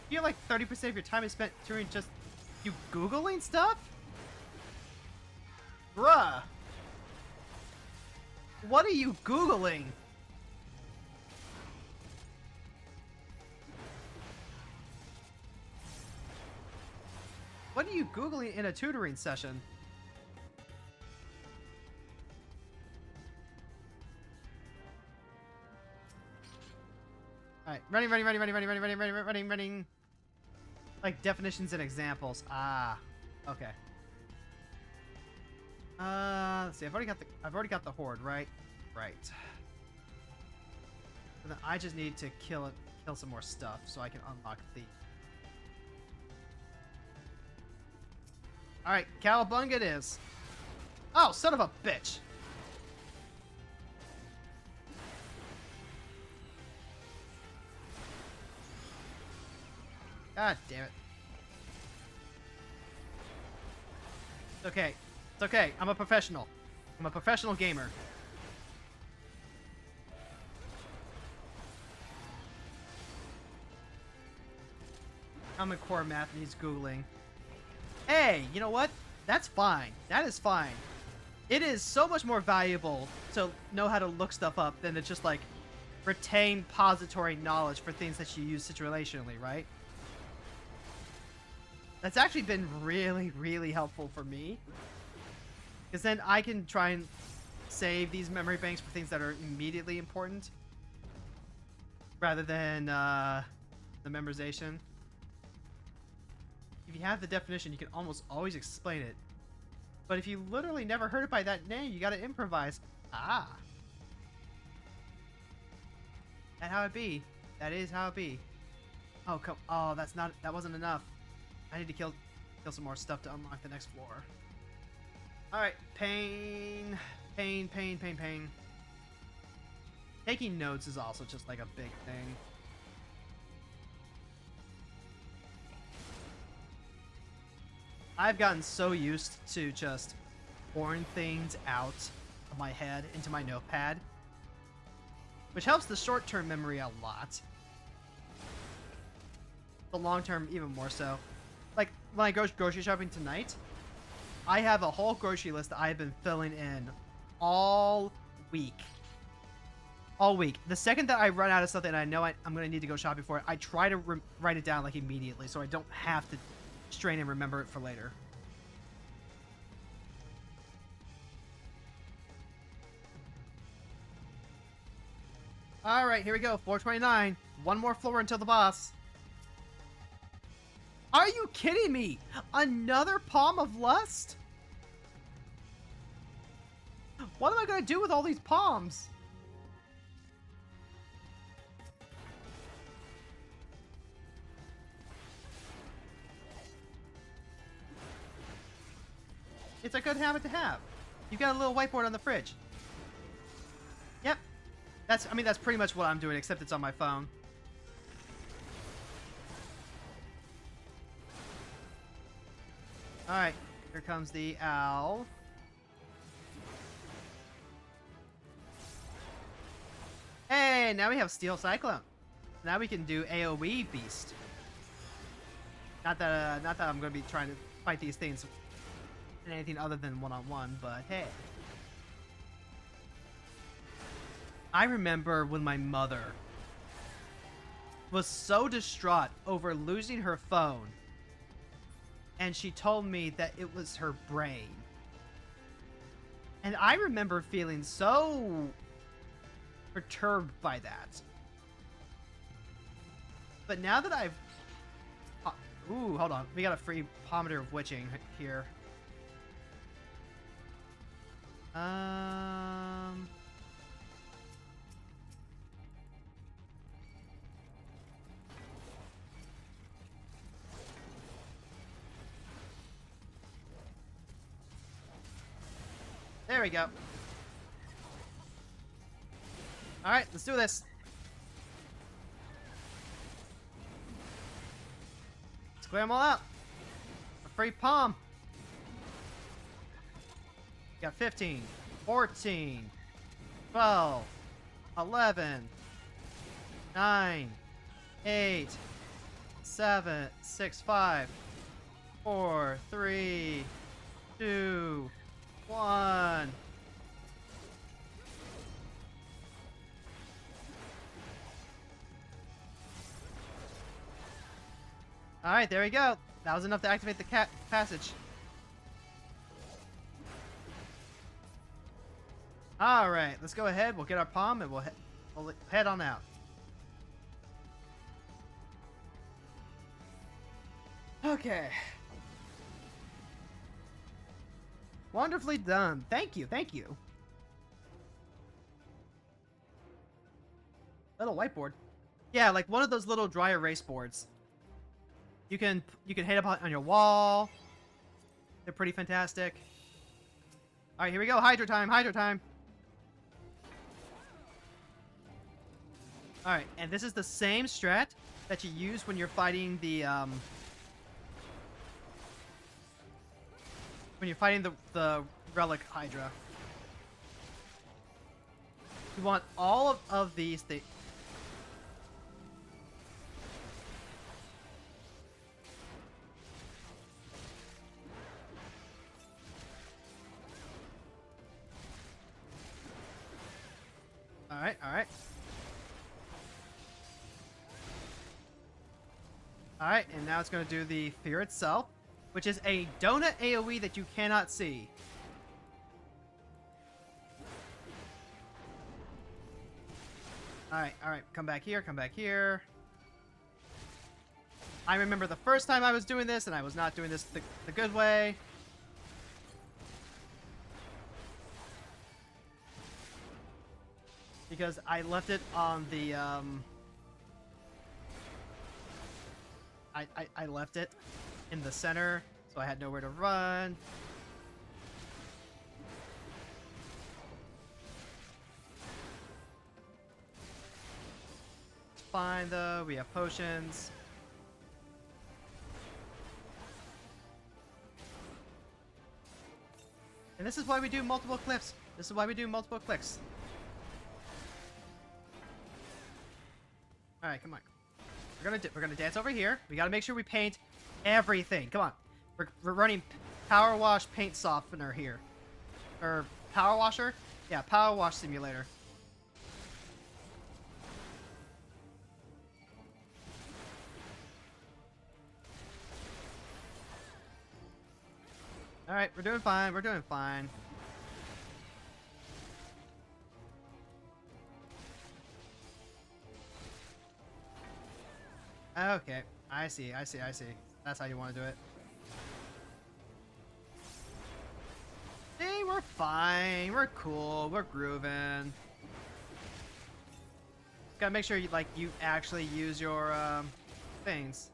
You feel like 30% of your time is spent doing just you Googling stuff? Bruh. What are you Googling? What are you Googling in a tutoring session? Alright, running. Like definitions and examples. Ah, okay. Let's see. I've already got the horde, right? Right. And then I just need to kill some more stuff so I can unlock the. All right, Cowabunga it is. Oh, son of a bitch! God damn it. It's okay. It's okay. I'm a professional. I'm a professional gamer. Common Core math needs Googling. Hey, you know what? That's fine. That is fine. It is so much more valuable to know how to look stuff up than to just, like, retain pository knowledge for things that you use situationally, right? That's actually been really, really helpful for me. Because then I can try and save these memory banks for things that are immediately important. Rather than the memorization. If you have the definition, you can almost always explain it. But if you literally never heard it by that name, you gotta improvise. Ah. That's how it be. That is how it be. Oh, come. Oh, that wasn't enough. I need to kill some more stuff to unlock the next floor. Alright, pain. Taking notes is also just like a big thing. I've gotten so used to just pouring things out of my head into my notepad, which helps the short-term memory a lot. The long-term even more so. Like, when I go grocery shopping tonight, I have a whole grocery list that I've been filling in all week. All week. The second that I run out of something and I know I'm going to need to go shopping for it, I try to write it down like immediately so I don't have to strain and remember it for later. Alright, here we go. 429. One more floor until the boss. Are you kidding me? Another Palm of Lust? What am I going to do with all these palms? It's a good habit to have. You've got a little whiteboard on the fridge. Yep. That's pretty much what I'm doing, except it's on my phone. Alright, here comes the owl. Hey, now we have Steel Cyclone. Now we can do AoE Beast. Not that I'm going to be trying to fight these things in anything other than one-on-one, but hey. I remember when my mother was so distraught over losing her phone, and she told me that it was her brain. And I remember feeling so perturbed by that. But now that I've... ooh, hold on. We got a free Pomander of Witching here. There we go. Alright, let's do this. Let's clear them all out. A free palm. Got 15, 14, 12, 11, 9, 8, 7, 6, 5, 4, 3, 2, 1. Alright, there we go. That was enough to activate the passage. Alright, let's go ahead. We'll get our palm and we'll head on out. Okay. Wonderfully done. Thank you, thank you. Little whiteboard. Yeah, like one of those little dry erase boards. You can hang up on your wall. They're pretty fantastic. All right, here we go. Hydro time. Hydro time. All right, and this is the same strat that you use when you're fighting the the relic Hydra. You want all of these things. Alright, alright. Alright, and now it's going to do the Fear itself, which is a donut AoE that you cannot see. Alright, alright, come back here, come back here. I remember the first time I was doing this, and I was not doing this the good way. Because I left it on the, I left it in the center, so I had nowhere to run. It's fine, though. We have potions. And this is why we do multiple clips. This is why we do multiple clicks. All right, come on. We're gonna dance over here. We gotta make sure we paint everything. Come on. We're running Power Wash Paint Softener here, or Power Washer. Yeah, Power Wash Simulator. All right, we're doing fine. We're doing fine. Okay, I see. That's how you want to do it. Hey, we're fine. We're cool. We're grooving. Gotta make sure you actually use your things.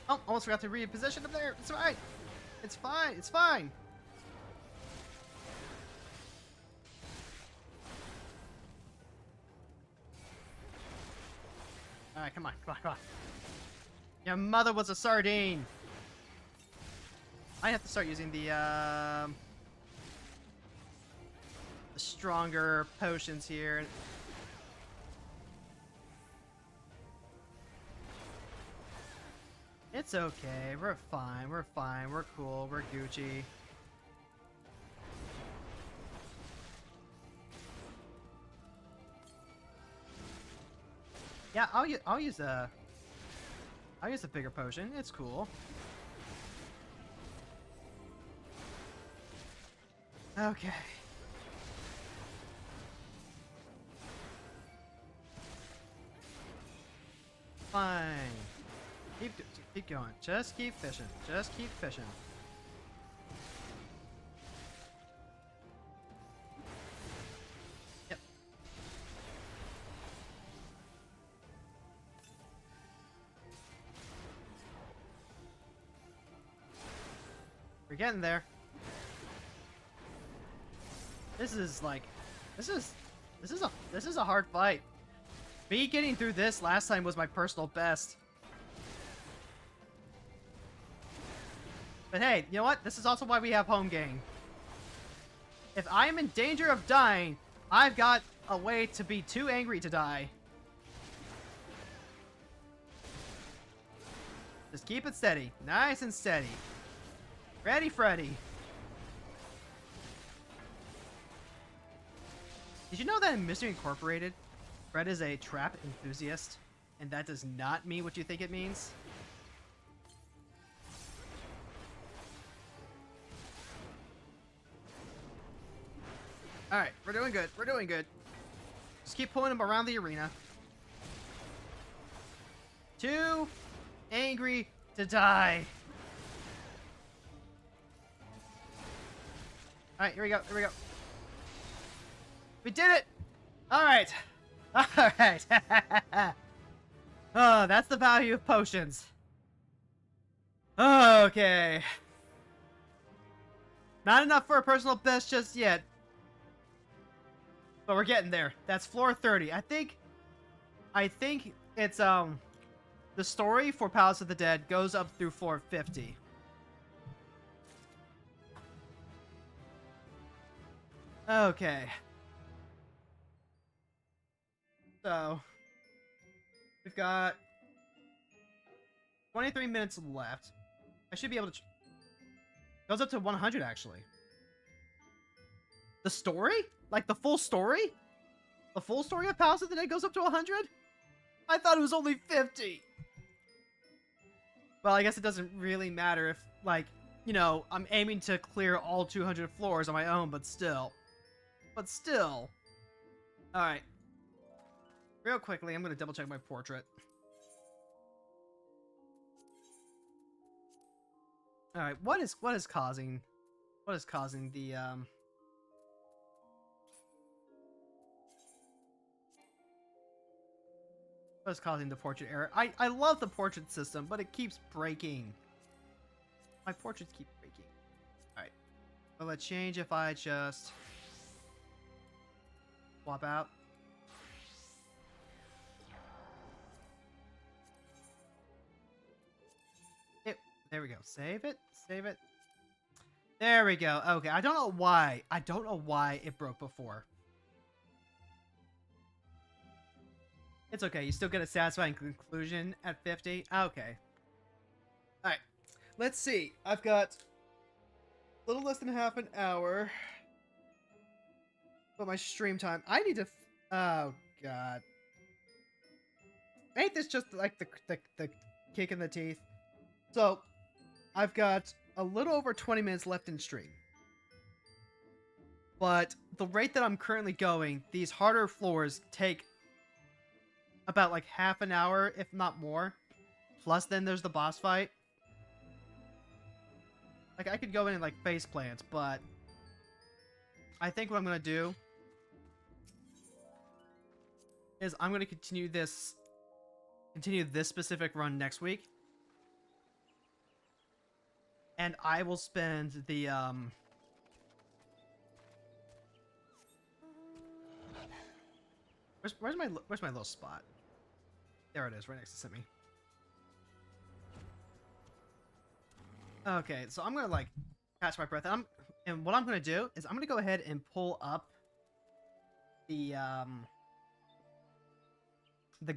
Oh, almost forgot to reposition up there. It's alright. It's fine. It's fine. Alright, come on. Your mother was a sardine. I have to start using the stronger potions here. It's okay. We're fine. We're fine. We're cool. We're Gucci. Yeah, I'll use a bigger potion. It's cool. Okay. Fine. Keep going. Just keep fishing. Just keep fishing. Yep. We're getting there. This is a hard fight. Me getting through this last time was my personal best. But hey, you know what? This is also why we have home game. If I am in danger of dying, I've got a way to be too angry to die. Just keep it steady. Nice and steady. Ready, Freddy. Did you know that in Mystery Incorporated, Fred is a trap enthusiast? And that does not mean what you think it means? Alright, we're doing good. We're doing good. Just keep pulling him around the arena. 2, angry to die. All right, here we go. Here we go. We did it. All right. All right. Oh, that's the value of potions. Okay. Not enough for a personal best just yet. But we're getting there. That's floor 30. I think it's the story for Palace of the Dead goes up through floor 50. Okay. So we've got 23 minutes left. I should be able to goes up to 100 actually. The story? Like the full story? The full story of Palace of the Dead goes up to 100? I thought it was only 50. Well, I guess it doesn't really matter if, like, you know, I'm aiming to clear all 200 floors on my own, but still. But still. Alright. Real quickly, I'm going to double check my portrait. Alright, what is causing the, what is causing the portrait error? I love the portrait system, but it keeps breaking. My portraits keep breaking. Alright. Will it change if I just swap out? There we go. Save it. Save it. There we go. Okay, I don't know why. I don't know why it broke before. It's okay. You still get a satisfying conclusion at 50. Okay. Alright. Let's see. I've got a little less than half an hour. But my stream time. I need to... Oh, God. Ain't this just like the kick in the teeth? So, I've got a little over 20 minutes left in stream. But the rate that I'm currently going, these harder floors take about like half an hour, if not more. Plus then there's the boss fight. Like I could go in and like face plant, but I think what I'm gonna do is I'm gonna continue this specific run next week. And I will spend the where's my little spot? There it is, right next to Simi. Okay, so I'm gonna like catch my breath. And what I'm gonna do is I'm gonna go ahead and pull up the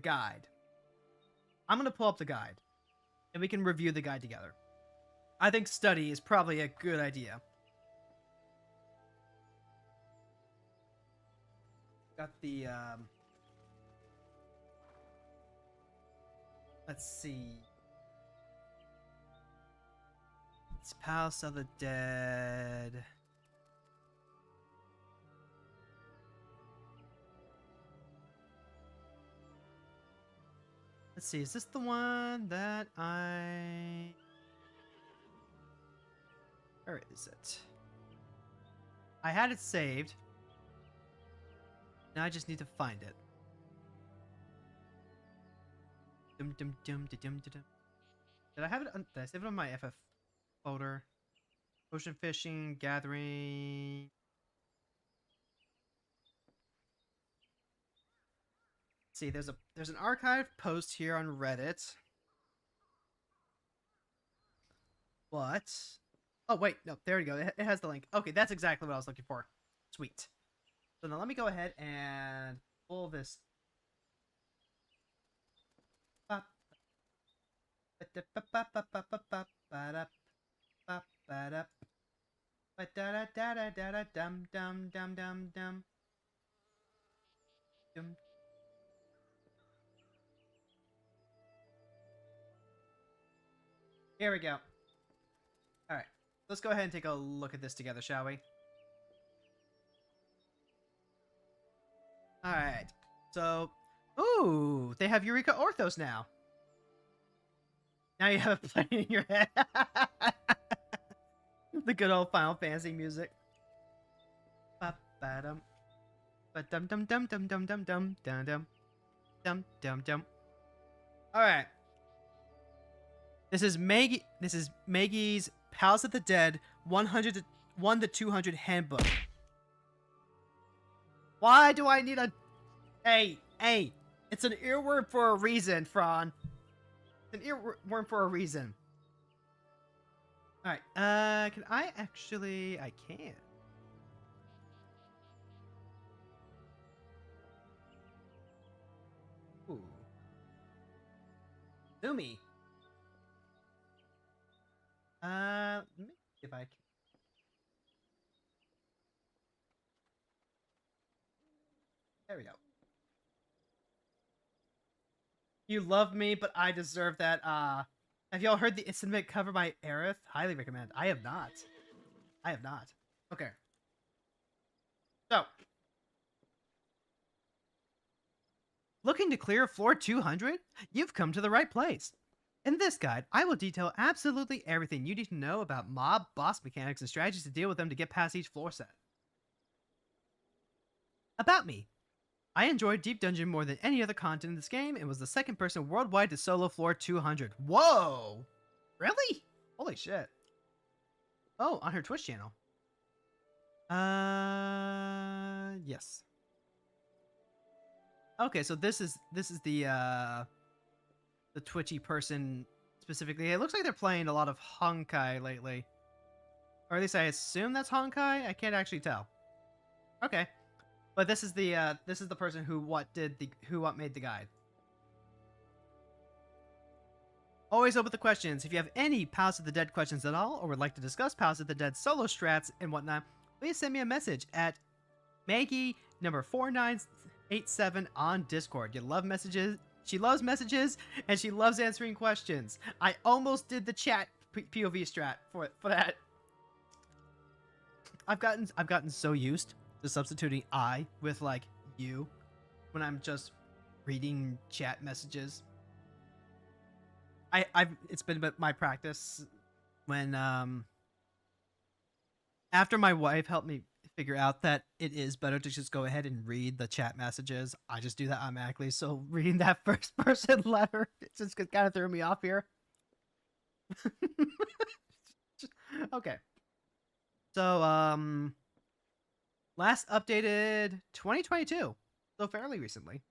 guide. I'm gonna pull up the guide, and we can review the guide together. I think study is probably a good idea. Got the, let's see. It's Palace of the Dead. Let's see, is this the one that I... Where is it? I had it saved. Now I just need to find it. Did I have it? Did I save it on my FF folder? Ocean fishing, gathering. Let's see, there's an archive post here on Reddit. But oh, wait. No, there we go. It has the link. Okay, that's exactly what I was looking for. Sweet. So now let me go ahead and pull this. Here we go. Alright. Let's go ahead and take a look at this together, shall we? Alright. So, ooh, they have Eureka Orthos now. Now you have it playing in your head. The good old Final Fantasy music. Ba-ba-dum. Ba-dum-dum-dum-dum-dum-dum-dum-dum-dum-dum. All right. This is Maggie's Palace of the Dead 100 to 1 to 200 handbook. Why do I need a... Hey, it's an earworm for a reason, Fran. It's an earworm for a reason. Alright, can I actually... I can. Ooh. Zoomy. Let me see if I can... There we go. You love me, but I deserve that. Have y'all heard the Instant cover by Aerith? Highly recommend. I have not. Okay. So. Looking to clear floor 200? You've come to the right place. In this guide, I will detail absolutely everything you need to know about mob, boss mechanics, and strategies to deal with them to get past each floor set. About me. I enjoyed Deep Dungeon more than any other content in this game and was the second person worldwide to solo floor 200. Whoa! Really? Holy shit. Oh, on her Twitch channel. Yes. Okay, so this is the twitchy person specifically. It looks like they're playing a lot of Honkai lately. Or at least I assume that's Honkai. I can't actually tell. Okay. But this is the person who made the guide. Always open the questions. If you have any Palace of the Dead questions at all, or would like to discuss Palace of the Dead solo strats and whatnot, please send me a message at Maggie number 4987 on Discord. You love messages. She loves messages, and she loves answering questions. I almost did the chat POV strat for that. I've gotten so used to substituting I with like you when I'm just reading chat messages. It's been my practice when after my wife helped me figure out that it is better to just go ahead and read the chat messages. I just do that automatically. So reading that first person letter, it just kind of threw me off here. Okay. So last updated 2022, so fairly recently.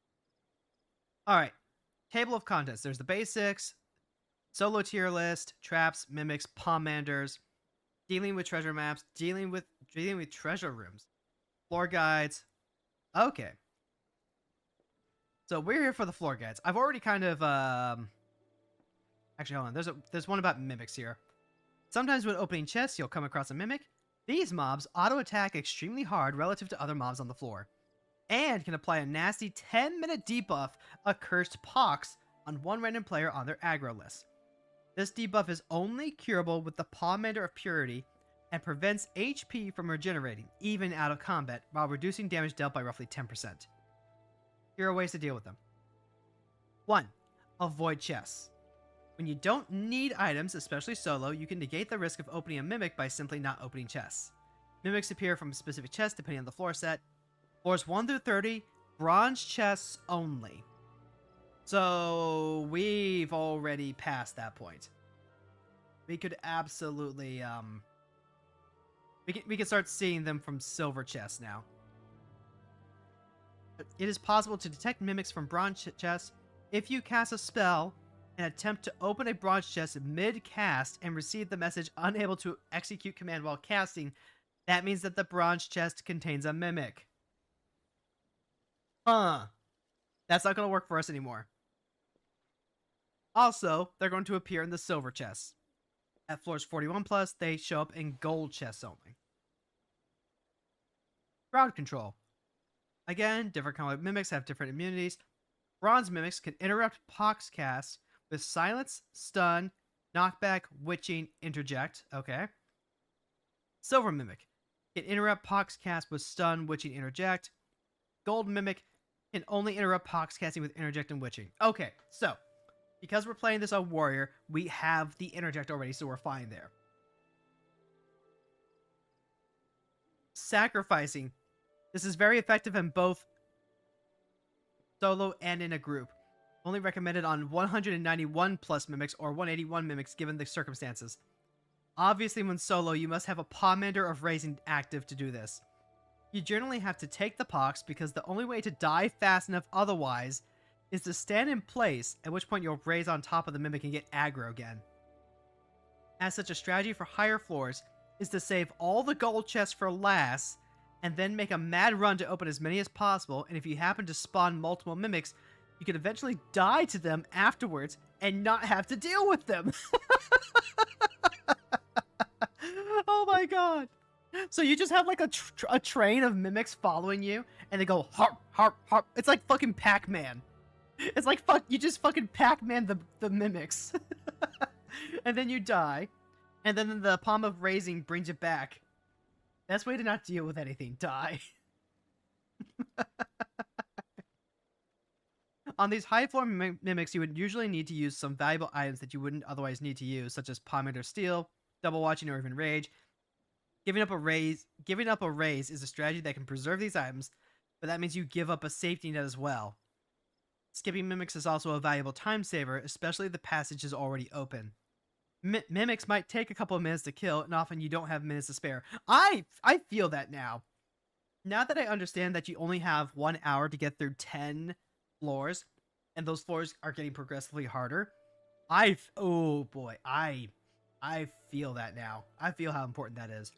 All right, table of contents. There's the basics, solo tier list, traps, mimics, pomanders, dealing with treasure maps, dealing with treasure rooms, floor guides. Okay, so we're here for the floor guides. I've already kind of actually hold on. There's one about mimics here. Sometimes when opening chests, you'll come across a mimic. These mobs auto-attack extremely hard relative to other mobs on the floor, and can apply a nasty 10-minute debuff, Accursed Pox, on one random player on their aggro list. This debuff is only curable with the Pomander of Purity, and prevents HP from regenerating, even out of combat, while reducing damage dealt by roughly 10%. Here are ways to deal with them. 1. Avoid chests. When you don't need items, especially solo, you can negate the risk of opening a mimic by simply not opening chests. Mimics appear from specific chests depending on the floor set. Floors 1 through 30, bronze chests only. So we've already passed that point. We could absolutely we could start seeing them from silver chests now. It is possible to detect mimics from bronze chests if you cast a spell and attempt to open a bronze chest mid-cast and receive the message unable to execute command while casting. That means that the bronze chest contains a mimic. That's not going to work for us anymore. Also, they're going to appear in the silver chests. At floors 41 plus, they show up in gold chests only. Crowd control. Again, different kind of mimics have different immunities. Bronze mimics can interrupt Pox casts with silence, stun, knockback, witching, interject. Okay. Silver mimic can interrupt Pox cast with stun, witching, interject. Gold mimic can only interrupt Pox casting with interject and witching. Okay, so Because we're playing this on Warrior, we have the interject already, so we're fine there. Sacrificing. This is very effective in both solo and in a group. Only recommended on 191 plus mimics or 181 mimics given the circumstances. Obviously, when solo, you must have a Pomander of Raising active to do this. You generally have to take the Pox because the only way to die fast enough otherwise is to stand in place, at which point you'll raise on top of the mimic and get aggro again. As such, a strategy for higher floors is to save all the gold chests for last, and then make a mad run to open as many as possible, and if you happen to spawn multiple mimics, you can eventually die to them afterwards and not have to deal with them. Oh my god. So you just have like a train of mimics following you, and they go harp, harp, harp. It's like fucking Pac-Man. It's like you just fucking Pac-Man the mimics. And then you die. And then the Palm of Raising brings you back. Best way to not deal with anything. Die. On these high floor mimics, you would usually need to use some valuable items that you wouldn't otherwise need to use, such as Pomander Steel, Double Watching, or even Rage. Giving up a raise is a strategy that can preserve these items, but that means you give up a safety net as well. Skipping mimics is also a valuable time saver, especially if the passage is already open. Mimics might take a couple of minutes to kill, and often you don't have minutes to spare. I feel that now. Now that I understand that you only have 1 hour to get through 10 floors, and those floors are getting progressively harder, oh boy, I feel that now. I feel how important that is.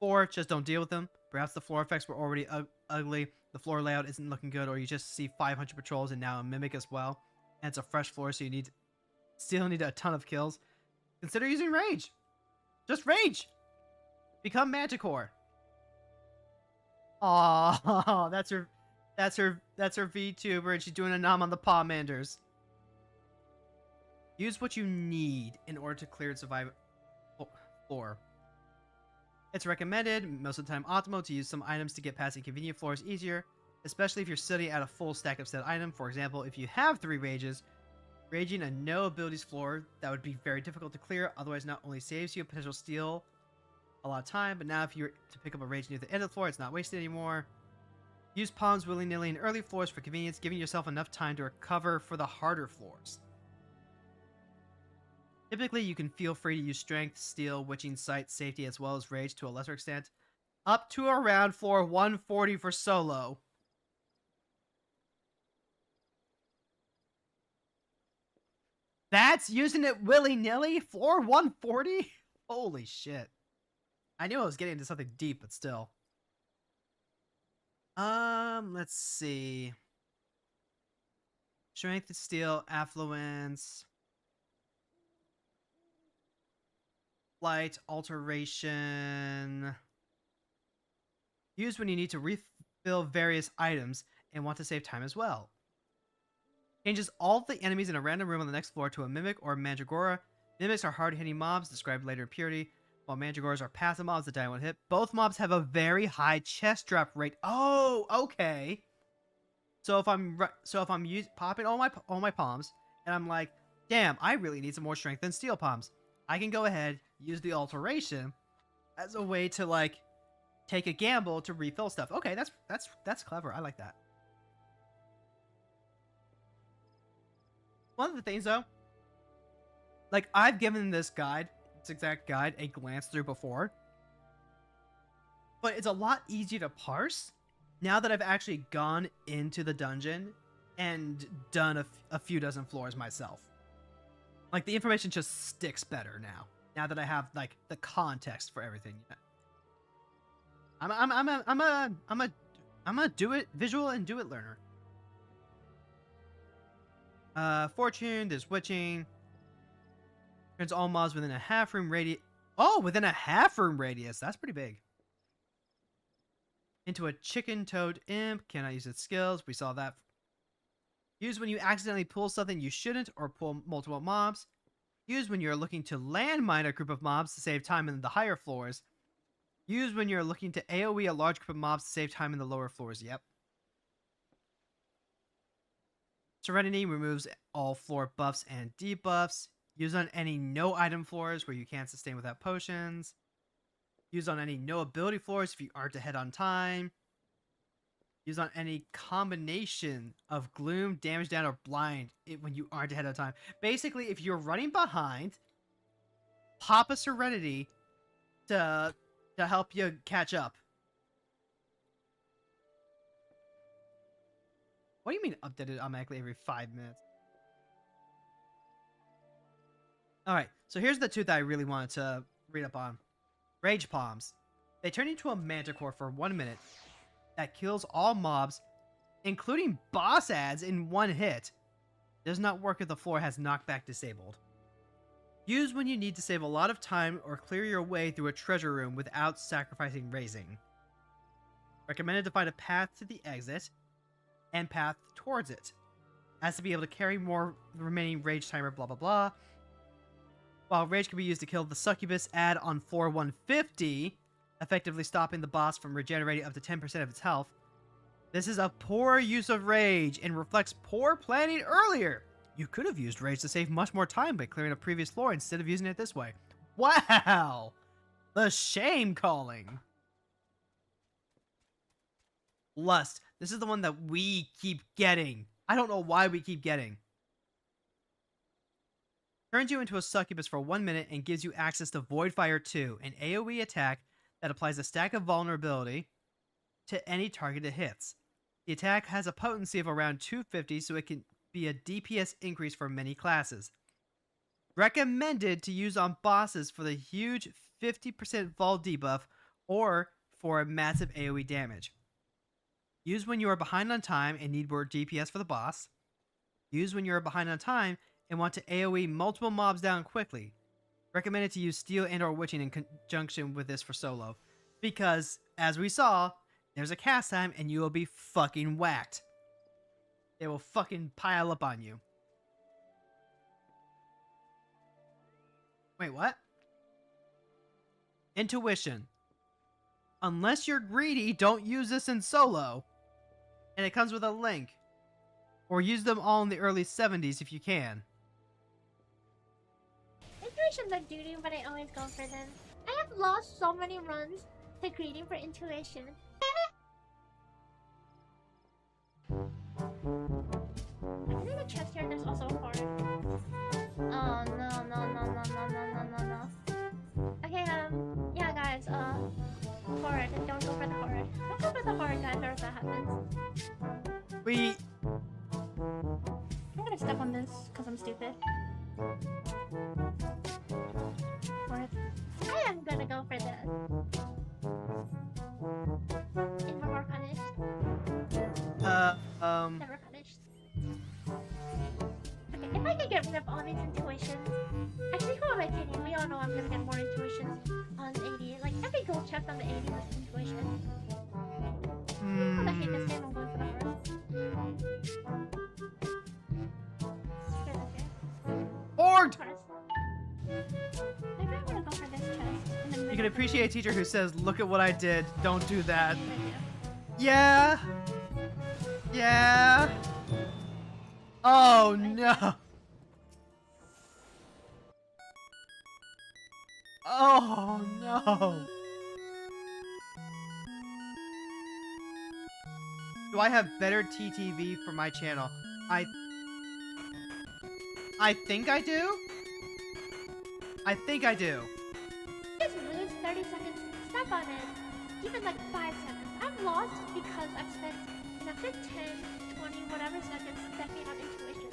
4, just don't deal with them. Perhaps the floor effects were already ugly, the floor layout isn't looking good, or you just see 500 patrols and now a mimic as well. And it's a fresh floor, so you still need a ton of kills. Consider using Rage. Just Rage. Become Manticore. Oh, that's her VTuber, and she's doing a nom on the Pomanders. Use what you need in order to clear its survival floor. It's recommended, most of the time optimal, to use some items to get past inconvenient floors easier, especially if you're sitting at a full stack of said item. For example, if you have 3 rages, raging a no abilities floor that would be very difficult to clear, otherwise not only saves you a potential steal a lot of time, but now if you're to pick up a rage near the end of the floor, it's not wasted anymore. Use palms willy-nilly in early floors for convenience, giving yourself enough time to recover for the harder floors. Typically, you can feel free to use Strength, Steel, Witching Sight, Safety, as well as Rage to a lesser extent, up to around floor 140 for solo. That's using it willy-nilly? Floor 140? Holy shit. I knew I was getting into something deep, but still. Let's see. Strength, Steel, Affluence, Light, Alteration. Use when you need to refill various items and want to save time as well. Changes all the enemies in a random room on the next floor to a Mimic or Mandragora. Mimics are hard-hitting mobs, described later in Purity, while Mandragoras are passive mobs that die in one hit. Both mobs have a very high chest drop rate. Oh, okay. So if I'm popping all my palms, and I'm like, damn, I really need some more strength than steel palms, I can go ahead, use the alteration as a way to like take a gamble to refill stuff. Okay, that's clever. I like that. One of the things though, like I've given this exact guide, a glance through before, but it's a lot easier to parse now that I've actually gone into the dungeon and done a few dozen floors myself. Like the information just sticks better now that I have like the context for everything. I'm a do it visual and do it learner. Fortune, there's Witching. Turns all mobs within a half room radius. Oh, within a half room radius. That's pretty big. Into a chicken toad imp. Cannot use its skills. We saw that. Use when you accidentally pull something you shouldn't or pull multiple mobs. Use when you're looking to landmine a group of mobs to save time in the higher floors. Use when you're looking to AoE a large group of mobs to save time in the lower floors. Yep. Serenity removes all floor buffs and debuffs. Use on any no item floors where you can't sustain without potions. Use on any no ability floors if you aren't ahead on time. Use on any combination of gloom, damage down, or blind when you aren't ahead of time. Basically, if you're running behind, pop a Serenity to help you catch up. What do you mean updated automatically every 5 minutes? Alright, so here's the two that I really wanted to read up on. Rage Palms. They turn into a manticore for 1 minute that kills all mobs, including boss ads, in 1 hit. Does not work if the floor has knockback disabled. Use when you need to save a lot of time or clear your way through a treasure room without sacrificing raising. Recommended to find a path to the exit and path towards it. Has to be able to carry more remaining rage timer, blah blah blah. While rage can be used to kill the succubus ad on floor 150, effectively stopping the boss from regenerating up to 10% of its health. This is a poor use of rage and reflects poor planning earlier. You could have used rage to save much more time by clearing a previous floor instead of using it this way. Wow! The shame calling. Lust. This is the one that we keep getting. I don't know why we keep getting. Turns you into a succubus for 1 minute and gives you access to Voidfire 2, an AoE attack that applies a stack of vulnerability to any target it hits. The attack has a potency of around 250, so it can be a DPS increase for many classes. Recommended to use on bosses for the huge 50% vol debuff or for a massive AoE damage. Use when you are behind on time and need more DPS for the boss. Use when you are behind on time and want to AoE multiple mobs down quickly. Recommended to use Steel and or Witching in conjunction with this for solo. Because, as we saw, there's a cast time and you will be fucking whacked. They will fucking pile up on you. Wait, what? Intuition. Unless you're greedy, don't use this in solo. And it comes with a link. Or use them all in the early 70s if you can. Intuitions are doo-doo, but I always go for them. I have lost so many runs to greeting for intuition. Is there a chest here? There's also a horde. Oh no, no, no, no, no, no, no, no, no. Okay, yeah guys, horde. Don't go for the horde. Don't go for the horde, guys, or if that happens. I'm gonna step on this, because I'm stupid. Horde. I am gonna go for this. And we're more punished. Never punished. Okay, if I could get rid of all these intuitions, actually, who am I kidding? We all know I'm gonna get more intuitions on 80. Like, every gold chest on the 80 was intuition. I hate this game, I'm going for the first. Horde! Maybe I wanna go for this chest. You can appreciate a teacher who says, look at what I did, don't do that. Good idea. Yeah. Yeah. Oh no. Oh no. Do I have better TTV for my channel? I think I do? I think I do. Just lose 30 seconds, step on it. Even like 5 seconds. I've lost because I've spent an extra 10, 20, whatever seconds stepping on intuition.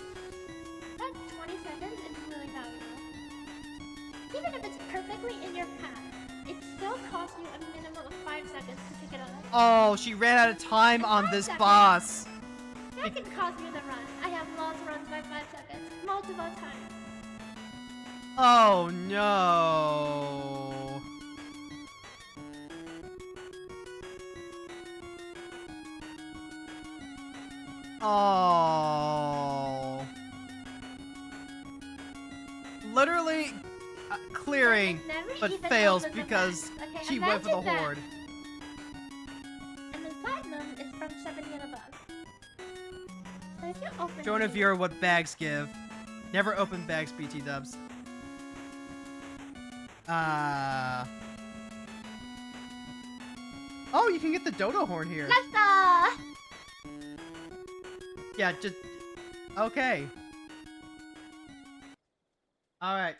That 20 seconds is really valuable. Even if it's perfectly in your path, it still costs you a minimum of 5 seconds to pick it up. Oh, she ran out of time on this boss. That can cost me the run. I have lost runs by 5 seconds, multiple times. Oh no. Oh. Literally clearing, but fails because okay, she went for the imagine that. horde. And then platinum is from 70 and above. So So if you open Showing a these- viewer what bags give. Never open bags, BT dubs. Oh, you can get the dodo horn here. Let's go! Yeah, just okay. All right.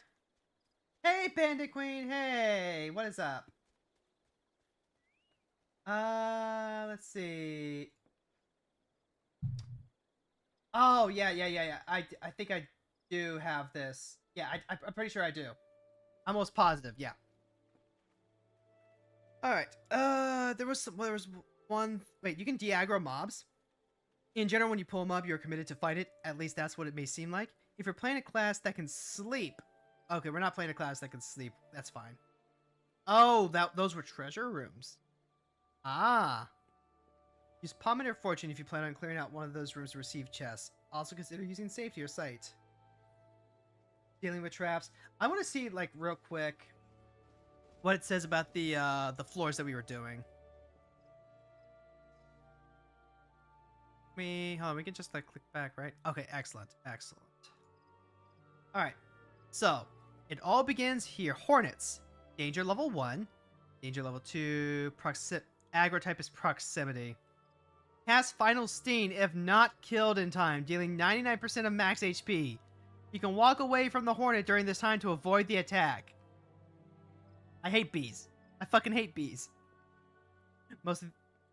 Hey, Bandit Queen. Hey, what is up? Let's see. Oh, yeah. I think I do have this. Yeah, I'm pretty sure I do. I'm almost positive. Yeah. All right. There was one. Wait, you can de-aggro mobs. In general, when you pull them up, you're committed to fight it. At least that's what it may seem like. If you're playing a class that can sleep. Okay, we're not playing a class that can sleep. That's fine. Oh, those were treasure rooms. Ah. Use Palm in your fortune if you plan on clearing out one of those rooms to receive chests. Also consider using safety or sight. Dealing with traps. I want to see, like, real quick what it says about the floors that we were doing. Hold on, we can just like click back, right? Okay, excellent. Alright. So, it all begins here. Hornets. Danger level 1. Danger level 2. Aggro type is proximity. Cast Final Sting if not killed in time, dealing 99% of max HP. You can walk away from the Hornet during this time to avoid the attack. I hate bees. I fucking hate bees.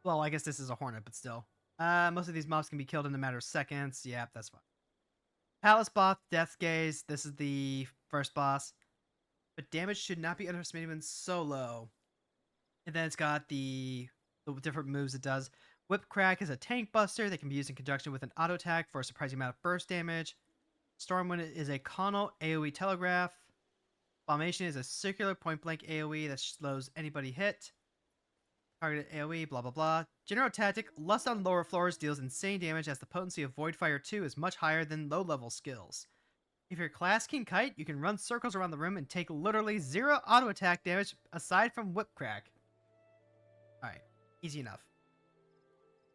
Well, I guess this is a Hornet, but still. Most of these mobs can be killed in a matter of seconds. Yep, that's fine. Palace boss, Death Gaze. This is the first boss. But damage should not be underestimated when solo. And then it's got the different moves it does. Whip Crack is a tank buster that can be used in conjunction with an auto attack for a surprising amount of burst damage. Stormwind is a Conal AoE telegraph. Bombation is a circular point blank AoE that slows anybody hit. Targeted AoE, blah blah blah. General tactic, Lust on lower floors deals insane damage as the potency of Void Fire 2 is much higher than low level skills. If your class can kite, you can run circles around the room and take literally 0 auto attack damage aside from Whip Crack. Alright, easy enough.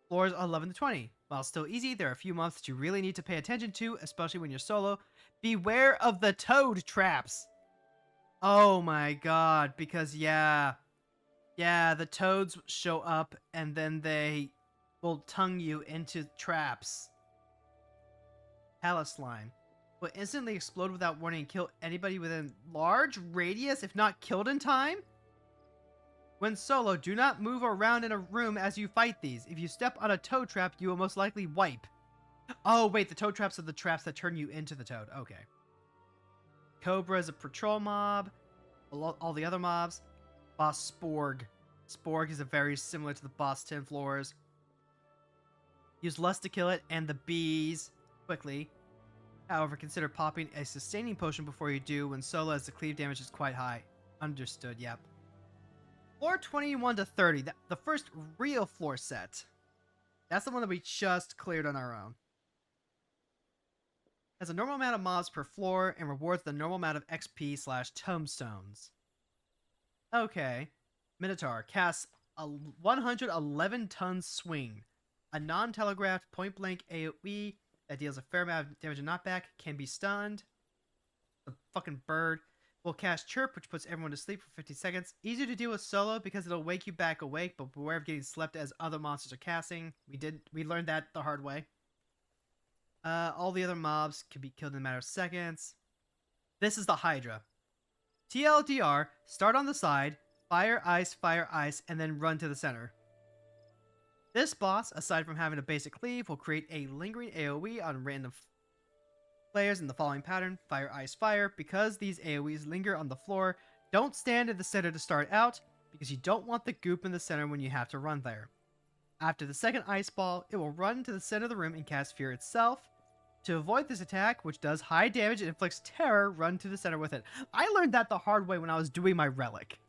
Floors 11 to 20. While still easy, there are a few mobs that you really need to pay attention to, especially when you're solo. Beware of the toad traps! Oh my god, because yeah, the toads show up and then they will tongue you into traps. Palace Slime will instantly explode without warning and kill anybody within large radius if not killed in time. When solo, do not move around in a room as you fight these. If you step on a toad trap, you will most likely wipe. Oh wait, the toad traps are the traps that turn you into the toad. Okay. Cobra is a patrol mob. All the other mobs. Boss Sporg. Sporg is a very similar to the boss 10 floors. Use Lust to kill it and the bees quickly. However, consider popping a sustaining potion before you do when solo, as the cleave damage is quite high. Understood, yep. Floor 21 to 30. The first real floor set. That's the one that we just cleared on our own. Has a normal amount of mobs per floor and rewards the normal amount of XP / tombstones. Okay. Minotaur casts a 111-ton swing. A non-telegraphed point-blank AoE that deals a fair amount of damage and knockback, can be stunned. The fucking bird will cast Chirp, which puts everyone to sleep for 50 seconds. Easier to deal with solo because it'll wake you back awake, but beware of getting slept as other monsters are casting. We learned that the hard way. All the other mobs can be killed in a matter of seconds. This is the Hydra. TLDR, start on the side, fire, ice, and then run to the center. This boss, aside from having a basic cleave, will create a lingering AoE on random players in the following pattern: fire, ice, fire. Because these AoEs linger on the floor, don't stand in the center to start out, because you don't want the goop in the center when you have to run there. After the second ice ball, it will run to the center of the room and cast Fear itself. To avoid this attack, which does high damage and inflicts terror, run to the center with it. I learned that the hard way when I was doing my relic.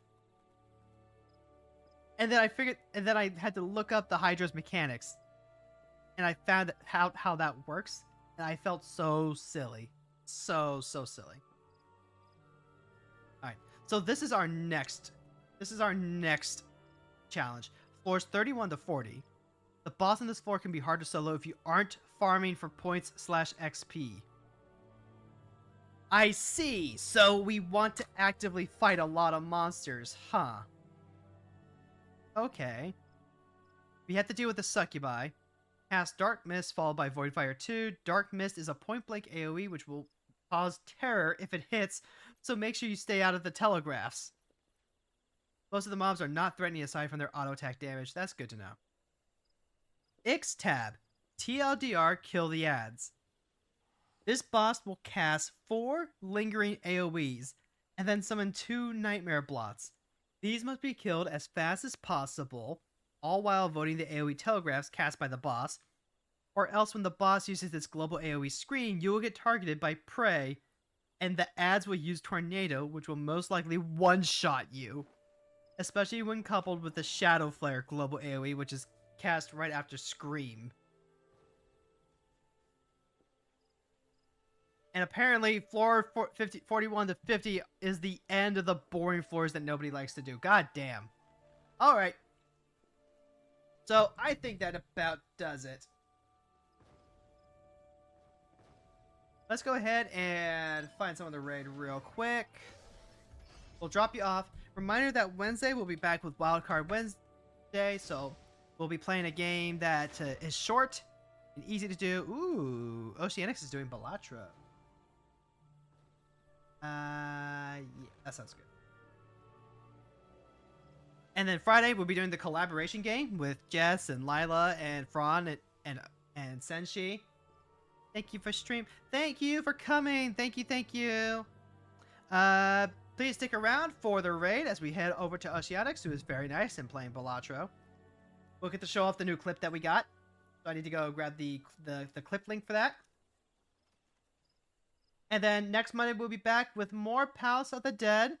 And then I had to look up the Hydra's mechanics. And I found how that works. And I felt so silly. So silly. Alright, so this is our next challenge. Floors 31 to 40. The boss on this floor can be hard to solo if you aren't farming for points/XP. I see. So we want to actively fight a lot of monsters, huh? Okay. We have to deal with the Succubi. Cast Dark Mist followed by Void Fire 2. Dark Mist is a point-blank AoE which will cause terror if it hits, so make sure you stay out of the telegraphs. Most of the mobs are not threatening aside from their auto attack damage. That's good to know. Ixtab. TLDR, kill the ads. This boss will cast 4 lingering AoEs and then summon 2 nightmare blots. These must be killed as fast as possible, all while avoiding the AoE telegraphs cast by the boss, or else when the boss uses its global AoE screen, you will get targeted by prey, and the ads will use Tornado, which will most likely one-shot you, especially when coupled with the Shadow Flare global AoE, which is cast right after Scream. And apparently, floor 41 to 50 is the end of the boring floors that nobody likes to do. God damn. Alright. So, I think that about does it. Let's go ahead and find someone to raid real quick. We'll drop you off. Reminder that Wednesday we'll be back with Wildcard Wednesday, so we'll be playing a game that is short and easy to do. Ooh, Oceanics is doing Balatro. Yeah, that sounds good. And then Friday we'll be doing the collaboration game with Jess and Lila and Fran and Senshi. Thank you for stream. Thank you for coming. Thank you. Please stick around for the raid as we head over to Oceanics, who is very nice and playing Balatro. We'll get to show off the new clip that we got. So I need to go grab the clip link for that. And then next Monday we'll be back with more Palace of the Dead.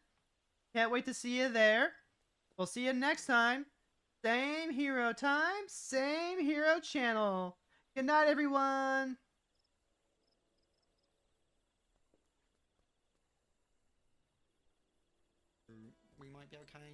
Can't wait to see you there. We'll see you next time. Same hero time, same hero channel. Good night, everyone. We might be okay.